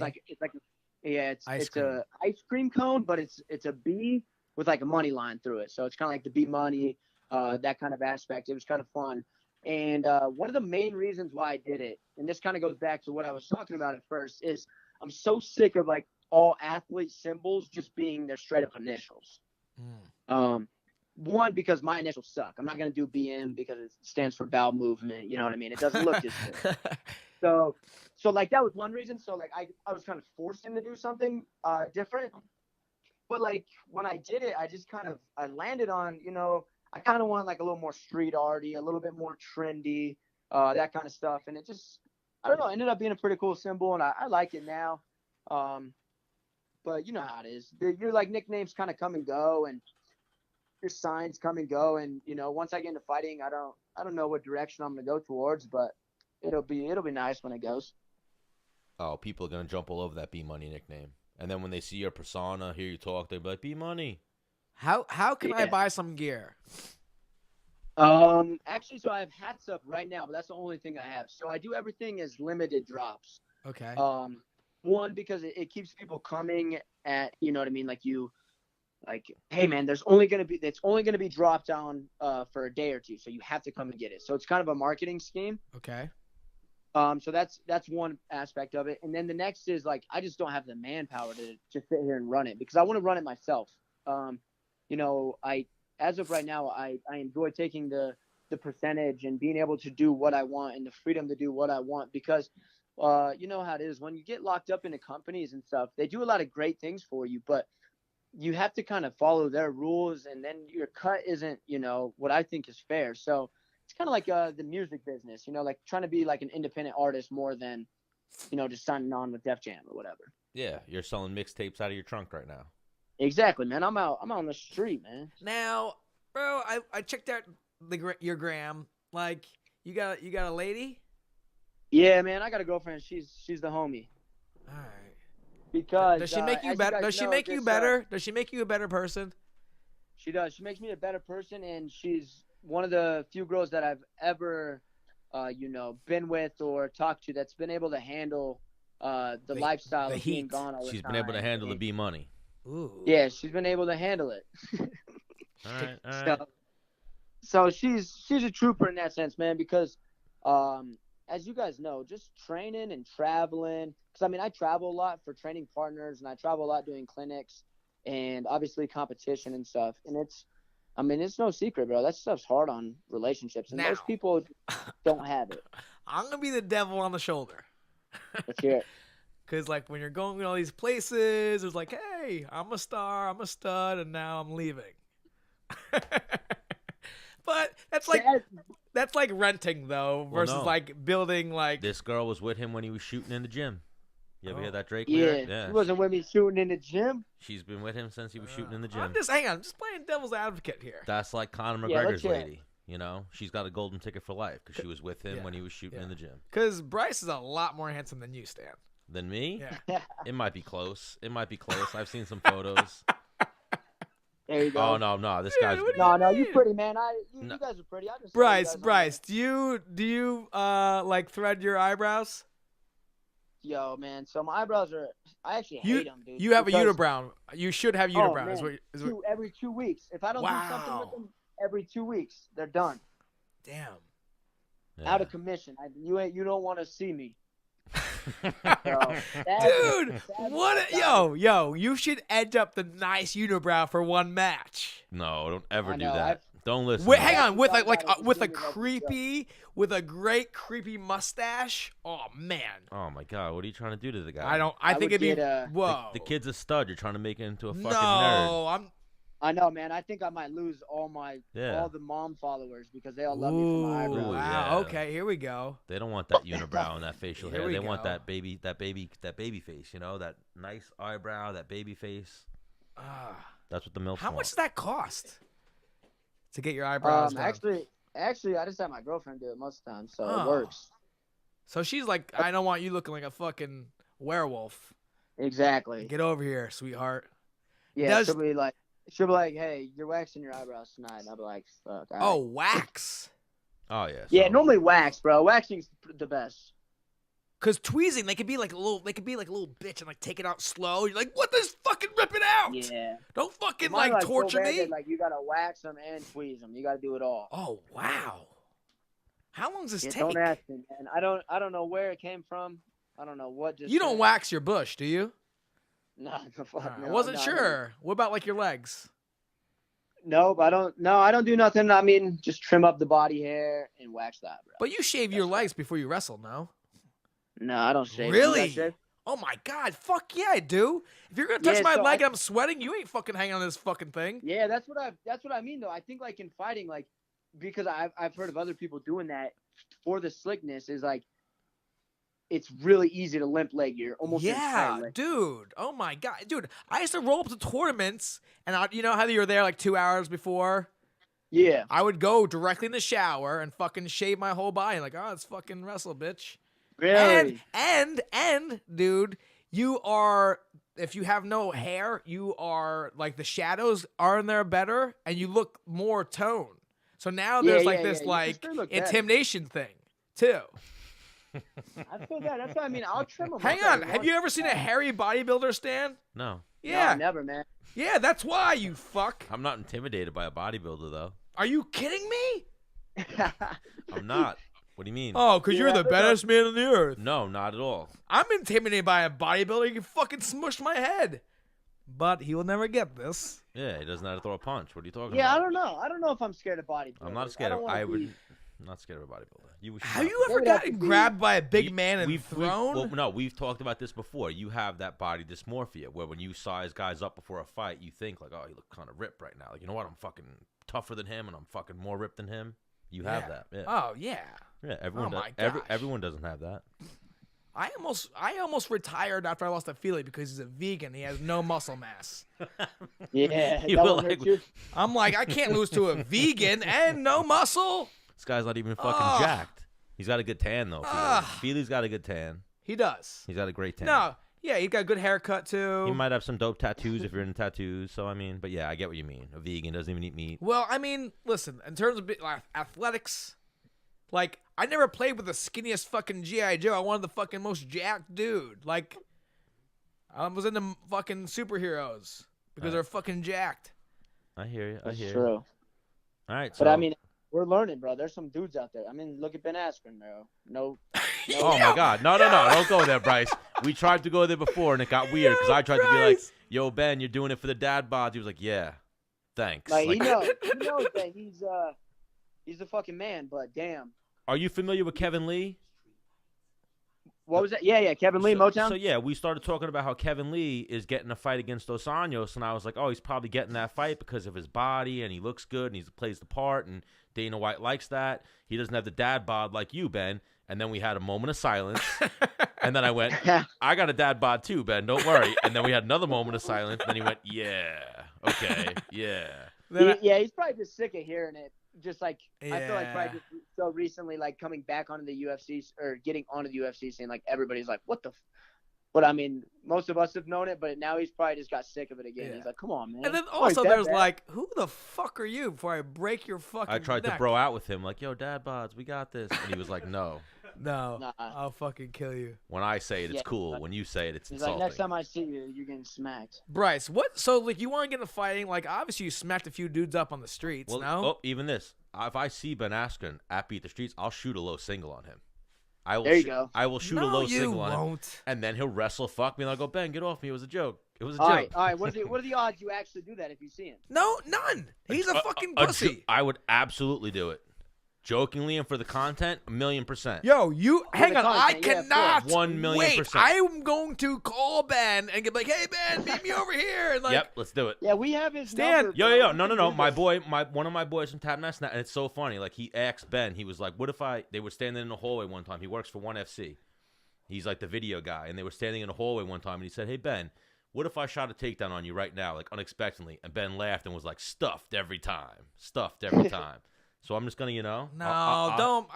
It's a ice cream cone, but it's a bee with like a money line through it. So it's kind of like the bee money, that kind of aspect. It was kind of fun. And one of the main reasons why I did it, and this kind of goes back to what I was talking about at first, is I'm so sick of like all athlete symbols just being their straight up initials. One, because my initials suck. I'm not going to do BM because it stands for bowel movement. You know what I mean? It doesn't look as good. So like that was one reason. So like I was kind of forced to do something different. But like when I did it, I landed on, I kind of want like a little more street arty, a little bit more trendy, that kind of stuff. And it just, I don't know, it ended up being a pretty cool symbol, and I like it now. But you know how it is. Your like nicknames kind of come and go, and your signs come and go. And you know, once I get into fighting, I don't know what direction I'm gonna go towards, but it'll be nice when it goes. Oh, people are gonna jump all over that B Money nickname, and then when they see your persona, hear you talk, they'll be like, B Money. How can I buy some gear? Actually, so I have hats up right now, but that's the only thing I have. So I do everything as limited drops. Okay. One, because it keeps people coming at, you know what I mean? Like, hey man, it's only going to be dropped down, for a day or two. So you have to come and get it. So it's kind of a marketing scheme. Okay. So that's one aspect of it. And then the next is like, I just don't have the manpower to just sit here and run it because I want to run it myself. You know, as of right now, I enjoy taking the percentage and being able to do what I want and the freedom to do what I want because, you know how it is when you get locked up into companies and stuff, they do a lot of great things for you, but you have to kind of follow their rules and then your cut isn't, you know, what I think is fair. So it's kind of like the music business, you know, like trying to be like an independent artist more than, you know, just signing on with Def Jam or whatever. Yeah, you're selling mixtapes out of your trunk right now. Exactly, man. I'm out on the street, man. Now, bro, I checked out your gram. Like, you got a lady? Yeah, man. I got a girlfriend. She's the homie. All right. Because does she make you better? Does she make you better? Does she make you a better person? She does. She makes me a better person, and she's one of the few girls that I've ever, you know, been with or talked to that's been able to handle the lifestyle of being gone all the time. She's been able to handle the B Money. Ooh. Yeah, she's been able to handle it. All right. So she's a trooper in that sense, man, because as you guys know, just training and traveling, because I mean, I travel a lot for training partners and I travel a lot doing clinics and obviously competition and stuff. And it's no secret, bro. That stuff's hard on relationships. And most people don't have it. I'm going to be the devil on the shoulder. Let's hear it. Because, like, when you're going to all these places, it's like, hey, I'm a star, I'm a stud, and now I'm leaving. But that's like renting, though, versus, like, building, like... This girl was with him when he was shooting in the gym. You ever hear that Drake lyric? lyric? Yeah. She wasn't with me shooting in the gym. She's been with him since he was shooting in the gym. I'm just playing devil's advocate here. That's like Conor McGregor's lady. You know, she's got a golden ticket for life because she was with him when he was shooting in the gym. Because Bryce is a lot more handsome than you, Stan. Than me? Yeah. It might be close. I've seen some photos. There you go. Oh no, this guy's. No, you pretty, man. You guys are pretty. Bryce, do you like thread your eyebrows? Yo, man. So my eyebrows are. I actually hate them, dude. You have a unibrow. You should have unibrow. Every 2 weeks. If I don't do something with them, every 2 weeks they're done. Damn. Yeah. Out of commission. You don't want to see me. Dude, yo, you should edge up the nice unibrow for one match. No, don't ever do that. Don't listen. Wait, hang on, with a great creepy mustache. Oh man. Oh my God, what are you trying to do to the guy? I think it'd be whoa. The kid's a stud. You're trying to make it into a fucking nerd. No, I know, man. I think I might lose all the mom followers because they all love me for my eyebrows. Wow. Yeah. Okay, here we go. They don't want that unibrow and that facial hair. They want that baby face. You know, that nice eyebrow, that baby face. That's what the MILFs How want. much does that cost to get your eyebrows done? Actually, I just have my girlfriend do it most of the time, so it works. So she's like, I don't want you looking like a fucking werewolf. Exactly. Get over here, sweetheart. Yeah, she'll be like, hey, you're waxing your eyebrows tonight. And I'll be like, fuck. Oh, wax. Oh yeah. Yeah, normally wax, bro. Waxing's the best. Cause tweezing, they could be like a little bitch and like take it out slow. You're like, what? This fucking rip it out. Yeah. Don't fucking like torture so bad me. That, like you gotta wax them and tweeze them. You gotta do it all. Oh wow. How long does this take? Don't ask me, man. I don't know where it came from. I don't know what. You don't wax your bush, do you? No, fuck no. I wasn't sure. What about like your legs? Nope, I don't. No, I don't do nothing. I mean, just trim up the body hair and wax that, bro. But you shave your legs before you wrestle, no? No, I don't shave. Really? Oh my God! Fuck yeah, I do. If you're gonna touch my leg and I'm sweating, you ain't fucking hanging on this fucking thing. Yeah, that's what I mean though. I think like in fighting, like because I've heard of other people doing that for the slickness is like it's really easy to limp leg your almost your entire leg. Dude. Oh my God, dude. I used to roll up to tournaments, and you know how you were there like 2 hours before. Yeah. I would go directly in the shower and fucking shave my whole body. Like, oh, let's fucking wrestle, bitch. Really? And, dude, you are. If you have no hair, you are like the shadows are in there better, and you look more toned. So now there's this like intimidation thing too. I feel that. That's what I mean. I'll trim them. Hang on. Have you ever seen a hairy bodybuilder stand? No. Yeah. No, never, man. Yeah, that's why, you fuck. I'm not intimidated by a bodybuilder, though. Are you kidding me? I'm not. What do you mean? Oh, because you're the baddest man on the earth. No, not at all. I'm intimidated by a bodybuilder. He can fucking smush my head. But he will never get this. Yeah, he doesn't know how to throw a punch. What are you talking about? Yeah, I don't know. I don't know if I'm scared of bodybuilders. I'm not scared of. I'm not scared of a bodybuilder. Have you ever gotten grabbed by a big man and thrown? No, we've talked about this before. You have that body dysmorphia where when you size guys up before a fight, you think like, oh, you look kind of ripped right now. Like, you know what? I'm fucking tougher than him, and I'm fucking more ripped than him. You have that. Yeah. Oh yeah. Yeah. Everyone. Everyone doesn't have that. I almost retired after I lost a Feely because he's a vegan. He has no muscle mass. Yeah. I'm like, I can't lose to a vegan and no muscle. This guy's not even fucking jacked. He's got a good tan though. Feely's got a good tan. He does. He's got a great tan. No. Yeah, he's got a good haircut too. He might have some dope tattoos if you're into tattoos. So I mean, but yeah, I get what you mean. A vegan doesn't even eat meat. Well, I mean, listen, in terms of like, athletics, like I never played with the skinniest fucking G.I. Joe. I wanted the fucking most jacked dude. Like I was into fucking superheroes because they're fucking jacked. I hear you. That's true. All right, but I mean, we're learning, bro. There's some dudes out there. I mean, look at Ben Askren, bro. No. Oh my God, no, don't go there, Bryce. We tried to go there before, and it got weird because I tried to be like, "Yo, Ben, you're doing it for the dad bod." He was like, "Yeah, thanks." Like, he knows that he's a fucking man. But damn. Are you familiar with Kevin Lee? What was that? Yeah, Kevin Lee, Motown. So yeah, we started talking about how Kevin Lee is getting a fight against Dos Anjos, and I was like, oh, he's probably getting that fight because of his body, and he looks good, and he plays the part, and Dana White likes that. He doesn't have the dad bod like you, Ben. And then we had a moment of silence, and then I went, I got a dad bod too, Ben, don't worry. And then we had another moment of silence, and then he went, yeah, okay, yeah. He's probably just sick of hearing it. Just like, I feel like probably just so recently, like coming back onto the UFC or getting onto the UFC scene, like everybody's like, what the But I mean, most of us have known it, but now he's probably just got sick of it again. Yeah. He's like, come on, man. And then also there's like, who the fuck are you before I break your fucking I tried neck? to bro out with him, like, yo, dad bods, we got this. And he was like, no. No, I'll fucking kill you. When I say it, it's cool. When you say it, it's he's insulting. Like, next time I see you, you're getting smacked. Bryce, what? So, like, you want to get into fighting? Like, obviously you smacked a few dudes up on the streets, well, no? Oh, even this. If I see Ben Askren at Beat the Streets, I'll shoot a low single on him. There you go. I will shoot a low single on him. And then he'll wrestle, fuck me, and I'll go, Ben, get off me. It was a joke. It was a joke. All right. What are the odds you actually do that if you see him? No, none. He's a fucking pussy. I would absolutely do it. Jokingly and for the content, 1,000,000%. Yo, you hang on. I cannot 1,000,000%. wait. I'm going to call Ben and get like, hey Ben, meet me over here. And like, yep, let's do it. Yeah, we have his number. Yo. No. My boy, one of my boys from Tap Nest, and it's so funny. Like he asked Ben, he was like, what if they were standing in the hallway one time. He works for 1FC. He's like the video guy, and they were standing in the hallway one time, and he said, hey Ben, what if I shot a takedown on you right now, like unexpectedly? And Ben laughed and was like, stuffed every time. So I'm just gonna, No, don't.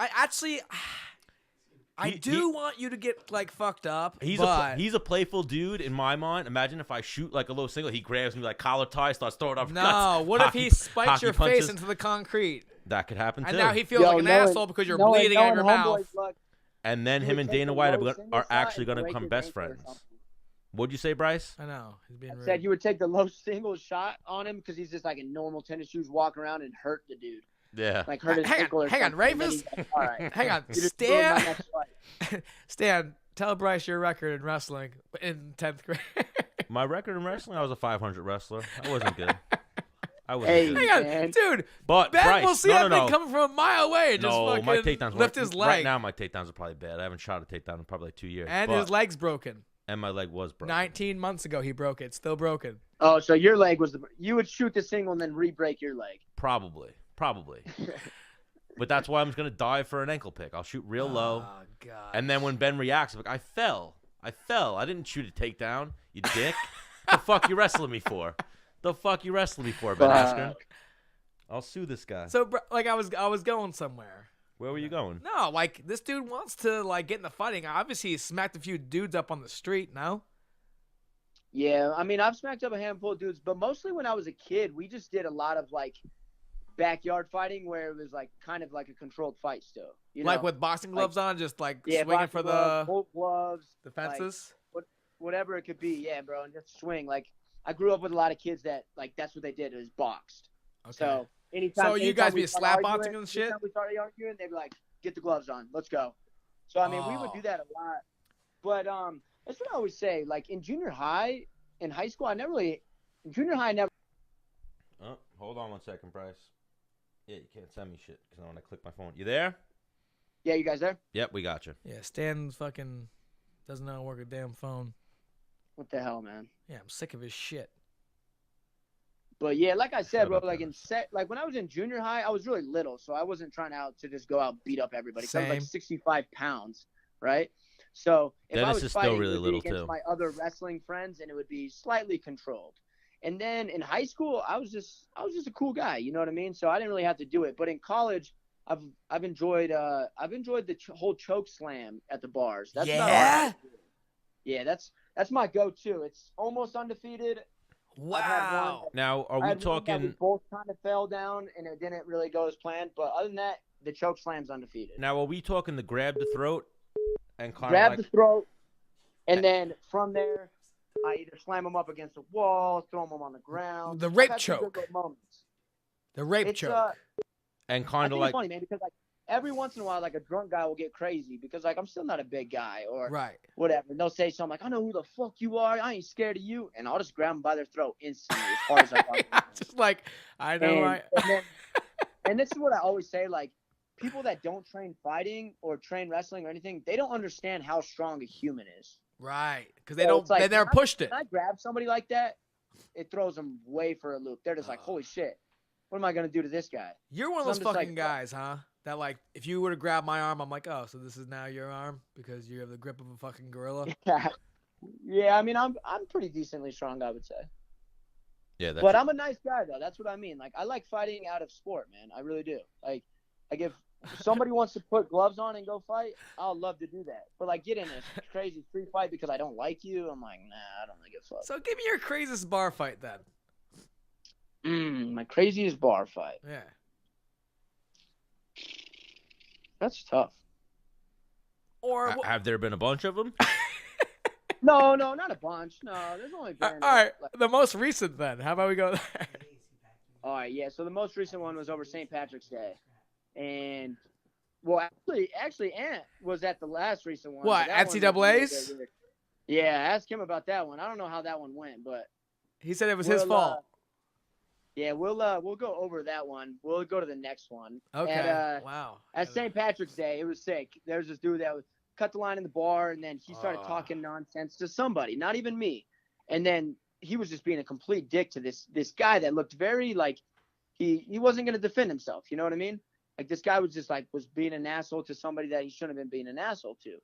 I do want you to get like fucked up. He's a playful dude in my mind. Imagine if I shoot like a low single, he grabs me like collar tie, starts throwing up. No, what if he spikes your face into the concrete? That could happen too. And now he feels like an asshole because you're bleeding out of your mouth. And then him and Dana White are actually gonna become best friends. What'd you say, Bryce? I know. He's being rude. Said you would take the low single shot on him because he's just like in normal tennis shoes, walk around and hurt the dude. Yeah. Like hurt his ankle or hang on, Ravens. Like, all right. Hang on. Stan, tell Bryce your record in wrestling in 10th grade. My record in wrestling, I was a 500 wrestler. I wasn't good. Hang on, dude. But Ben Bryce, will see that thing coming from a mile away and just fucking my takedowns lift his leg. Right now, my takedowns are probably bad. I haven't shot a takedown in probably like 2 years. And his leg's broken. And my leg was broken. 19 months ago, he broke it. Still broken. Oh, so your leg was you would shoot the single and then re-break your leg. Probably. But that's why I'm just gonna dive for an ankle pick. I'll shoot real low. Oh God. And then when Ben reacts, I'm like, I fell. I didn't shoot a takedown, you dick. The fuck you wrestling me for? Ben Askren? I'll sue this guy. So, like, I was going somewhere. Where were you going? No, like, this dude wants to, like, get in the fighting. Obviously, he smacked a few dudes up on the street, no? Yeah, I mean, I've smacked up a handful of dudes, but mostly when I was a kid, we just did a lot of, like, backyard fighting where it was, like, kind of like a controlled fight still. You know? Like with boxing gloves on, just, like, yeah, swinging for gloves, full gloves. the fences? Like, whatever it could be, yeah, bro, and just swing. Like, I grew up with a lot of kids that, like, that's what they did, is boxed. Okay. So, anytime you guys we be start slap arguing, boxing and shit? Anytime we started arguing, they'd be like, get the gloves on, let's go. So, I mean, we would do that a lot. But that's what I always say. Like, in junior high, in high school, in junior high, I never. Oh, hold on 1 second, Bryce. Yeah, you can't send me shit because I want to click my phone. You there? Yeah, you guys there? Yep, we got you. Yeah, Stan fucking doesn't know how to work a damn phone. What the hell, man? Yeah, I'm sick of his shit. But yeah, like I said, bro, up, like like when I was in junior high, I was really little, so I wasn't trying to just go out and beat up everybody. 'Cause I was like 65 pounds, right? So if Dennis I was is fighting, still really it would little, be against too. my other wrestling friends, and it would be slightly controlled. And then in high school, I was just a cool guy, you know what I mean? So I didn't really have to do it. But in college, I've enjoyed the whole choke slam at the bars. That's about all I have to do. Yeah, that's my go-to. It's almost undefeated. Wow. Now, are we We talking? both kind of fell down, and it didn't really go as planned. But other than that, the choke slam's undefeated. Now, are we talking the grab the throat and kind Grab of the like? throat, and then from there, I either slam them up against a wall, throw them on the ground. The rape I've had some good choke. little moments. The rape choke. And I kind think of like. it's funny, man, because like every once in a while, like a drunk guy will get crazy because like I'm still not a big guy or Right. whatever. And they'll say something like, "I know who the fuck you are. I ain't scared of you," and I'll just grab them by their throat instantly as hard as I can. Just like I know. And this is what I always say, like people that don't train fighting or train wrestling or anything, they don't understand how strong a human is. Right, because they So don't. it's like, They never pushed it. When I grab somebody like that, it throws them way for a loop. They're just like, holy shit, what am I going to do to this guy? You're one of So those I'm just fucking like, guys, huh? That like, if you were to grab my arm, I'm like, oh, so this is now your arm because you have the grip of a fucking gorilla. Yeah, I mean, I'm pretty decently strong, I would say. Yeah, but I'm a nice guy, though. That's what I mean. Like, I like fighting out of sport, man. I really do. Like if somebody wants to put gloves on and go fight, I'll love to do that. But, like, get in a crazy street fight because I don't like you, I'm like, nah, I don't really give a fuck. So give me your craziest bar fight then. My craziest bar fight. Yeah. That's tough. Or have there been a bunch of them? No, not a bunch. No, there's only been. all right, the most recent then. How about we go there? All right, yeah. So the most recent one was over St. Patrick's Day, and well, actually, Ant was at the last recent one. What, That NCAA's? one was really weird. Yeah, ask him about that one. I don't know how that one went, but He said it was his fault. Yeah, we'll go over that one. We'll go to the next one. Okay. Wow. At St. Patrick's Day, it was sick. There was this dude that cut the line in the bar, and then he started talking nonsense to somebody, not even me. And then he was just being a complete dick to this guy that looked very like he wasn't going to defend himself. You know what I mean? Like this guy was just like was being an asshole to somebody that he shouldn't have been being an asshole to.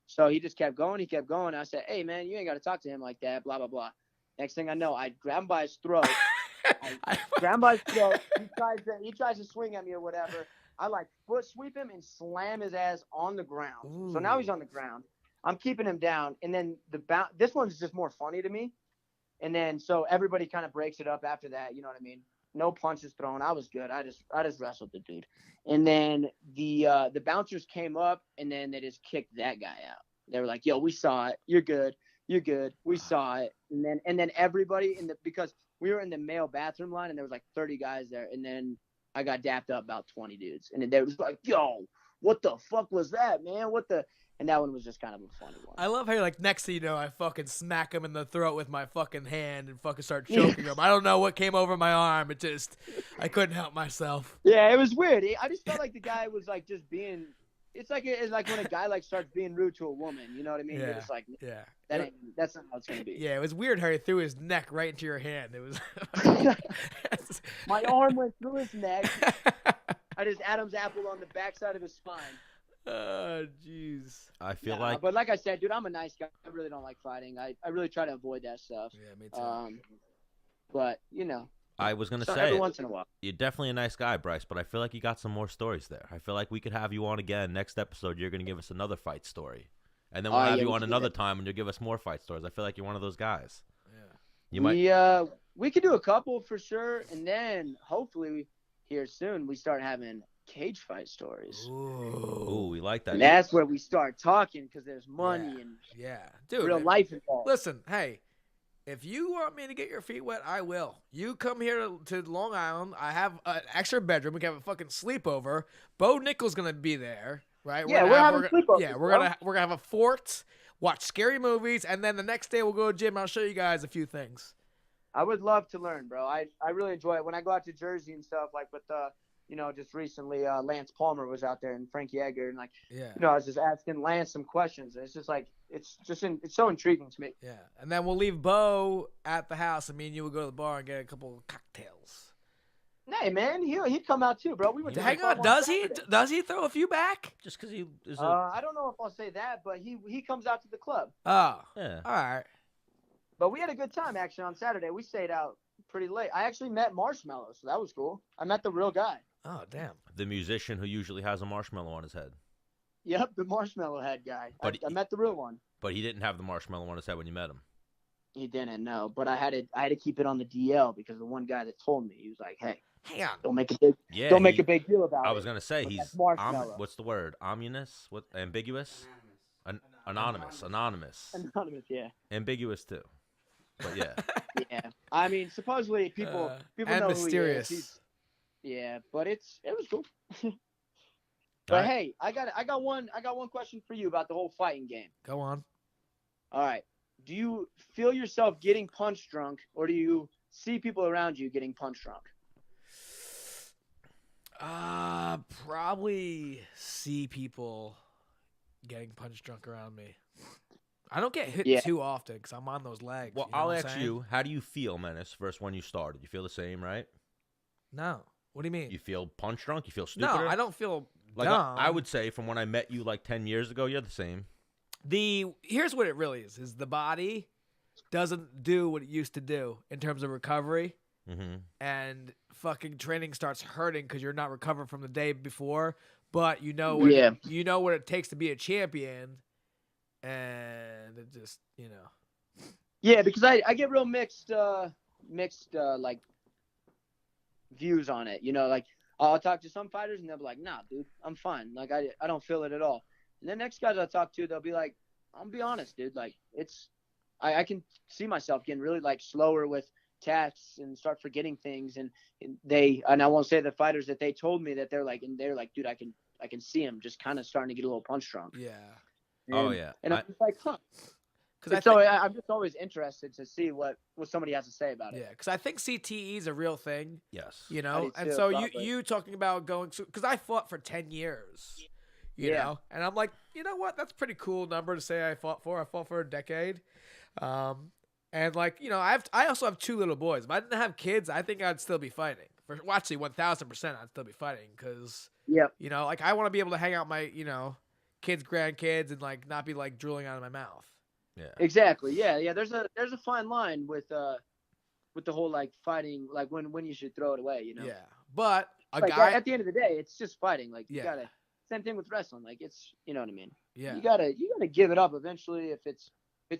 So he just kept going. He kept going. I said, "Hey, man, you ain't got to talk to him like that, blah, blah, blah." Next thing I know, I grab him by his throat. I grab him by his throat. He tries to swing at me or whatever. I like foot sweep him and slam his ass on the ground. Ooh. So now he's on the ground. I'm keeping him down. And then this one's just more funny to me. And then so everybody kind of breaks it up after that. You know what I mean? No punches thrown. I was good. I just wrestled the dude. And then the bouncers came up and then they just kicked that guy out. They were like, "Yo, we saw it. You're good. You're good. We saw it." And then everybody because we were in the male bathroom line and there was like 30 guys there. And then I got dapped up about 20 dudes. And they was like, "Yo, what the fuck was that, man? What the?" And that one was just kind of a funny one. I love how you're like, next thing you know, I fucking smack him in the throat with my fucking hand and fucking start choking him. I don't know what came over my arm. It just, I couldn't help myself. Yeah, it was weird. I just felt like the guy was like just being. It's like when a guy like starts being rude to a woman. You know what I mean? Yeah. You're just like, Yeah. that's not how it's gonna be. Yeah, it was weird how he threw his neck right into your hand. It was. My arm went through his neck. I just Adam's apple on the backside of his spine. Jeez. I feel like. But like I said, dude, I'm a nice guy. I really don't like fighting. I really try to avoid that stuff. Yeah, me too. But you know. I was gonna so say every once in a while. You're definitely a nice guy, Bryce, but I feel like you got some more stories there. I feel like we could have you on again next episode. You're gonna give us another fight story, and then we'll have you on another time, and you'll give us more fight stories. I feel like you're one of those guys. Yeah. You might. We could do a couple for sure, and then hopefully here soon we start having cage fight stories. Ooh, we like that. And that's where we start talking because there's money and dude, real life involved. Listen, hey. If you want me to get your feet wet, I will. You come here to Long Island. I have an extra bedroom. We can have a fucking sleepover. Bo Nickal's gonna be there, right? Yeah, we're having sleepovers. Yeah, we're gonna have a fort, watch scary movies, and then the next day we'll go to the gym. I'll show you guys a few things. I would love to learn, bro. I really enjoy it when I go out to Jersey and stuff. Like with just recently Lance Palmer was out there and Frankie Edgar, and I was just asking Lance some questions. And it's just like it's so intriguing to me. Yeah, and then we'll leave Bo at the house, and me and you will go to the bar and get a couple of cocktails. Hey man, he'd come out too, bro. We would. Hang on, does he throw a few back? Just because he is. I don't know if I'll say that, but he comes out to the club. Oh, yeah. All right. But we had a good time actually on Saturday. We stayed out pretty late. I actually met Marshmallow, so that was cool. I met the real guy. Oh damn. The musician who usually has a marshmallow on his head. Yep, the marshmallow head guy. I met the real one. But he didn't have the marshmallow on his head when you met him. He didn't, no. But I had to keep it on the DL because the one guy that told me, he was like, "Hey, hang on, don't make a big deal about it." I was gonna say he's what's the word? Ominous? What? Ambiguous? Anonymous. Anonymous. Yeah. Ambiguous too. But yeah. Yeah. I mean, supposedly people know mysterious. Who he is. Yeah, but it was cool. But hey, I got one question for you about the whole fighting game. Go on. All right. Do you feel yourself getting punch drunk, or do you see people around you getting punch drunk? Probably see people getting punch drunk around me. I don't get hit too often because I'm on those legs. Well, I'll ask you, how do you feel, Menace, versus when you started? You feel the same, right? No. What do you mean? You feel punch drunk? You feel stupid? No, I don't feel like dumb. I would say from when I met you like 10 years ago, you're the same. Here's what it really is the body doesn't do what it used to do in terms of recovery. Mm-hmm. And fucking training starts hurting because you're not recovered from the day before, but you know what it takes to be a champion, and it just Yeah, because I get real mixed like views on it. Like I'll talk to some fighters and they'll be like, "Nah, dude, I'm fine. Like I don't feel it at all." And the next guys I talk to, they'll be like, "I'll be honest, dude. Like I can see myself getting really like slower with tasks and start forgetting things." And I won't say the fighters that they told me that they're like, dude, I can see him just kind of starting to get a little punch drunk. Yeah. And I'm just like, huh. I'm just always interested to see what somebody has to say about it. Yeah, because I think CTE is a real thing. Yes. And so you talking about going – because I fought for 10 years, you know? And I'm like, you know what? That's a pretty cool number to say I fought for. I fought for a decade. And, like, I also have 2 little boys. If I didn't have kids, I think I'd still be fighting. Actually, 1,000% I'd still be fighting because, like, I want to be able to hang out my, kids, grandkids, and, like, not be, like, drooling out of my mouth. Yeah. Exactly. Yeah. There's a fine line with the whole like fighting, like when you should throw it away, Yeah. But at the end of the day, it's just fighting. Like you gotta. Same thing with wrestling. Like it's, you know what I mean. Yeah. You gotta give it up eventually if it's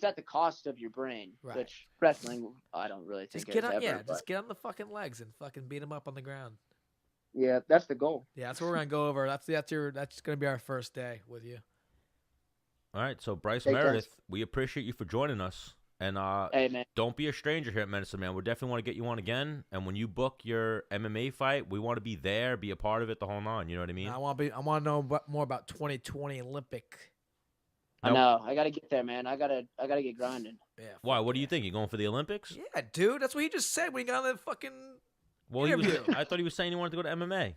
at the cost of your brain. Right. Which wrestling, I don't really think. Just get on the fucking legs and fucking beat them up on the ground. Yeah, that's the goal. Yeah, that's what we're gonna go over. That's gonna be our first day with you. All right, so Bryce Meredith, we appreciate you for joining us, and hey, man. Don't be a stranger here at Menace, man. We definitely want to get you on again, and when you book your MMA fight, we want to be there, be a part of it, the whole nine. You know what I mean? I want to know more about 2020 Olympic. I know. I gotta get there, man. I gotta get grinding. Yeah. Why? What do you think? You going for the Olympics? Yeah, dude. That's what he just said when he got on the fucking interview. I thought he was saying he wanted to go to MMA.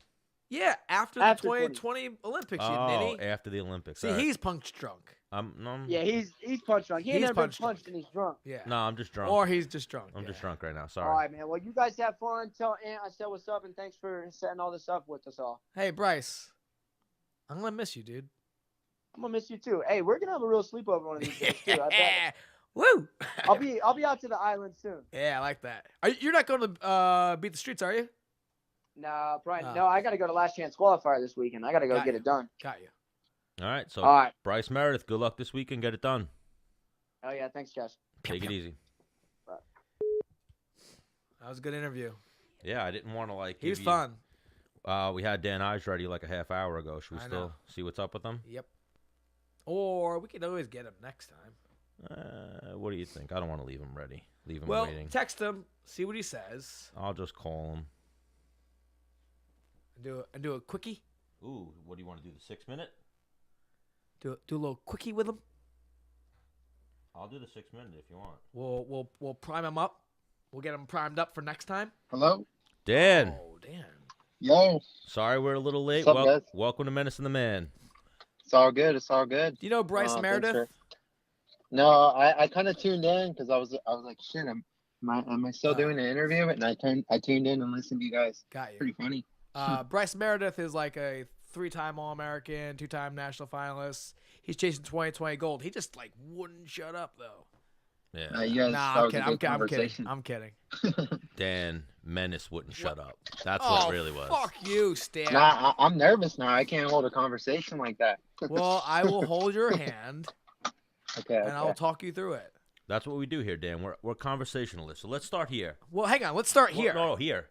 Yeah, after the 2020 Olympics, you nitty. After the Olympics. See, he's punch drunk. Yeah, he's punch drunk. He ain't He's never been punch drunk. punched and he's drunk. Yeah. No, I'm just drunk. Or he's just drunk. I'm just drunk right now. All Sorry. right, man. Well, you guys have fun. Tell Aunt I said what's up, and thanks for setting all this up with us all. Hey, Bryce. I'm going to miss you, dude. I'm gonna miss you too. Hey, we're gonna have a real sleepover one of these days too. I bet. Woo! I'll be out to the island soon. Yeah, I like that. You're not going to beat the streets, are you? Nah, probably Oh. no. I gotta go to Last Chance Qualifier this weekend. I gotta go Got get you. it done. Got you. All right. So, All right. Bryce Meredith, good luck this weekend. Get it done. Oh yeah, thanks, guys. Take it easy. That was a good interview. Yeah, I didn't want to like. He was give you- fun. We had Dan Ige ready like a half hour ago. Should we I still know. see what's up with him? Yep. Or we could always get him next time. What do you think? I don't want to leave him ready. Leave him Well, waiting. text him, see what he says, I'll just call him. and do a quickie. Ooh, what do you want to do? The 6 minute? Do a little quickie with him. I'll do the 6 minute if you want. We'll prime him up. We'll get him primed up for next time. Hello? Dan, Oh, damn. Yo. sorry we're a little late. What's up, guys? Welcome to Menace and the Man. It's all good. It's all good. Do you know Bryce Thanks Meredith? for- No, I kind of tuned in because I was like, shit, am I still doing an interview? And I tuned in and listened to you guys. Got you. Pretty funny. Bryce Meredith is like a 3-time All-American, 2-time national finalist. He's chasing 2020 gold. He just like wouldn't shut up though. Yeah. You guys, Nah, that I'm was a kidding. good conversation. I'm kidding. Dan Menace wouldn't shut up. That's Oh, what it really was. fuck you, Stan. Nah, I'm nervous now. I can't hold a conversation like that. Well, I will hold your hand Okay. and I'll talk you through it. That's what we do here, Dan. We're conversationalists. So let's start here. Well, hang on. Let's start here. No, here.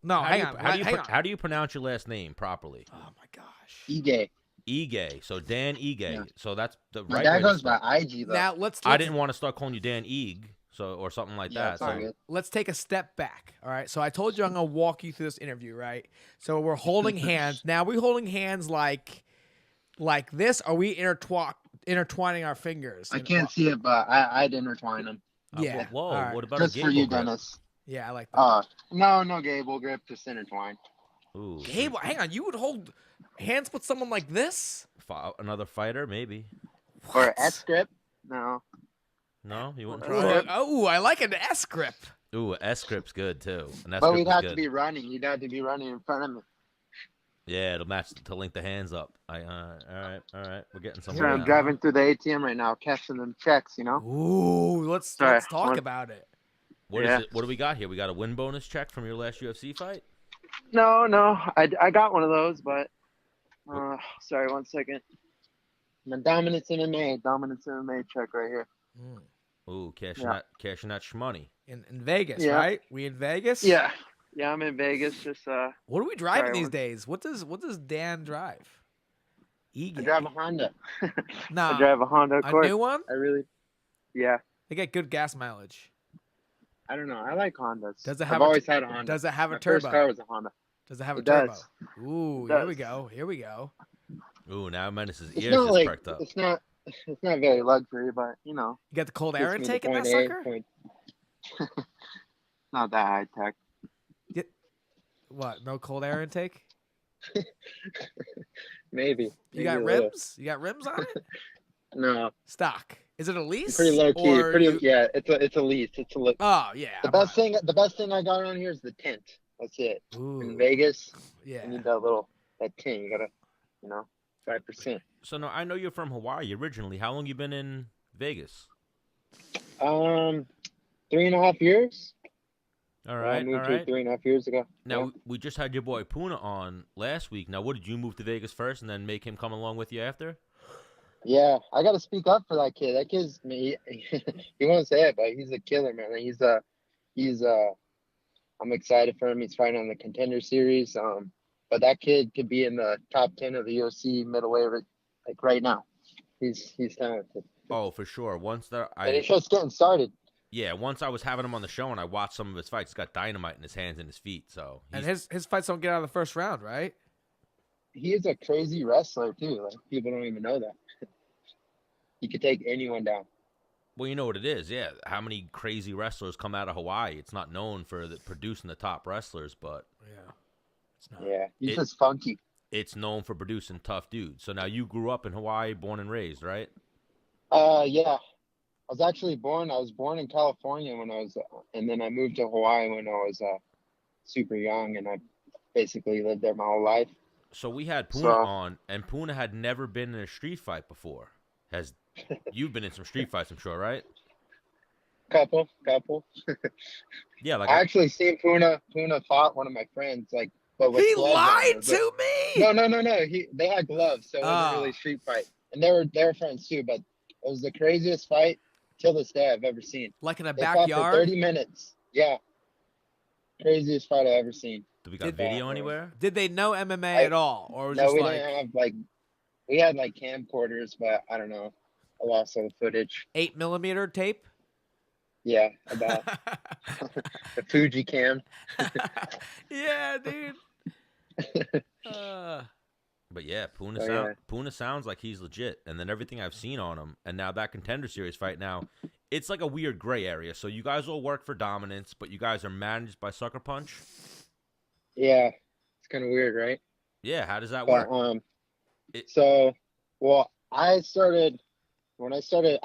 No, How hang do you, on. How do you hang on. how do you pronounce your last name properly? Oh my gosh. Ige. Ige. So Dan Ige. Yeah. So that's the My right dad way to goes by start. IG though. Now let's I didn't want to start calling you Dan Ige, or something like Yeah, that. it's all So good. let's take a step back. All right. So I told you I'm gonna walk you through this interview, right? So we're holding hands. Now we holding hands like this? Are we intertwining our fingers? I can't see it, but I'd intertwine them. Yeah. Whoa. All right. What about Just a for gable you, grip? Dennis. Yeah, I like that. No gable grip, just intertwine. Ooh. Gable, hang on. You would hold hands with someone like this? Another fighter, maybe. Or S grip? No. No, you wouldn't try. Oh, I like an S grip. Ooh, S grip's good too. And S But grip we'd was have good. to be running. You'd have to be running in front of me. Yeah, it'll match to link the hands up. All right. We're getting So somewhere. I'm now. driving through the ATM right now, cashing them checks, you know? Ooh, let's Sorry, talk one- about it. What is Yeah. it? What do we got here? We got a win bonus check from your last UFC fight. No, I got one of those, but sorry, 1 second. My Dominance MMA check right here. Ooh, cashing Yeah. that shmoney. In Vegas, Yeah. right? We in Vegas? Yeah, I'm in Vegas. Just What are we driving Sorry, these one- days? What does Dan drive? Ige. I drive a Honda. Nah, I drive a Honda a Accord. new one? Yeah. They get good gas mileage. I don't know. I like Hondas. Does it have I've a always had a Honda. Does it have a My turbo? first car was a Honda. Does it have a It turbo? does. Ooh, It here we does. go. Here we go. Ooh, now Menace's It's ears not just like perked up. it's not very luxury, but you know. You got the cold air gets me intake to in that point A, sucker? point- Not that high tech. What? No cold air intake? Maybe. You got Maybe a little. rims? You got rims on it? No, Stock. Is it a lease? pretty low key. Or you- Yeah, it's a lease. It's a look. Oh yeah. The best thing I got on here is the tint. That's it. Ooh, In Vegas, yeah. you need that tint. You gotta, 5%. So no, I know you're from Hawaii originally. How long you been in Vegas? 3.5 years. All I right, moved all here right. 3.5 years ago. Now we just had your boy Puna on last week. Now, what did you move to Vegas first and then make him come along with you after? Yeah, I got to speak up for that kid. That kid's he won't say it, but he's a killer, man. I'm excited for him. He's fighting on the Contender Series. But that kid could be in the top 10 of the UFC middleweight like right now. He's talented. Oh, for sure. Once And it's just getting started. Yeah, once I was having him on the show and I watched some of his fights, he's got dynamite in his hands and his feet. So And his fights don't get out of the first round, right? He is a crazy wrestler too. Like people don't even know that. He could take anyone down. Well, you know what it is, yeah. How many crazy wrestlers come out of Hawaii? It's not known for producing the top wrestlers, but Yeah. It's not. Yeah, he's just funky. it's known for producing tough dudes. So now you grew up in Hawaii, born and raised, right? Yeah. I was born in California and then I moved to Hawaii when I was super young, and I basically lived there my whole life. So we had Puna on, and Puna had never been in a street fight before. You've been in some street fights, I'm sure, right? Couple. Yeah, like I actually seen Puna fought one of my friends, but with He gloves lied on. to me. No. They had gloves, so it wasn't really a street fight, and they were friends too. But it was the craziest fight till this day I've ever seen. Like in a They backyard? fought for 30 minutes. Yeah, craziest fight I've ever seen. Do we got video anywhere? Did they know MMA at all, or was No, just we like didn't have we had camcorders, but I don't know. I lost all the footage. 8mm tape? Yeah, about the Fuji cam. Yeah, dude. But yeah, Puna sounds like he's legit, and then everything I've seen on him, and now that Contender Series fight now, it's like a weird gray area. So you guys all work for Dominance, but you guys are managed by Sucker Punch. Yeah, it's kind of weird, right? Yeah, how does that work? I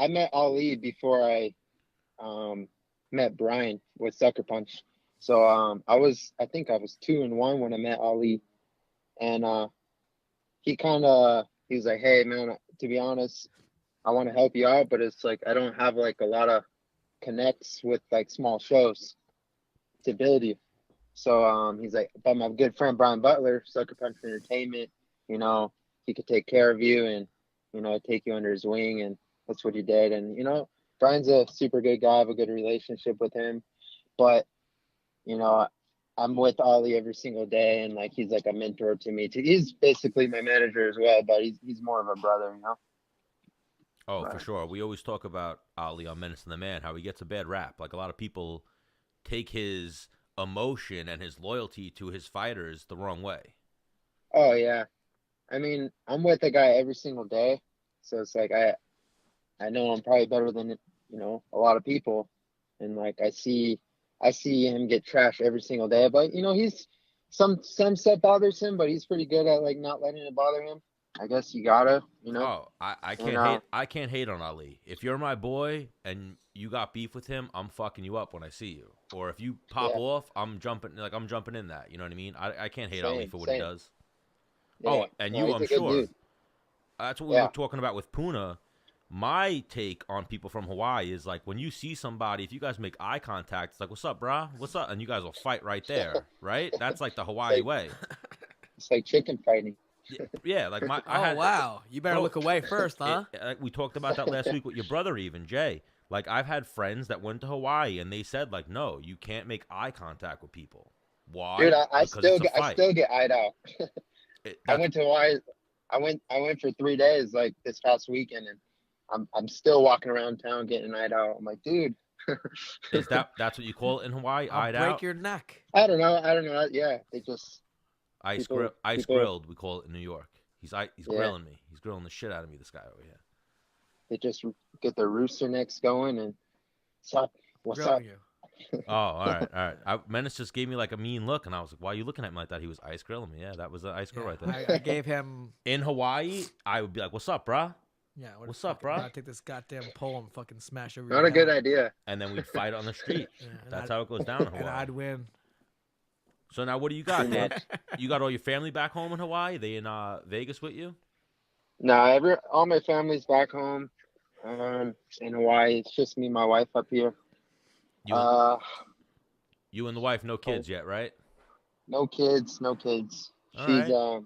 met Ali before I met Brian with Sucker Punch. So I think I was 2-1 when I met Ali, and he was like, hey man, to be honest, I want to help you out, but it's like I don't have a lot of connects with small shows to build you. So he's like, but my good friend Brian Butler, Sucker Punch Entertainment, he could take care of you and take you under his wing, and that's what he did. And Brian's a super good guy. I have a good relationship with him, but I'm with Ali every single day, and he's like a mentor to me. He's basically my manager as well, but he's more of a brother, Oh, for sure. We always talk about Ali on Menace and the Man, how he gets a bad rap. Like, a lot of people take his emotion and his loyalty to his fighters the wrong way. Oh yeah, I mean, I'm with the guy every single day, so it's like I know I'm probably better than a lot of people, and I see him get trashed every single day, but he's some stuff bothers him, but he's pretty good at not letting it bother him. I guess you gotta, Oh, I can't hate on Ali. If you're my boy and you got beef with him, I'm fucking you up when I see you. Or if you pop off, I'm jumping in that. You know what I mean? I can't hate Ali for what he does. Yeah. Oh, and I'm sure. That's what we were talking about with Puna. My take on people from Hawaii is when you see somebody, if you guys make eye contact, it's like, what's up, brah? What's up? And you guys will fight right there, right? That's the Hawaii way. It's like chicken fighting. Yeah, wow. You better look away first, huh? We talked about that last week with your brother, even, Jay. I've had friends that went to Hawaii, and they said, no, you can't make eye contact with people. Why? Dude, I still get eyed out. I went to Hawaii. I went for 3 days, this past weekend, and I'm still walking around town getting eyed out. I'm like, dude. That's what you call it in Hawaii? I'll eyed break out? your neck. I don't know. Yeah, they just ice grilled. We call it in New York. He's grilling me. He's grilling the shit out of me. This guy over here. They just get their rooster necks going and what's up? You. Oh, all right. Menace just gave me a mean look, and I was like, "Why are you looking at me like that?" He was ice grilling me. Yeah, that was an ice grill right there. I gave him in Hawaii. I would be like, "What's up, brah?" Yeah, what's up, bro? I take this goddamn pole and fucking smash over. Not a good idea. And then we'd fight on the street. That's how it goes down in Hawaii. And I'd win. So now, what do you got, man? You got all your family back home in Hawaii? They in Vegas with you? No, all my family's back home in Hawaii. It's just me and my wife up here. You and the wife, no kids yet, right? No kids. All She's right.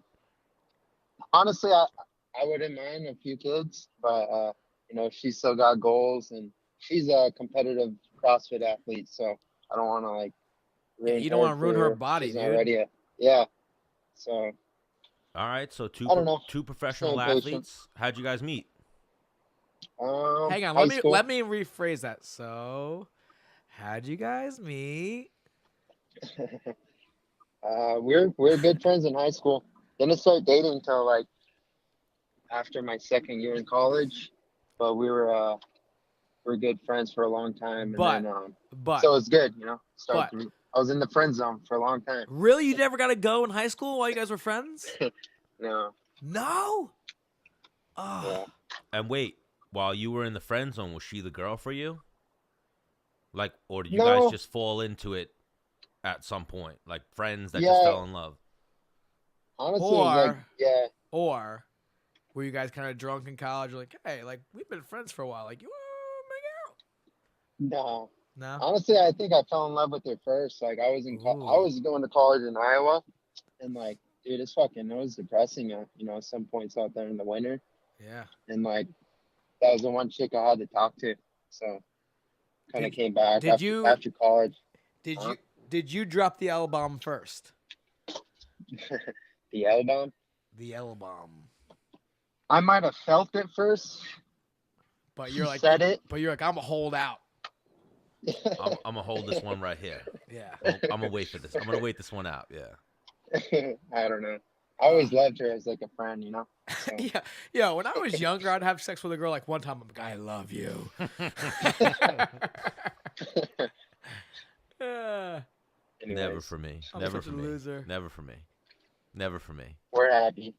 Honestly, I wouldn't mind a few kids, but she's still got goals, and she's a competitive CrossFit athlete, so I don't want to you don't want to ruin her body, she's dude. Already, yeah. So. All right, so two professional Same athletes. patience. How'd you guys meet? Hang on, let me rephrase that. So, how'd you guys meet? We're good friends in high school. Didn't start dating till after my second year in college, but we're good friends for a long time. So it's good, I was in the friend zone for a long time. Really, you never got to go in high school while you guys were friends? No. No. Oh. Yeah. And wait, while you were in the friend zone, was she the girl for you? Like, or did you No. guys just fall into it at some point, like friends that just fell in love? Honestly, it was like, yeah. Or were you guys kind of drunk in college? Like, hey, like we've been friends for a while. Like, you want to make out? No. No. Honestly, I think I fell in love with her first. Like, I was going to college in Iowa, and like, dude, it was depressing. At some points out there in the winter. Yeah. And like, that was the one chick I had to talk to. So, kind of came back after college. Did you drop the L bomb first? The L bomb? The L bomb. I might have felt it first. But you're like, said it. But you're like, I'm gonna hold out. I'm gonna hold this one right here. Yeah. I'm gonna wait for this. I'm gonna wait this one out. Yeah. I don't know. I always loved her as like a friend, So. Yeah. When I was younger, I'd have sex with a girl like one time. I'm like, I love you. Never for me. I'm Never such for a me. loser. Never for me. Never for me. We're happy.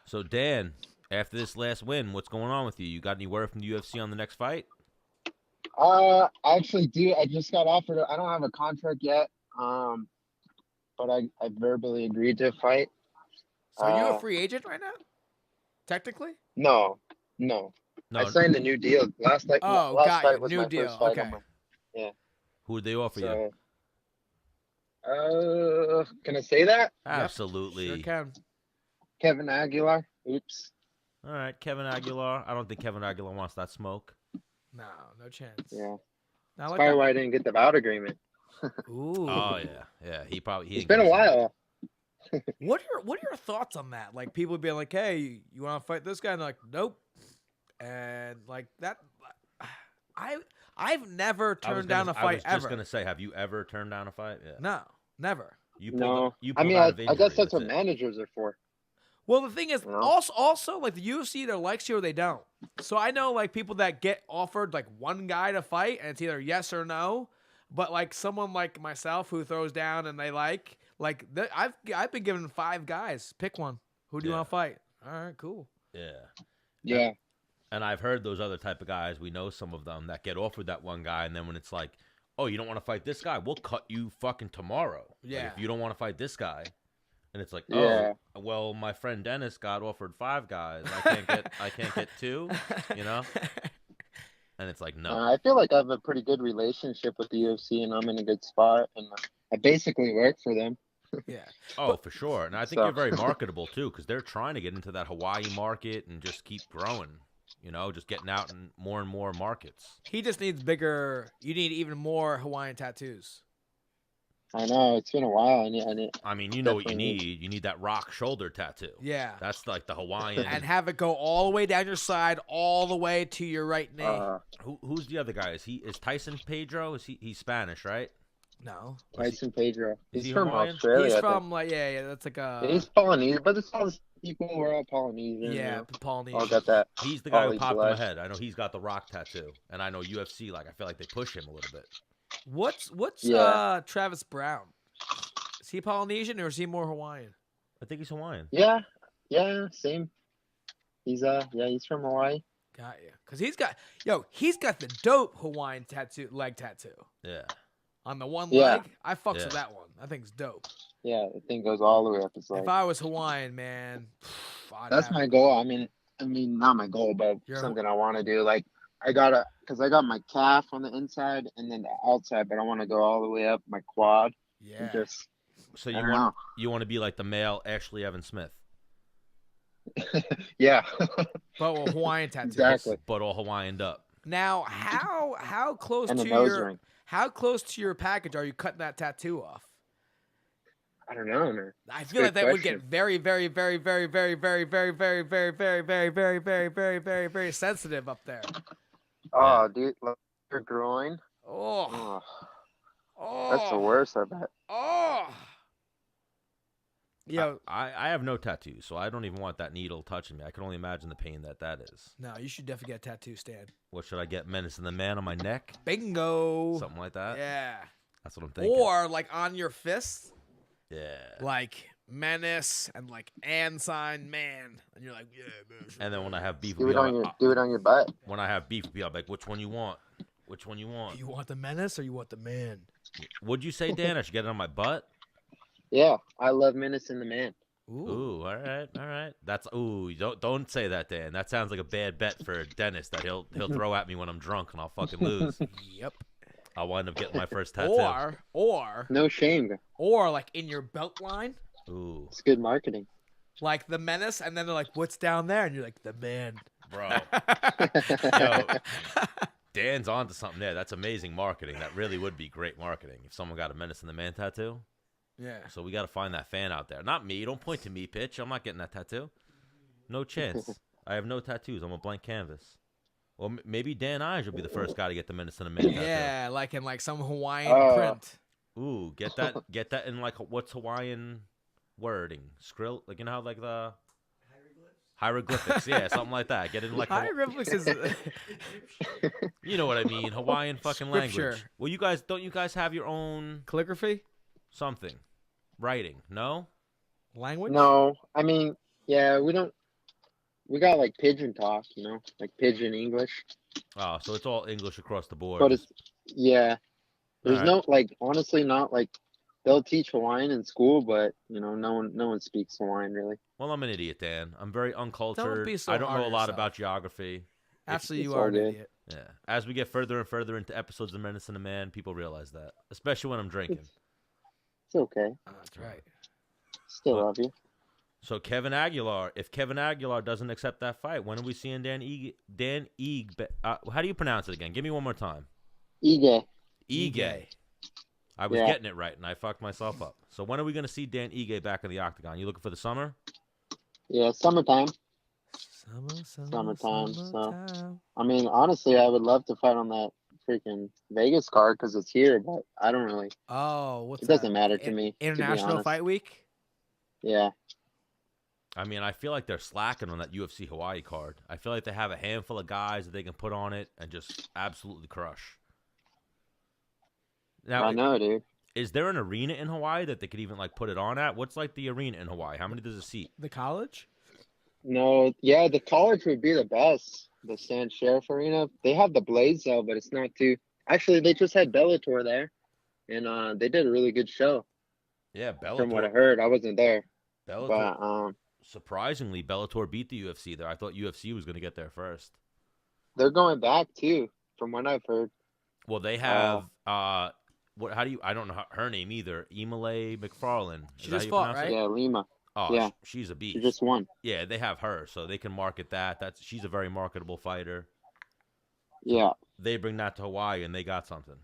So Dan, after this last win, what's going on with you? You got any word from the UFC on the next fight? I actually do. I just got offered. I don't have a contract yet. But I verbally agreed to fight. So are you a free agent right now? Technically? No. I signed a new deal last night. Got fight you. was New my deal. first fight. Okay. Yeah. Who did they offer you? Can I say that? Absolutely. Sure can. Kevin Aguilar. Oops. All right, Kevin Aguilar. I don't think Kevin Aguilar wants that smoke. No chance. Yeah. That's probably why I didn't get the bout agreement. Ooh. Oh yeah. It's been a while. What are your thoughts on that? Like people being like, "Hey, you want to fight this guy?" And they're like, "Nope." And like that, I've never turned down a fight ever. I was just gonna say, have you ever turned down a fight? Yeah. No, never. I guess that's what managers are for. Well, the thing is, also like the UFC either likes you or they don't. So I know like people that get offered like one guy to fight, and it's either yes or no. But like someone like myself who throws down and they I've been given 5 guys. Pick one. Who do you want to fight? All right, cool. Yeah. And I've heard those other type of guys. We know some of them that get offered that one guy, and then when it's like, oh, you don't want to fight this guy? We'll cut you fucking tomorrow. Yeah. Like, if you don't want to fight this guy, and it's like, Yeah. oh, well, my friend Dennis got offered 5 guys. I can't get 2. And it's like, no. I feel like I have a pretty good relationship with the UFC, and I'm in a good spot, and I basically work for them. Yeah. Oh, for sure. And I think you're very marketable, too, because they're trying to get into that Hawaii market and just keep growing, just getting out in more and more markets. He just needs bigger. You need even more Hawaiian tattoos. I know. It's been a while. I mean, you know what you need. You need that rock shoulder tattoo. Yeah. That's like the Hawaiian. And have it go all the way down your side, all the way to your right knee. Who's the other guy? Is Tyson Pedro? He's Spanish, right? No. Tyson Pedro. He's from Hawaiian? Australia. He's from that's like a. He's Polynesian, but it's all people. We're all Polynesian. Yeah, Polynesian. All got that. He's the guy who popped in my head. I know he's got the rock tattoo, and I know UFC. Like I feel like they push him a little bit. What's Travis Brown? Is he Polynesian or is he more Hawaiian? I think he's Hawaiian. Yeah, same. He's he's from Hawaii. Got you. Cause he's got the dope Hawaiian leg tattoo. Yeah. On the one leg, I fucks with that one. I think it's dope. Yeah, the thing goes all the way up his leg. If I was Hawaiian, man, that's my goal. I mean, not my goal, but something I want to do. Like, because I got my calf on the inside and then the outside, but I want to go all the way up my quad. Yeah. So you want to be like the male Ashley Evan Smith. Yeah. But with Hawaiian tattoos. Exactly. But all Hawaiianed up. Now, how close and to your package are you cutting that tattoo off? I don't know, man. I feel like that would get very, very, very, very, very, very, very, very, very, very, very, very, very, very, very, very sensitive up there. Oh, dude, look, your groin. Oh. That's the worst, I bet. Oh. Yo, I have no tattoos, so I don't even want that needle touching me. I can only imagine the pain that is. No, you should definitely get a tattoo, Stan. What should I get? Menace and the Man on my neck? Bingo. Something like that? Yeah. That's what I'm thinking. Or like on your fist. Yeah. Like Menace and like sign man, and you're like, yeah, man. And then when I have beef, Do it on your butt. when I have beef, I'll be like, which one you want? Which one you want? You want the Menace or you want the man? What'd you say, Dan? I should get it on my butt? Yeah, I love Menace and the Man. Ooh, all right. Don't say that, Dan. That sounds like a bad bet for Dennis that he'll throw at me when I'm drunk and I'll fucking lose. Yep. I'll wind up getting my first tattoo. Or No shame. or like in your belt line, Ooh, It's good marketing. like the Menace, and then they're like, what's down there? And you're like, the man. bro. Yo, Dan's onto something there. That's amazing marketing. That really would be great marketing if someone got a Menace and the Man tattoo. Yeah. So we got to find that fan out there. Not me. Don't point to me, pitch. I'm not getting that tattoo. No chance. I have no tattoos. I'm a blank canvas. Well, maybe Dan Ige will be the first guy to get the Menace and the Man tattoo. Yeah, like in like some Hawaiian print. Ooh, get that in like what's Hawaiian wording? Skrill, like you know how like the hieroglyphics, yeah, something like that. Get it in like Hieroglyphics is you know what I mean, Hawaiian fucking Scripture. language. Well, don't you guys have your own calligraphy something, writing? No, language. No, I mean, yeah, we don't. We got like pigeon talk, like pigeon English. Oh, so it's all English across the board. But it's there's All right. no like honestly not like they'll teach Hawaiian in school, but no one speaks Hawaiian really. Well, I'm an idiot, Dan. I'm very uncultured. be so I don't hard know a on lot yourself. about geography. Actually, you it's are all an good. idiot. Yeah. As we get further and further into episodes of Menace and the Man, people realize that, especially when I'm drinking. It's okay. That's right. Still But- love you. So Kevin Aguilar, if Kevin Aguilar doesn't accept that fight, when are we seeing Dan Ige? How do you pronounce it again? Give me one more time. Ige. Ige. I was Yeah. getting it right, and I fucked myself up. So when are we going to see Dan Ige back in the octagon? You looking for the summer? Yeah, summertime. Summertime. So I mean, honestly, I would love to fight on that freaking Vegas card because it's here, but I don't really. Oh, what's It that? doesn't matter to me. to be International honest. Fight Week. Yeah. I mean, I feel like they're slacking on that UFC Hawaii card. I feel like they have a handful of guys that they can put on it and just absolutely crush. Now, I know, dude. is there an arena in Hawaii that they could even like put it on at? What's like the arena in Hawaii? How many does it seat? The college. No, yeah, the college would be the best. The San Sheriff Arena. They have the Blaze though, but it's not too. Actually, they just had Bellator there, and they did a really good show. Yeah, Bellator. From what I heard, I wasn't there, Bellator. but Surprisingly, Bellator beat the UFC there. I thought UFC was going to get there first. they're going back too, from what I've heard. Well, they have what? How do you? I don't know her name either. Emily McFarlane. Is She that how just you fought, pronounce right? it? Yeah, Lima. Oh, Yeah. she's a beast. She just won. Yeah, they have her, so they can market that. She's a very marketable fighter. Yeah, They bring that to Hawaii, and they got something.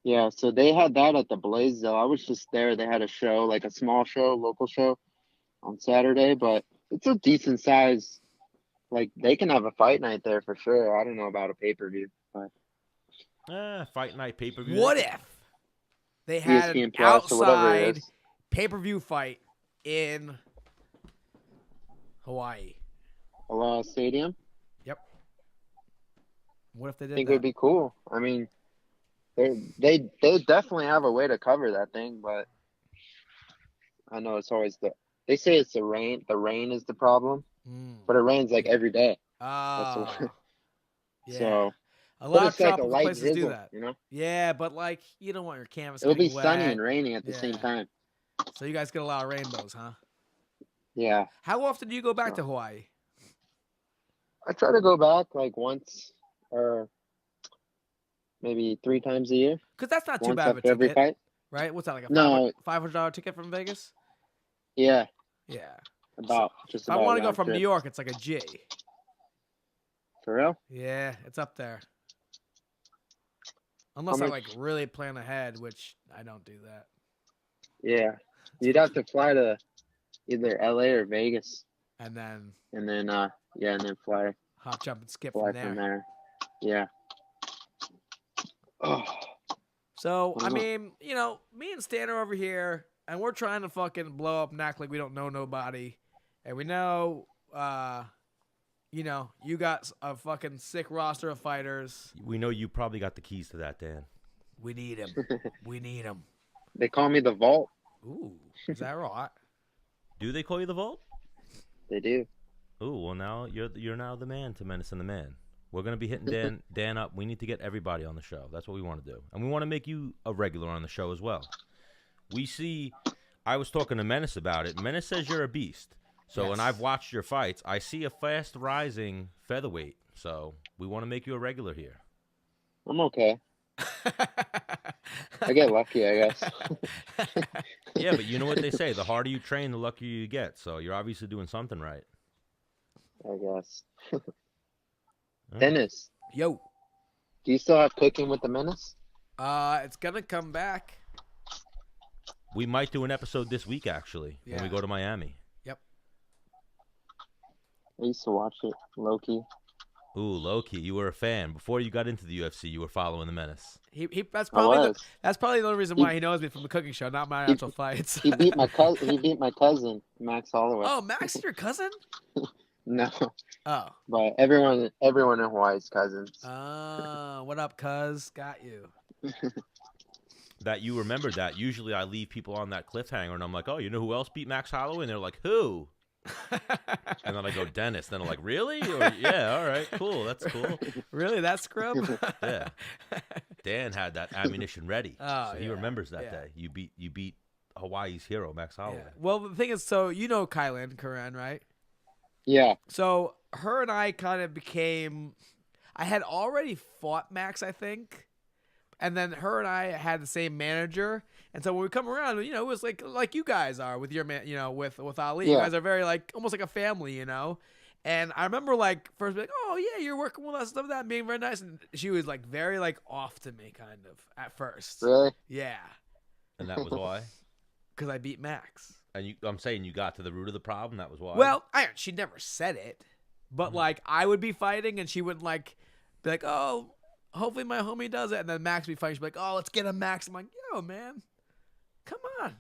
yeah. So they had that at the Blaze though. I was just there. They had a show, like a small show, local show, on Saturday, but it's a decent size. Like they can have a fight night there for sure. I don't know about a pay-per-view, but Fight night pay per view. What if they had an ESPN Plus or whatever it outside is. pay-per-view fight in Hawaii? Aloha Stadium. Yep. What if they I did think that? it would be cool. I mean, they definitely have a way to cover that thing, but I know it's always they say it's the rain. The rain is the problem, but it rains like every day. Oh, yeah. So a but lot of it's like a tropical light places drizzle, do that. Yeah, but like you don't want your canvas. it'll be getting sunny wet. and rainy at the same Yeah. time. So you guys get a lot of rainbows, huh? Yeah, How often do you go back to Hawaii? I try to go back like once or maybe 3 times a year. Because that's not too Once bad of a after every ticket, fight. right? What's that like a No. $500 ticket from Vegas? Yeah, Yeah. just If I about want to go round from trip. New York, it's like a G. For real? Yeah, it's up there. Unless I like really plan ahead, which I don't do that. Yeah, you'd have to fly to either LA or Vegas, And then and then and then fly hop, jump, and skip from from there. there. Yeah. Oh, So, I Uh-huh. mean, me and Stan are over here, and we're trying to fucking blow up and act like we don't know nobody. And we know, you got a fucking sick roster of fighters. We know you probably got the keys to that, Dan. We need him. We need him. they call me the Vault. Ooh, is that right? Do they call you the Vault? They do. Ooh, well now you're now the man to Menace and the Man. We're gonna be hitting Dan up. We need to get everybody on the show. That's what we want to do, and we want to make you a regular on the show as well. I was talking to Menace about it. Menace says you're a beast. So, and I've watched your fights. I see a fast rising featherweight. So we want to make you a regular here. I'm okay. I get lucky, I guess. Yeah, but you know what they say: the harder you train, the luckier you get. So you're obviously doing something right. I guess. Dennis. Yo. Do you still have Cooking with the Menace? It's gonna come back. We might do an episode this week, actually, when we go to Miami. Yep. I used to watch it, low-key. Ooh, low-key. You were a fan. Before you got into the UFC, you were following the Menace. That's probably the only reason why he knows me from the cooking show, not my actual fights. He beat my cousin, Max Holloway. Oh, Max is your cousin? No. Oh. But everyone in Hawaii's cousins. What up, cuz? Got you. That you remembered that. Usually I leave people on that cliffhanger, and I'm like, oh, you know who else beat Max Holloway? And they're like, who? And then I go, Dennis. Then I'm like, really? Or, yeah, all right, cool. That's cool. Really? That scrub? Yeah. Dan had that ammunition ready. Oh, so he remembers that day. You beat Hawaii's hero, Max Holloway. Yeah. Well, the thing is, so you know Kylan Karan, right? Yeah. So her and I kind of became. I had already fought Max, I think. And then her and I had the same manager, and so when we come around, you know, it was like you guys are with your man, you know, with Ali. You guys are very almost like a family, you know. And I remember first being like, oh yeah, you're working with us, stuff like that, being very nice, and she was very off to me kind of at first. Really? Yeah. And that was why? Because I beat Max. And I'm saying you got to the root of the problem. That was why. Well, she never said it, but I would be fighting, and she wouldn't be like, oh. Hopefully my homie does it, and then Max would be fighting. She'd be like, oh, let's get him, Max. I'm like, yo, man, come on.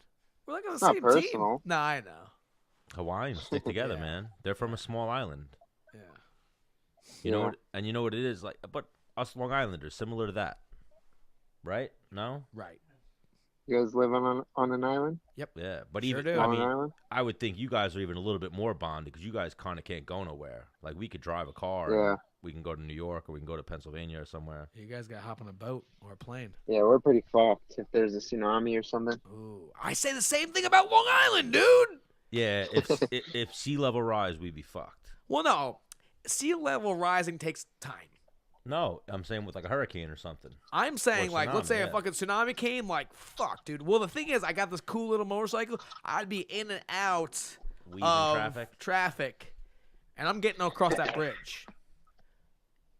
We're on the same team. Nah, I know. Hawaiians stick together, man. They're from a small island. Yeah. You know what? And you know what it is like? But us Long Islanders, similar to that, right? No. Right. You guys live on an island? Yep. Yeah, but sure even do. Island? I would think you guys are even a little bit more bonded because you guys kind of can't go nowhere. Like we could drive a car. Yeah. We can go to New York or we can go to Pennsylvania or somewhere. You guys got to hop on a boat or a plane. Yeah, we're pretty fucked if there's a tsunami or something. Ooh, I say the same thing about Long Island, dude. Yeah, if sea level rise, we'd be fucked. Well, no, sea level rising takes time. No, I'm saying with a hurricane or something. I'm saying tsunami, let's say a fucking tsunami came, fuck, dude. Well, the thing is, I got this cool little motorcycle. I'd be in and out of traffic, and I'm getting across that bridge.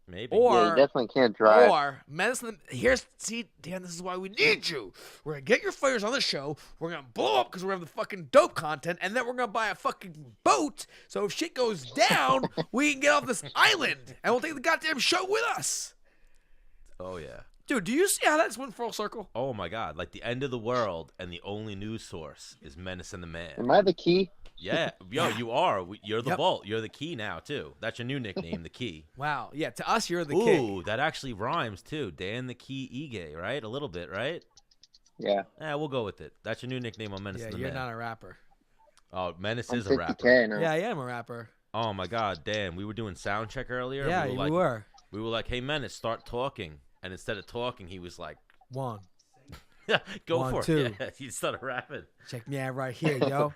Maybe. Or yeah, you definitely can't drive. Or Menace. Dan, this is why we need you. We're gonna get your fighters on the show. We're gonna blow up because we're having the fucking dope content, and then we're gonna buy a fucking boat. So if shit goes down, we can get off this island, and we'll take the goddamn show with us. Oh yeah. Dude, do you see how that's went full circle? Oh my God! Like the end of the world, and the only news source is Menace and the Man. Am I the key? Yeah, yo, you are. You're the Vault. You're the Key now too. That's your new nickname, the Key. Wow. Yeah, to us, you're the king. Ooh, that actually rhymes too. Dan the Key Ige, right? A little bit, right? Yeah. Yeah, we'll go with it. That's your new nickname on Menace and the Man. Yeah, you're not a rapper. Oh, Menace I'm is a rapper. Now. Yeah, I am a rapper. Oh my God, Dan, we were doing sound check earlier. Yeah, we were. We were like, hey, Menace, start talking. And instead of talking, he was like, one. Go One, for two. it. Yeah, he started rapping. Check me out right here, yo.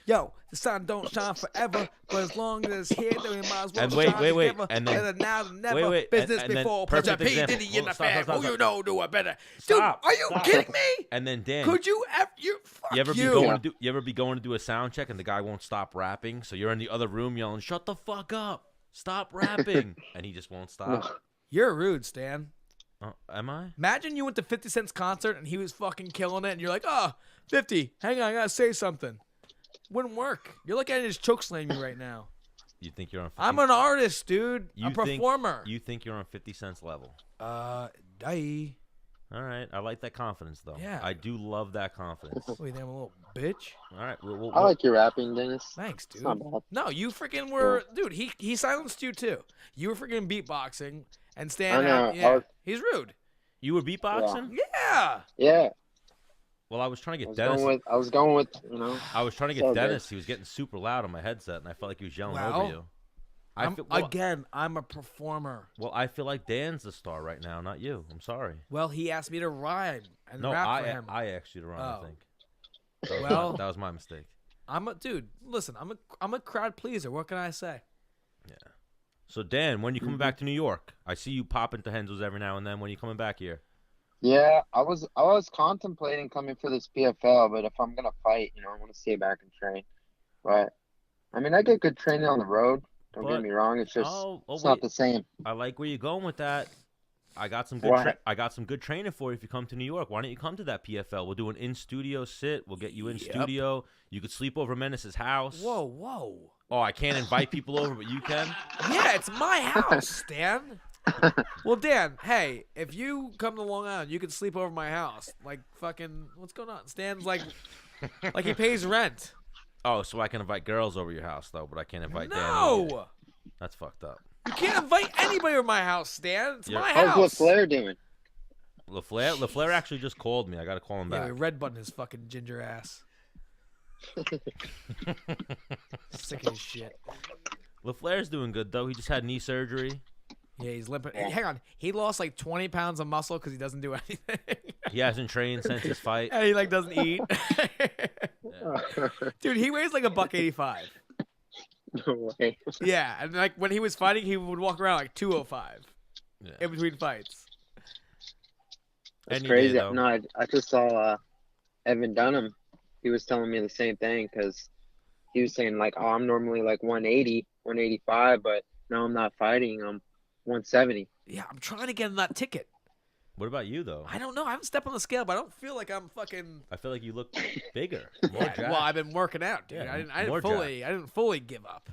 Yo, the sun don't shine forever, but as long as it's here, then we might as well And shine wait. together. And then, now than never. wait. Business and before then, Punch P. example. Diddy in the Stop, fan. stop, Who stop. you know do it better? Stop. Dude, are you kidding me? And then Dan, Could you ever? Fuck you ever you. you ever be going to do a sound check and the guy won't stop rapping, so you're in the other room yelling, "Shut the fuck up! Stop rapping!" and he just won't stop. You're rude, Stan. Am I? Imagine you went to 50 Cent's concert and he was fucking killing it, and you're like, oh, 50, hang on, I gotta say something. Wouldn't work. You're looking at it as chokeslam me right now. You think you're on 50 I'm an artist, dude. A performer. You think you're on 50 Cent's level? Die. All right. I like that confidence, though. Yeah. I do love that confidence. Wait, you think I'm a little bitch? All right. I like your rapping, Dennis. Thanks, dude. It's not bad. No, you freaking were, dude. He silenced you too. You were freaking beatboxing and Stan. I know. Yeah, he's rude. You were beatboxing? Yeah. Yeah. Well, I was trying to I get Dennis. I was going with, I was trying to get Dennis. He was getting super loud on my headset, and I felt like he was yelling over you. I'm a performer. Well, I feel like Dan's the star right now, not you. I'm sorry. Well, he asked me to rhyme and No, rap for him. I asked you to rhyme, I think. Well, that was my mistake. Listen, I'm a crowd pleaser. What can I say? Yeah. So Dan, when you coming back to New York? I see you pop into Henzo's every now and then. When you coming back here? Yeah, I was contemplating coming for this PFL, but if I'm gonna fight, I want to stay back and train. But I mean, I get good training on the road. Don't get me wrong. It's just it's not the same. I like where you're going with that. I got some good training for you if you come to New York. Why don't you come to that PFL? We'll do an in-studio sit. We'll get you in studio. You could sleep over Menace's house. Whoa. Oh, I can't invite people over, but you can? Yeah, it's my house, Dan. Well, Dan, hey, if you come to Long Island, you can sleep over my house. Like, fucking, what's going on? Stan's like he pays rent. Oh, so I can invite girls over your house, though, but I can't invite Dan. No! That's fucked up. You can't invite anybody over my house, Stan. It's my house. How's LaFleur doing? LaFleur actually just called me. I got to call him back. Yeah, red button his fucking ginger ass. Sick as shit. LaFleur's doing good, though. He just had knee surgery. Yeah, he's limping. Hey, hang on. He lost like 20 pounds of muscle because he doesn't do anything. He hasn't trained since his fight. And he like doesn't eat. Dude, he weighs like $185. No way. Yeah, and like when he was fighting, he would walk around like 205 in between fights. That's crazy. No, I just saw Evan Dunham. He was telling me the same thing because he was saying like, oh, I'm normally like 180, 185, but now I'm not fighting. I'm 170. Yeah, I'm trying to get him that ticket. What about you, though? I don't know. I haven't stepped on the scale, but I don't feel like I'm fucking. I feel like you look bigger. Well, I've been working out, dude. Yeah, I didn't fully give up.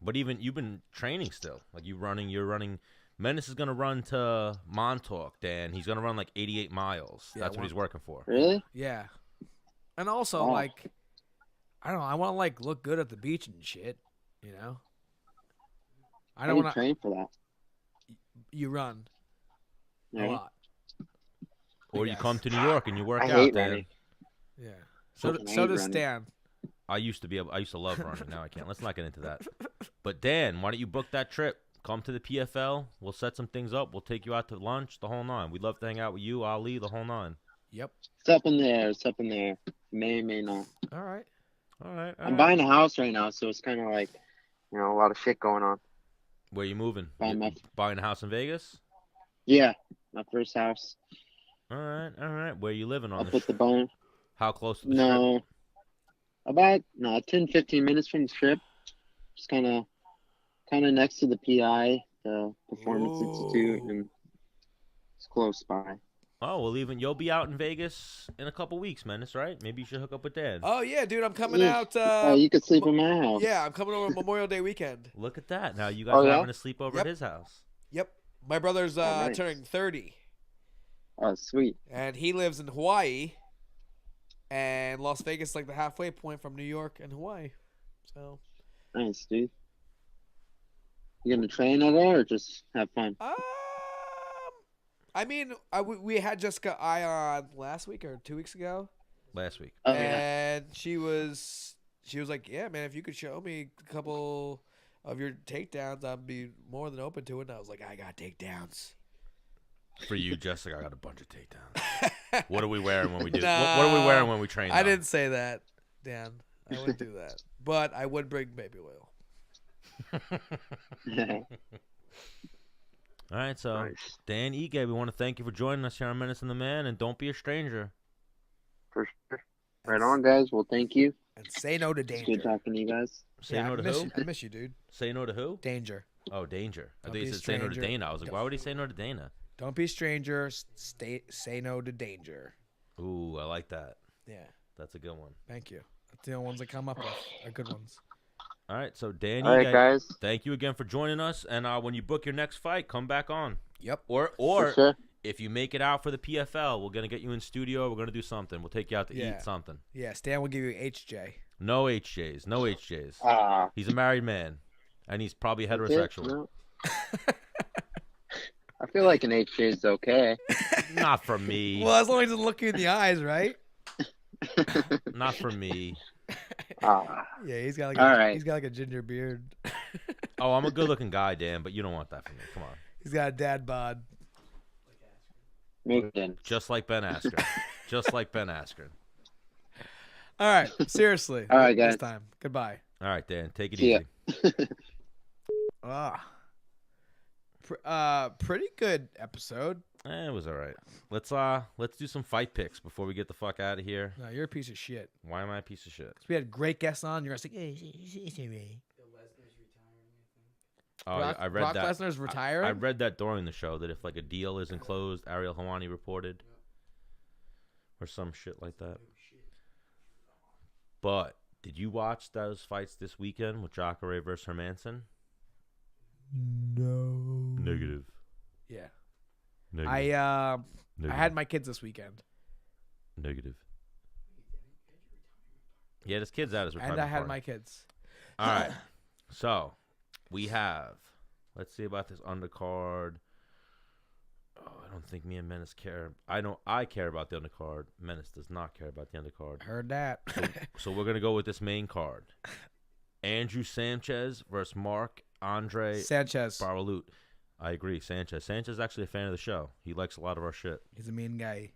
But even you've been training still. Like you're running. Menace is gonna run to Montauk, Dan. He's gonna run like 88 miles. Yeah, That's what he's working for. Really? Yeah. And also, like, I don't know. I want to like look good at the beach and shit. You know. I don't want to train for that. You run. Yeah. A lot. Or you come to New York and you work out, hate Dan. running. Yeah. So does Stan. I used to love running. Now I can't. Let's not get into that. But Dan, why don't you book that trip? Come to the PFL. We'll set some things up. We'll take you out to lunch, the whole nine. We'd love to hang out with you, Ali, the whole nine. Yep. It's up in there. May not. All right. I'm buying a house right now, so it's kind of like, a lot of shit going on. Where you moving? Buying a house in Vegas? Yeah, my first house. All right. Where you living on I'll the put the bone. How close to the strip? About 10, 15 minutes from the strip. Just kind of next to the PI, the Performance Institute, and it's close by. Oh, well, you'll be out in Vegas in a couple weeks, Menace, right? Maybe you should hook up with Dad. Oh, yeah, dude, I'm coming out. You could sleep in my house. Yeah, I'm coming over Memorial Day weekend. Look at that. Now you guys are having to sleep over at his house. Yep. My brother's nice. turning 30. Oh, sweet. And he lives in Hawaii. And Las Vegas is like the halfway point from New York and Hawaii. So. Nice, dude. You gonna train at all or just have fun? I mean, we had Jessica I on last week or 2 weeks ago. Last week. Oh, and she was like, yeah, man, if you could show me a couple of your takedowns, I'd be more than open to it. And I was like, I got takedowns. For you, Jessica, I got a bunch of takedowns. What are we wearing when we do? What are we wearing when we train? I didn't say that, Dan. I wouldn't do that, but I would bring baby oil. All right, so nice. Dan Ige, we want to thank you for joining us here on Menace and the Man, and don't be a stranger. For sure. Right on, guys. Well, thank you. And say no to danger. It's good talking to you guys. Say no to who? I miss you, dude. Say no to who? Danger. Oh, Danger. I think he said say no to Dana. I was like, why would he say no to Dana? Don't be a stranger. Say no to danger. Ooh, I like that. Yeah. That's a good one. Thank you. That's the only ones I come up with are good ones. All right, so Dan, all right, guys. Thank you again for joining us. And when you book your next fight, come back on. Yep. Or sure. If you make it out for the PFL, we're gonna get you in studio. We're gonna do something. We'll take you out to eat something. Yeah, Stan will give you HJ. No HJs. No HJs. He's a married man, and he's probably heterosexual. No. I feel like an HJ is okay. Not for me. Well, as long as it doesn't look you in the eyes, right? Not for me. Ah, Yeah, he's got like All right. he's got like a ginger beard. Oh, I'm a good-looking guy, Dan, but you don't want that for me. Come on. He's got a dad bod. maybe then. Just like Ben Askren. Just like Ben Askren. All right, seriously. All right, guys. This time. Goodbye. All right, Dan. Take it See ya. easy. Pretty good episode. It was all right. Let's do some fight picks before we get the fuck out of here. No, you're a piece of shit. Why am I a piece of shit? 'Cause we had great guests on. You're gonna say, hey, it's me. Lesnar's retiring, I think. Oh, Brock, I read Brock that. Lesnar's retiring. I read that during the show that if like a deal isn't closed, Ariel Helwani reported, or some shit like that. But did you watch those fights this weekend with Jacare versus Hermanson? No. Negative. Yeah. Negative. I Negative. had my kids this weekend, Negative. Yeah, this kid's at his retirement and I had party. my kids. All right. So we have. Let's see about this undercard. Oh, I don't think me and Menace care. I know I care about the undercard. Menace does not care about the undercard. Heard that. So we're gonna go with this main card. Andrew Sanchez versus Mark Andre Sanchez. Barbalut. I agree. Sanchez. Sanchez is actually a fan of the show. He likes a lot of our shit. He's a mean guy.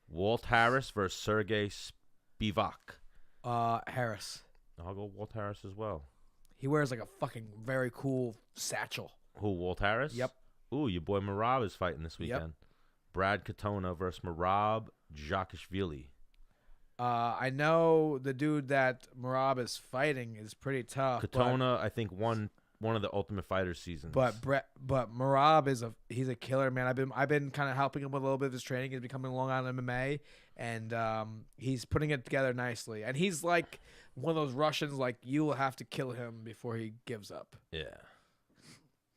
Walt Harris versus Sergey Spivak. Harris. I'll go Walt Harris as well. He wears like a fucking very cool satchel. Who, Walt Harris? Yep. Ooh, your boy Marab is fighting this weekend. Brad Katona versus Marab Jakishvili. I know the dude that Marab is fighting is pretty tough. Katona, I think, won one of the Ultimate Fighter seasons. But Marab he's a killer, man. I've been kind of helping him with a little bit of his training. He's becoming Long Island MMA, and he's putting it together nicely. And he's like one of those Russians, like you will have to kill him before he gives up. Yeah.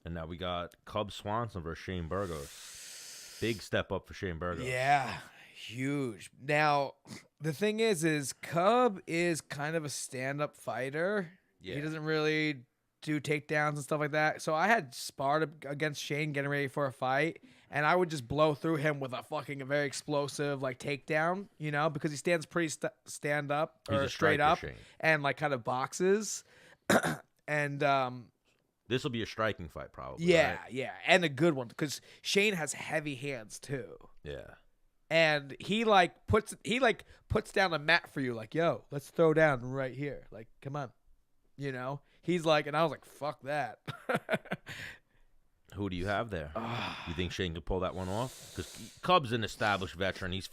And now we got Cub Swanson versus Shane Burgos. Big step up for Shane Burgos. Yeah, huge. Now the thing is Cub is kind of a stand-up fighter. Yeah. He doesn't really do takedowns and stuff like that. So I had sparred against Shane getting ready for a fight, and I would just blow through him with a very explosive like takedown, because he stands pretty stand up He's or a straight striker, up Shane. and like kind of boxes. And This will be a striking fight, probably. yeah, right? yeah, and a good one because Shane has heavy hands too. Yeah. And he puts down a mat for you, like, yo, let's throw down right here. Like, come on. He's like, and I was like, fuck that. Who do you have there? You think Shane could pull that one off? Because Cub's an established veteran. Has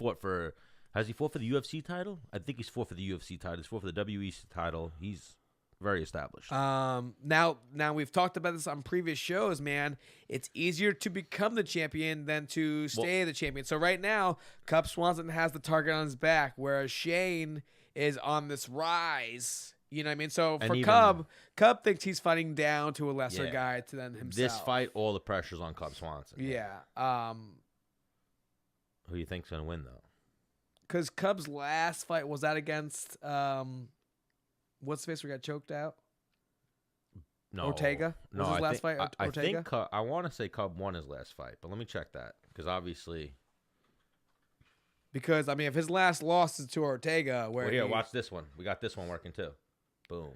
he fought for the UFC title? I think he's fought for the UFC title. He's fought for the WEC title. He's very established. Now we've talked about this on previous shows, man. It's easier to become the champion than to stay the champion. So right now, Cub Swanson has the target on his back, whereas Shane is on this rise. You know what I mean? So for Cub thinks he's fighting down to a lesser guy than himself. This fight, all the pressure's on Cub Swanson. Yeah. Who do you think's gonna win though? Because Cub's last fight was that against what's the face we got choked out? No, Ortega? No, Was his last fight I Ortega? think I want to say Cub won his last fight, but let me check that because obviously. Because I mean, if his last loss is to Ortega, watch this one. We got this one working too. Boom.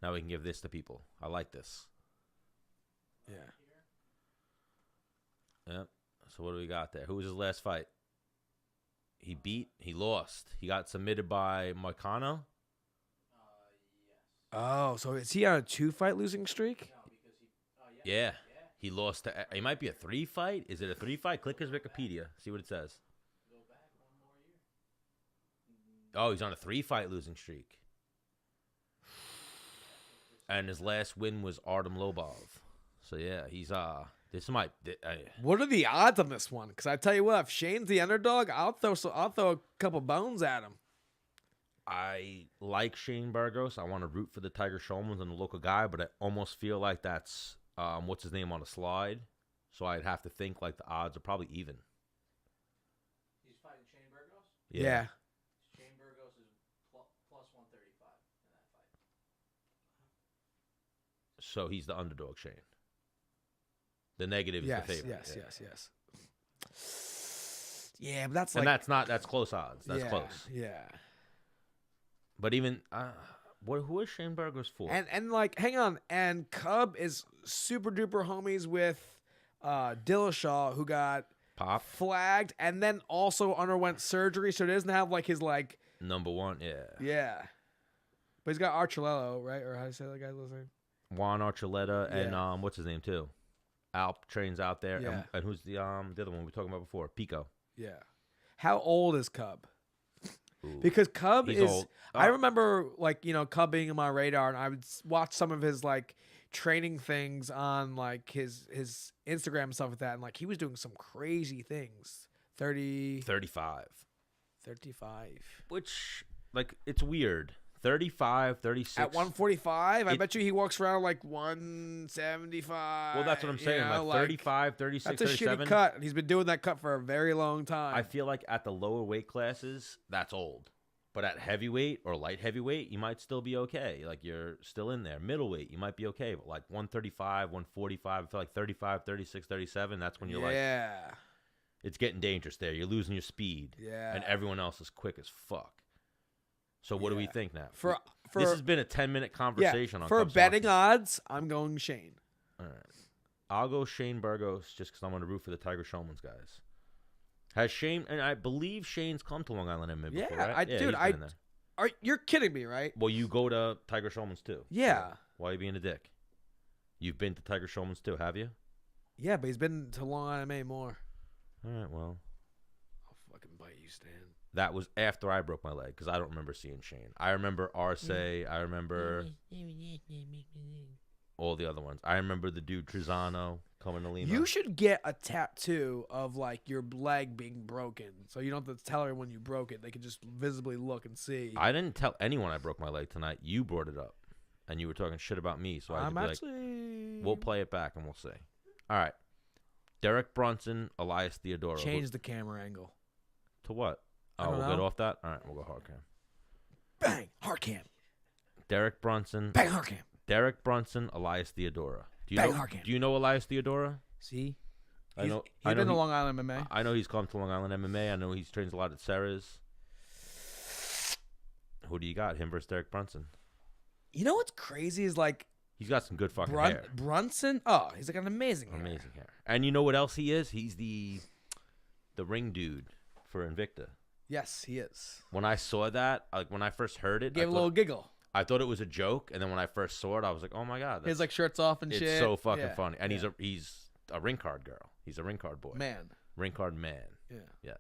Now we can give this to people. I like this. Yeah. Yep. So what do we got there? Who was his last fight? He lost. He got submitted by Moicano. Oh, so is he on a 2-fight losing streak? Yeah. He lost to. It might be a 3-fight. Is it a 3-fight? Click his Wikipedia. See what it says. Oh, he's on a 3-fight losing streak. And his last win was Artem Lobov. So yeah, he's this might. What are the odds on this one? Because I tell you what, if Shane's the underdog, I'll throw a couple bones at him. I like Shane Burgos. I want to root for the Tiger Showmans and the local guy, but I almost feel like that's what's his name on a slide. So I'd have to think like the odds are probably even. He's fighting Shane Burgos? Yeah. Shane Burgos is plus 135 in that fight. So he's the underdog, Shane. The negative is the favorite. Yes. Yeah, but that's and like, that's close odds. That's close. Yeah. But even who is Shane Burgos for? And like, hang on, and Cub is super duper homies with Dillashaw, who got flagged and then also underwent surgery, so he doesn't have like his like number one. Yeah. But he's got Archuleta, right? Or how do you say that guy's name? Juan Archuleta and what's his name too? Alp trains out there. Yeah. And who's the other one we were talking about before? Pico. Yeah. How old is Cub? Ooh. Because Cub He's is old. I remember like, Cub being on my radar, and I would watch some of his like training things on like his Instagram and stuff like that, and like he was doing some crazy things. 35. Which, like, it's weird. 35, 36. At 145, I bet you he walks around like 175. Well, that's what I'm saying. Like 35, 36, that's a 37. shitty cut. He's been doing that cut for a very long time. I feel like at the lower weight classes, that's old. But at heavyweight or light heavyweight, you might still be okay. Like, you're still in there. Middleweight, you might be okay. But like 135, 145, I feel like 35, 36, 37, that's when you're like, it's getting dangerous there. You're losing your speed. Yeah. And everyone else is quick as fuck. So what do we think now? For this has been a 10-minute conversation on for Cubs betting Hockey. odds, I'm going Shane. All right. I'll go Shane Burgos just because I'm going to root for the Tiger Showman's guys. Has Shane, and I believe Shane's come to Long Island MMA before, right? You're kidding me, right? Well, you go to Tiger Showman's too. Yeah. So why are you being a dick? You've been to Tiger Showman's too, have you? Yeah, but he's been to Long Island MMA more. All right, well. I'll fucking bite you, Stan. That was after I broke my leg because I don't remember seeing Shane. I remember Arce. I remember all the other ones. I remember the dude Trezano coming to Lima. You should get a tattoo of like your leg being broken, so you don't have to tell everyone you broke it. They can just visibly look and see. I didn't tell anyone I broke my leg tonight. You brought it up, and you were talking shit about me. So I had to be like, we'll play it back and we'll see. All right, Derek Brunson, Elias Theodorou. Change the camera angle. To what? Oh, we'll get off that? All right, we'll go hard cam. Bang! Hard cam. Derek Brunson. Bang! Hard cam. Derek Brunson, Elias Theodorou. Do you know Elias Theodorou? See? He's been to Long Island MMA. I know he's come to Long Island MMA. I know he's trains a lot at Sarah's. Who do you got? Him versus Derek Brunson? You know what's crazy is like... He's got some good fucking hair. Brunson? Oh, he's like an amazing hair. Amazing hair. And you know what else he is? He's the ring dude for Invicta. Yes, he is. When I saw that, like when I first heard it, gave a little giggle. I thought it was a joke, and then when I first saw it, I was like, "Oh my god!" He's like shirts off and shit. It's so fucking funny, and he's a ring card girl. He's a ring card boy. Man. Ring card man. Yeah. Yes.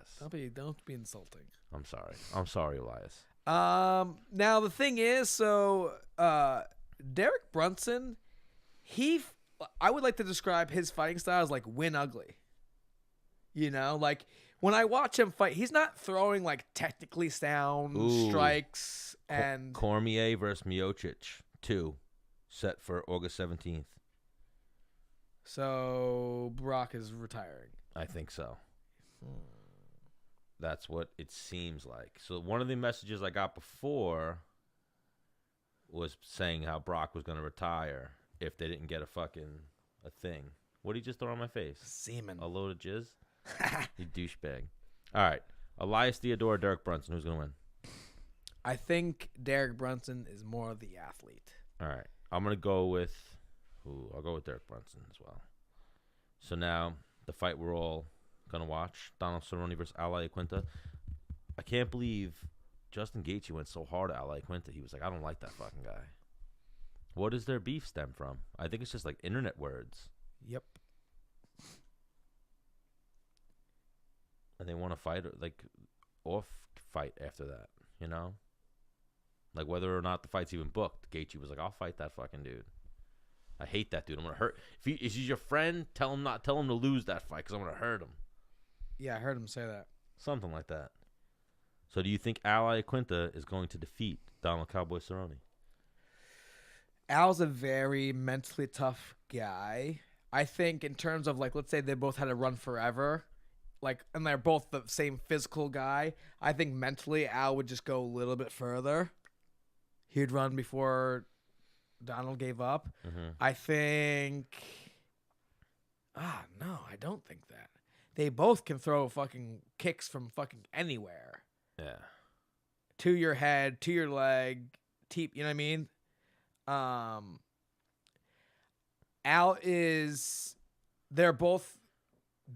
Don't be insulting. I'm sorry, Elias. Now the thing is, so Derek Brunson, I would like to describe his fighting style as like win ugly. You know, like when I watch him fight, he's not throwing like technically sound strikes and Cormier versus Miocic 2, set for August 17th. So Brock is retiring. I think so. That's what it seems like. So one of the messages I got before was saying how Brock was going to retire if they didn't get a thing. What did he just throw on my face? Semen. A load of jizz? You douchebag. All right. Elias Theodorou, Derek Brunson. Who's going to win? I think Derek Brunson is more of the athlete. All right. I'm going to go with... I'll go with Derek Brunson as well. So now, the fight we're all going to watch, Donald Cerrone versus Iaquinta. I can't believe Justin Gaethje went so hard at Iaquinta. He was like, I don't like that fucking guy. What does their beef stem from? I think it's just like internet words. Yep. And they want to fight, like, off fight after that, you know? Like, whether or not the fight's even booked, Gaethje was like, I'll fight that fucking dude. I hate that dude. I'm going to hurt. If he's your friend, tell him to lose that fight because I'm going to hurt him. Yeah, I heard him say that. Something like that. So do you think Iaquinta is going to defeat Donald Cowboy Cerrone? Al's a very mentally tough guy. I think in terms of, like, let's say they both had to run forever, like, and they're both the same physical guy, I think mentally Al would just go a little bit further. He'd run before Donald gave up. Mm-hmm. I think No, I don't think that. They both can throw fucking kicks from fucking anywhere. Yeah. To your head, to your leg, you know what I mean? Al they're both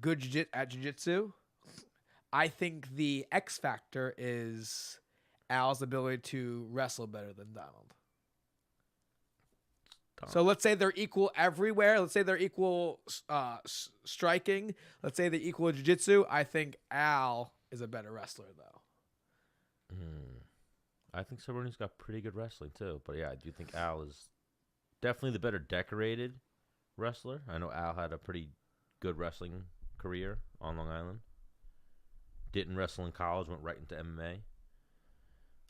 good at jiu-jitsu. I think the X factor is Al's ability to wrestle better than Donald. So let's say they're equal everywhere. Let's say they're equal striking. Let's say they're equal jiu-jitsu. I think Al is a better wrestler, though. I think Cerrone's got pretty good wrestling, too. But, yeah, I do think Al is definitely the better decorated wrestler. I know Al had a pretty good wrestling career on Long Island. Didn't wrestle in college, went right into MMA.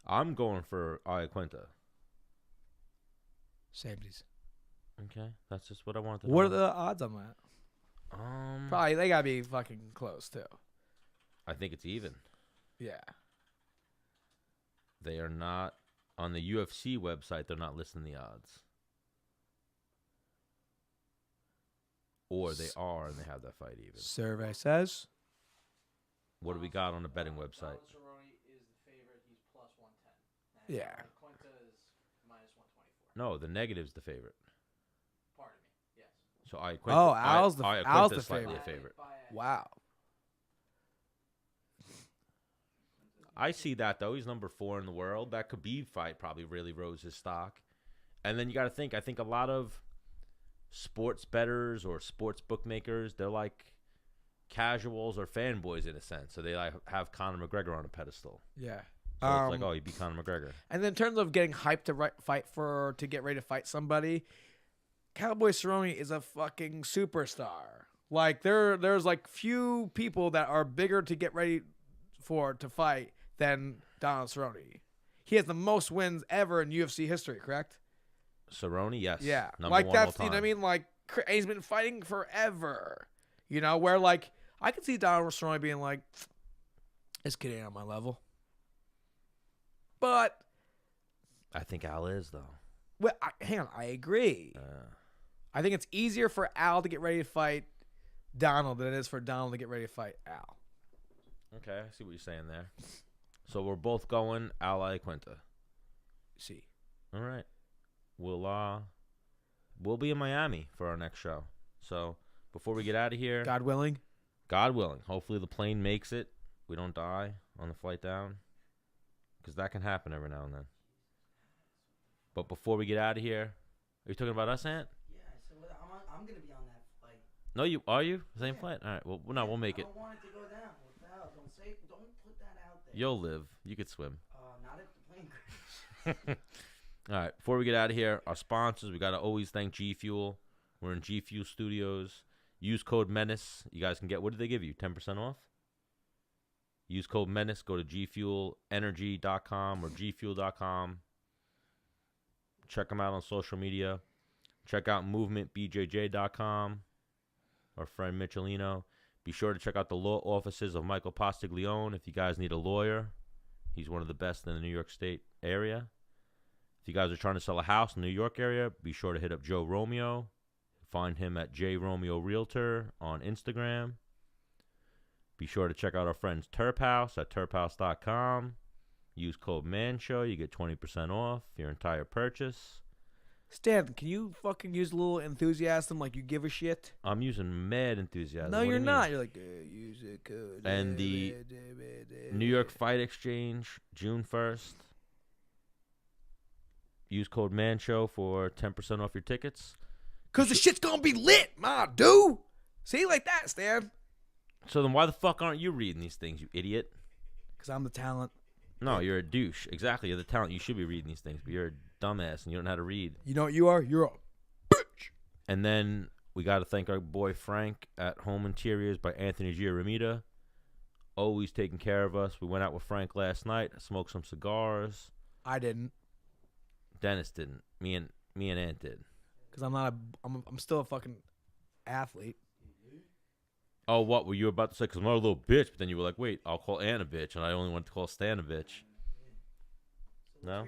I'm going for Iaquinta. Samesies. Okay, that's just what I wanted to know. What are the odds on that? Probably they gotta be fucking close too. I think it's even. Yeah. They are not on the UFC website. They're not listing the odds. Or they are, and they have that fight even. Survey says. What do we got on the betting website? Cerrone is the favorite. He's plus 110. Yeah. Iaquinta is minus 124. No, the negative's the favorite. Pardon me. Yes. So Iaquinta. Al's the Iaquinta's slightly favorite. a favorite. Wow. I see that, though. He's number 4 in the world. That Khabib fight probably really rose his stock. And then you got to think, I think a lot of sports bettors or sports bookmakers, they're like casuals or fanboys in a sense. So they like have Conor McGregor on a pedestal. Yeah. So it's like, oh, he beat Conor McGregor. And then in terms of getting hyped to get ready to fight somebody, Cowboy Cerrone is a fucking superstar. Like there's like few people that are bigger to get ready to fight than Donald Cerrone. He has the most wins ever in UFC history, correct? Cerrone, yes. Yeah. Number like one that's all you know time. what I mean? Like he's been fighting forever. You know, where like I could see Donald Cerrone being like, this kid ain't on my level. But I think Al is, though. well, hang on, I agree. I think it's easier for Al to get ready to fight Donald than it is for Donald to get ready to fight Al. Okay, I see what you're saying there. So we're both going Al Iaquinta. See. All right. We'll be in Miami for our next show. So before we get out of here, God willing. hopefully the plane makes it. We don't die on the flight down, because that can happen every now and then. But before we get out of here, are you talking about us, Ant? Yeah, so I'm going to be on that flight. No, are you? Same flight? All right. Well, no, we'll make it. I don't want it to go down. Don't put that out there. You'll live. You could swim. Not if the plane crashes. All right. Before we get out of here, our sponsors, we got to always thank G Fuel. We're in G Fuel Studios. Use code Menace. You guys can get, what did they give you? 10% off? Use code Menace. Go to gfuelenergy.com or gfuel.com. Check them out on social media. Check out movementbjj.com. Our friend Michelino. Be sure to check out the law offices of Michael Postiglione if you guys need a lawyer. He's one of the best in the New York State area. If you guys are trying to sell a house in the New York area, be sure to hit up Joe Romeo. Find him at JRomeo Realtor on Instagram. Be sure to check out our friends Terp House at terphouse.com. Use code MANSHOW. You get 20% off your entire purchase. Stan, can you fucking use a little enthusiasm like you give a shit? I'm using mad enthusiasm. No, What do you're you not. mean? You're like, use a code. And the New York Fight Exchange, June 1st. Use code MANSHOW for 10% off your tickets. Because the shit's going to be lit, my dude. See, like that, Stan. So then why the fuck aren't you reading these things, you idiot? Because I'm the talent. No, you're a douche. Exactly, you're the talent. You should be reading these things, but you're a dumbass and you don't know how to read. You know what you are? You're a bitch. And then we got to thank our boy Frank at Home Interiors by Anthony Giaramita. Always taking care of us. We went out with Frank last night, smoked some cigars. I didn't. Dennis didn't. Me and Ant did. Because I'm still a fucking athlete. Oh, what were you about to say? Because I'm not a little bitch. But then you were like, wait, I'll call Ann a bitch. And I only want to call Stan a bitch. No?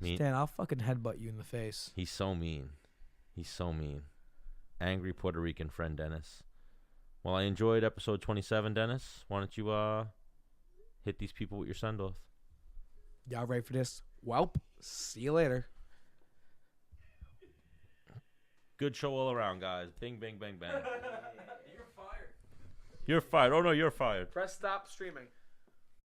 Mean. Stan, I'll fucking headbutt you in the face. He's so mean. He's so mean. angry Puerto Rican friend, Dennis. Well, I enjoyed episode 27, Dennis. Why don't you hit these people with your send-off? Y'all ready for this? Welp, see you later. Good show all around, guys. Bing, bing, bang, bang. You're fired. You're fired. Oh, no, you're fired. Press stop streaming.